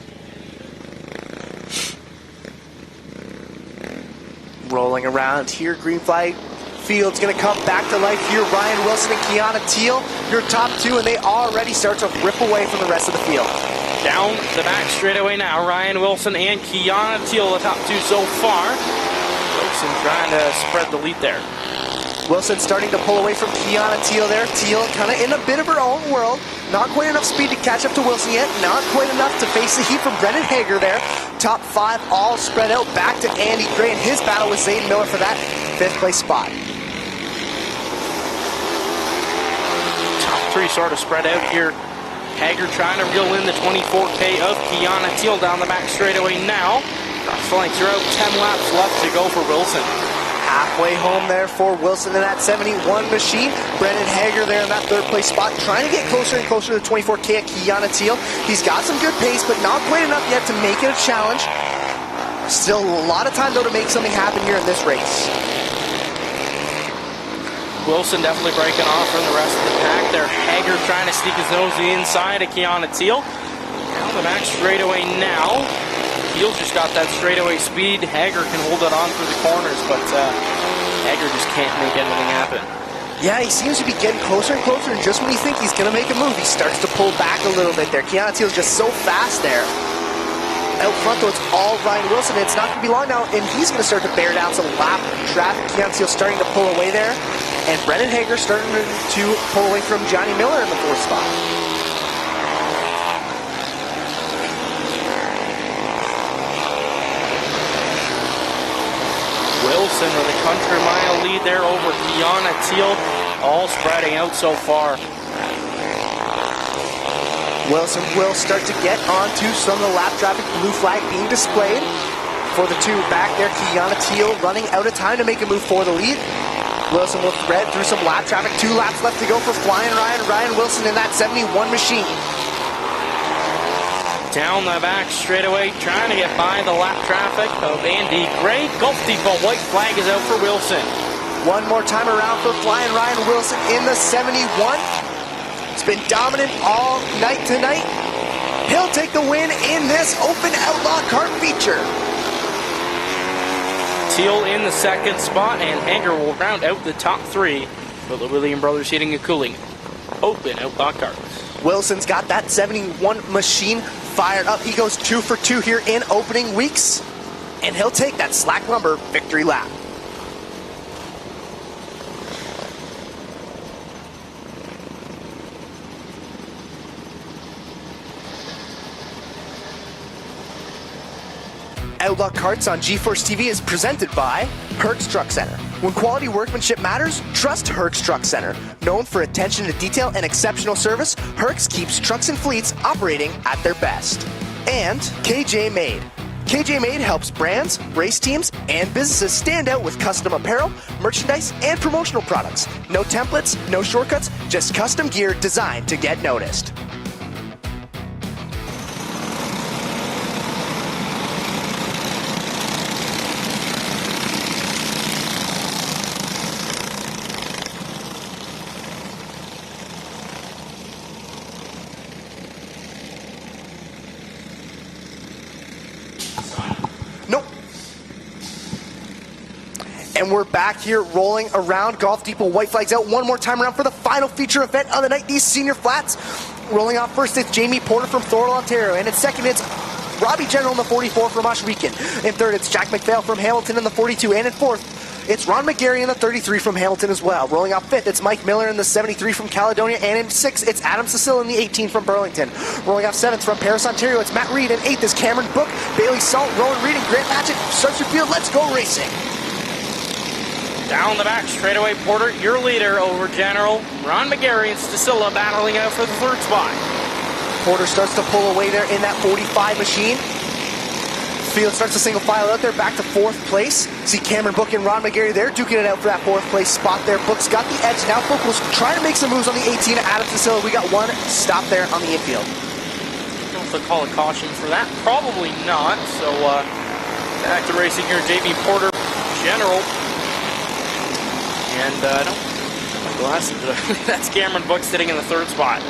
Rolling around here, green flag field's going to come back to life here. Ryan Wilson and Kiana Teal, your top 2, and they already start to rip away from the rest of the field. Down the back straightaway now, Ryan Wilson and Kiana Teal, the top 2 so far. Wilson trying to spread the lead there. Wilson starting to pull away from Kiana Teal there. Teal kind of in a bit of her own world. Not quite enough speed to catch up to Wilson yet. Not quite enough to face the heat from Brendan Hager there. Top 5 all spread out back to Andy Gray in his battle with Zayden Miller for that 5th place spot. Top 3 sort of spread out here. Hager trying to reel in the 24K of Kiana Teal down the back straightaway now. Flanks are out, 10 laps left to go for Wilson. Halfway home there for Wilson in that 71 machine. Brennan Hager there in that third place spot, trying to get closer and closer to the 24K at Kiana Teal. He's got some good pace, but not quite enough yet to make it a challenge. Still a lot of time though to make something happen here in this race. Wilson definitely breaking off from the rest of the pack there. Hager trying to sneak his nose inside of Kiana Teal. Down the back straightaway now. Teal just got that straightaway speed. Hager can hold it on through the corners, but Hager just can't make anything happen. Yeah, he seems to be getting closer and closer, and just when you think he's going to make a move, he starts to pull back a little bit there. Kiana Teal's just so fast there. Out front, though, it's all Ryan Wilson. It's not going to be long now, and he's going to start to bear down some lap traffic. Kiana Teal starting to pull away there, and Brennan Hager starting to pull away from Johnny Miller in the fourth spot. Wilson with a country mile lead there over Kiana Teal, all spreading out so far. Wilson will start to get onto some of the lap traffic, blue flag being displayed for the two back there. Kiana Teal running out of time to make a move for the lead. Wilson will thread through some lap traffic, 2 laps left to go for Flying Ryan Wilson in that 71 machine. Down the back straightaway, trying to get by the lap traffic of Andy Gray. Gulf Depot white flag is out for Wilson. One more time around for Flying Ryan Wilson in the 71. It's been dominant all night tonight. He'll take the win in this Open Outlaw Kart feature. Teal in the second spot, and Hager will round out the top 3 for the William Brothers Heating and Cooling Open Outlaw Karts. Wilson's got that 71 machine fired up. He goes 2 for 2 here in opening weeks, and he'll take that Slack Lumber victory lap. Outlaw Karts on GeForce TV is presented by Hertz Truck Center. When quality workmanship matters, trust Hertz Truck Center. Known for attention to detail and exceptional service, Hertz keeps trucks and fleets operating at their best. And KJ Made. KJ Made helps brands, race teams, and businesses stand out with custom apparel, merchandise, and promotional products. No templates, no shortcuts, just custom gear designed to get noticed. And we're back here rolling around. Golf Depot white flags out one more time around for the final feature event of the night, these senior flats. Rolling off first, it's Jamie Porter from Thornhill, Ontario. And in second, it's Robbie General in the 44 from Ohsweken. In third, it's Jack McPhail from Hamilton in the 42. And in fourth, it's Ron McGarry in the 33 from Hamilton as well. Rolling off fifth, it's Mike Miller in the 73 from Caledonia. And in sixth, it's Adam Cecil in the 18 from Burlington. Rolling off seventh from Paris, Ontario, it's Matt Reed. And eighth is Cameron Book, Bailey Salt, Rowan Reed, and Grant Matchett. Starts your field, let's go racing. Down the back straightaway, Porter, your leader over General. Ron McGarry and Stasilla battling out for the third spot. Porter starts to pull away there in that 45 machine. Field starts to single file out there, back to fourth place. See Cameron Book and Ron McGarry there duking it out for that fourth place spot there. Book's got the edge. Now Book will try to make some moves on the 18 at Adam Stasilla. We got one stop there on the infield. I don't know if they'll call a caution for that. Probably not. So back to racing here, JB Porter, General. And that's Cameron Book sitting in the third spot.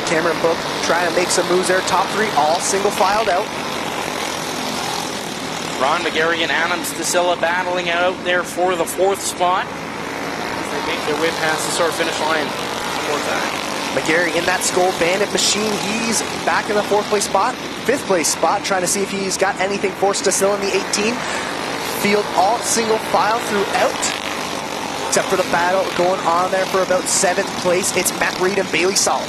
Cameron Book trying to make some moves there. Top 3 all single filed out. Ron McGarry and Adam Stasilla battling out there for the fourth spot. They make their way past the start finish line one more time. McGarry in that Skull Bandit machine. He's back in the fourth place spot. Fifth place spot, trying to see if he's got anything for Stasilla in the 18. Field all single file throughout. Except for the battle going on there for about 7th place. It's Matt Reed and Bailey Salt.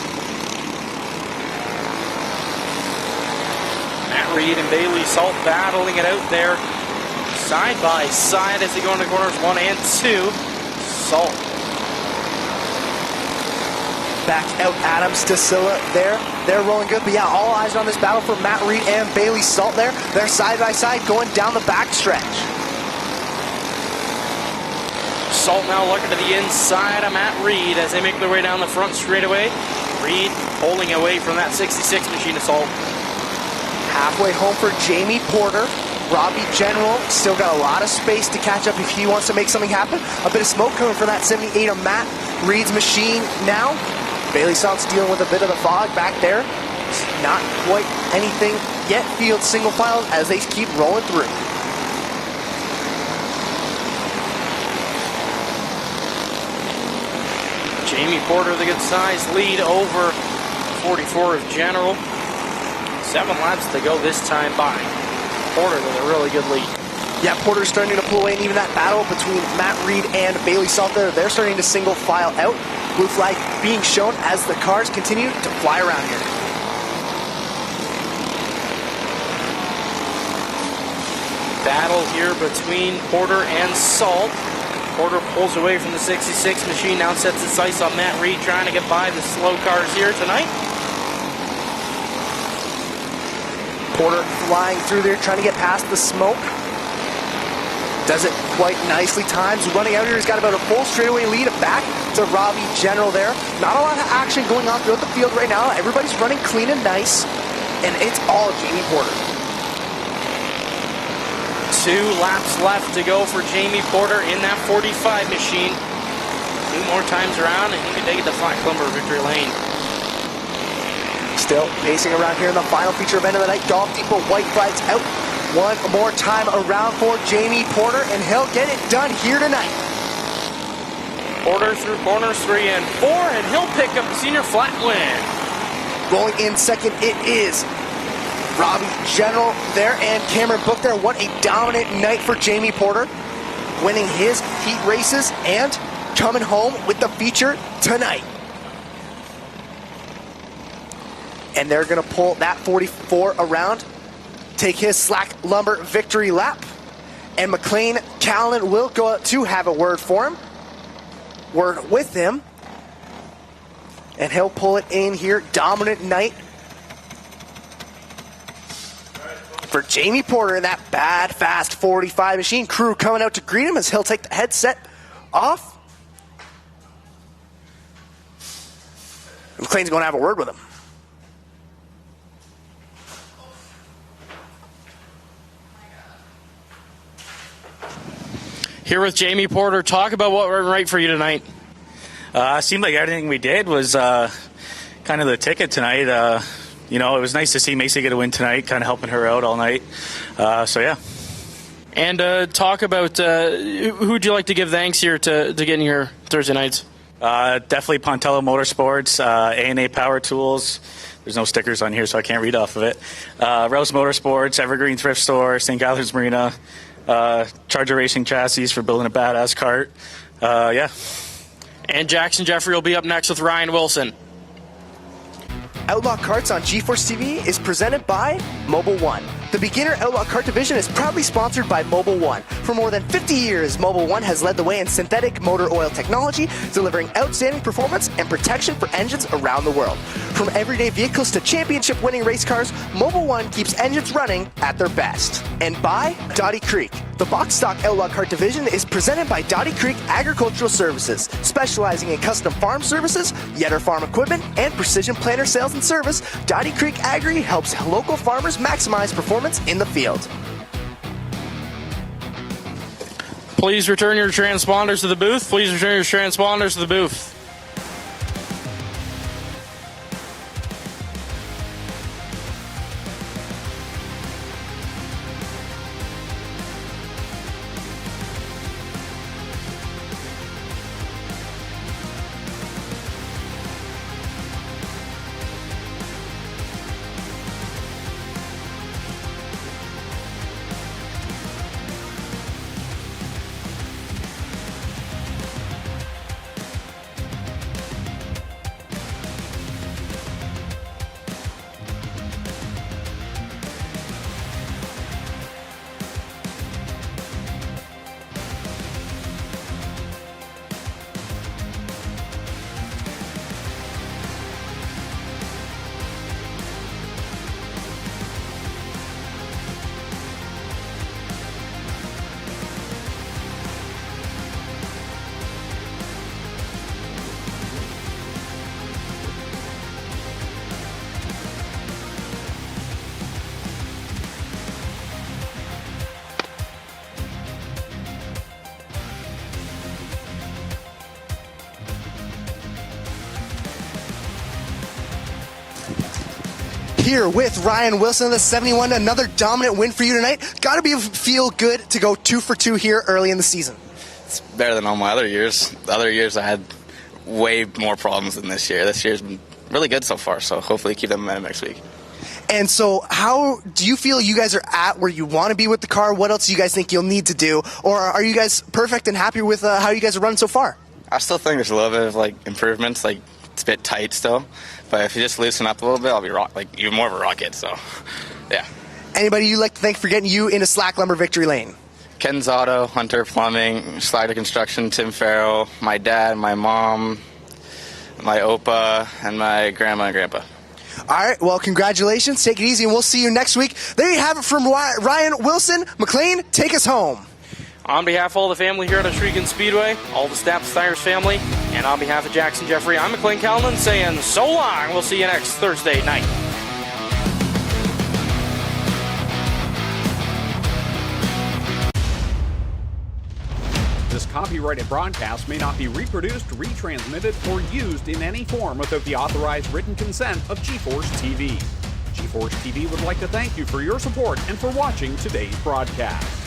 Matt Reed and Bailey Salt battling it out there side by side as they go into corners 1 and 2. Salt. Back out Adam Stasilla there. They're rolling good, but yeah, all eyes on this battle for Matt Reed and Bailey Salt there. They're side by side going down the back stretch. Salt now looking to the inside of Matt Reed as they make their way down the front straightaway. Reed holding away from that 66 machine of Salt. Halfway home for Jamie Porter. Robbie General still got a lot of space to catch up if he wants to make something happen. A bit of smoke coming from that 78 of Matt Reed's machine now. Bailey Salt's dealing with a bit of the fog back there. Not quite anything yet. Field single file as they keep rolling through. Jamie Porter, the good size lead over 44 of General. 7 laps to go this time by. Porter with a really good lead. Yeah, Porter's starting to pull away, and even that battle between Matt Reed and Bailey Salt there, they're starting to single file out. Blue flag being shown as the cars continue to fly around here. Battle here between Porter and Salt. Porter pulls away from the 66 machine, now sets his sights on Matt Reed, trying to get by the slow cars here tonight. Porter flying through there, trying to get past the smoke. Does it quite nicely. Times running out here. He's got about a full straightaway lead back to Robbie General there. Not a lot of action going on throughout the field right now. Everybody's running clean and nice, and it's all Jamie Porter. 2 laps left to go for Jamie Porter in that 45 machine. 2 more times around, and he can take it to Flat Clumber victory lane. Still pacing around here in the final feature event of the night. Golf Depot white flags out. One more time around for Jamie Porter, and he'll get it done here tonight. Porter through corners 3 and 4, and he'll pick up the senior flat win. Rolling in second, it is Robbie General there, and Cameron Book there. What a dominant night for Jamie Porter, winning his heat races and coming home with the feature tonight. And they're going to pull that 44 around, take his Slack Lumber victory lap, and McLean Callan will go out to have a word with him, and he'll pull it in here. Dominant night for Jamie Porter in that bad, fast 45 machine. Crew coming out to greet him as he'll take the headset off. McLean's going to have a word with him. Here with Jamie Porter. Talk about what went right for you tonight. Seemed like everything we did was kind of the ticket tonight. It was nice to see Macy get a win tonight, kind of helping her out all night. Yeah. And talk about who'd you like to give thanks here to getting here Thursday nights? Definitely Pontello Motorsports, A&A Power Tools. There's no stickers on here, so I can't read off of it. Rouse Motorsports, Evergreen Thrift Store, St. Catharines Marina, Charger Racing Chassis for building a badass cart. Yeah. And Jackson Jeffrey will be up next with Ryan Wilson. Outlaw Karts on GeForce TV is presented by Mobile One. The beginner Outlaw Kart division is proudly sponsored by Mobile One. For more than 50 years, Mobile One has led the way in synthetic motor oil technology, delivering outstanding performance and protection for engines around the world. From everyday vehicles to championship-winning race cars, Mobile One keeps engines running at their best. And by Dottie Creek. The box stock Outlaw Kart division is presented by Dottie Creek Agricultural Services, specializing in custom farm services, Yetter farm equipment, and precision planter sales and service. Dottie Creek Agri helps local farmers maximize performance in the field. Please return your transponders to the booth. Please return your transponders to the booth. here with Ryan Wilson of the 71. Another dominant win for you tonight. Got to feel good to go 2 for 2 here early in the season. It's better than all my other years. The other years I had way more problems than this year. This year's been really good so far, so hopefully keep that momentum next week. And so how do you feel you guys are at where you want to be with the car? What else do you guys think you'll need to do? Or are you guys perfect and happy with how you guys are running so far? I still think there's a little bit of improvements. It's a bit tight still, but if you just loosen up a little bit, I'll be even more of a rocket. So, yeah. Anybody you'd like to thank for getting you into Slack Lumber victory lane? Ken's Auto, Hunter Plumbing, Slider Construction, Tim Farrell, my dad, my mom, my Opa, and my grandma and grandpa. All right, well, congratulations. Take it easy, and we'll see you next week. There you have it from Ryan Wilson. McLean, take us home. On behalf of all the family here at Ohsweken Speedway, all the Stapp Tires family, and on behalf of Jackson Jeffrey, I'm McLean Callan saying so long. We'll see you next Thursday night. This copyrighted broadcast may not be reproduced, retransmitted, or used in any form without the authorized written consent of GeForce TV. GeForce TV would like to thank you for your support and for watching today's broadcast.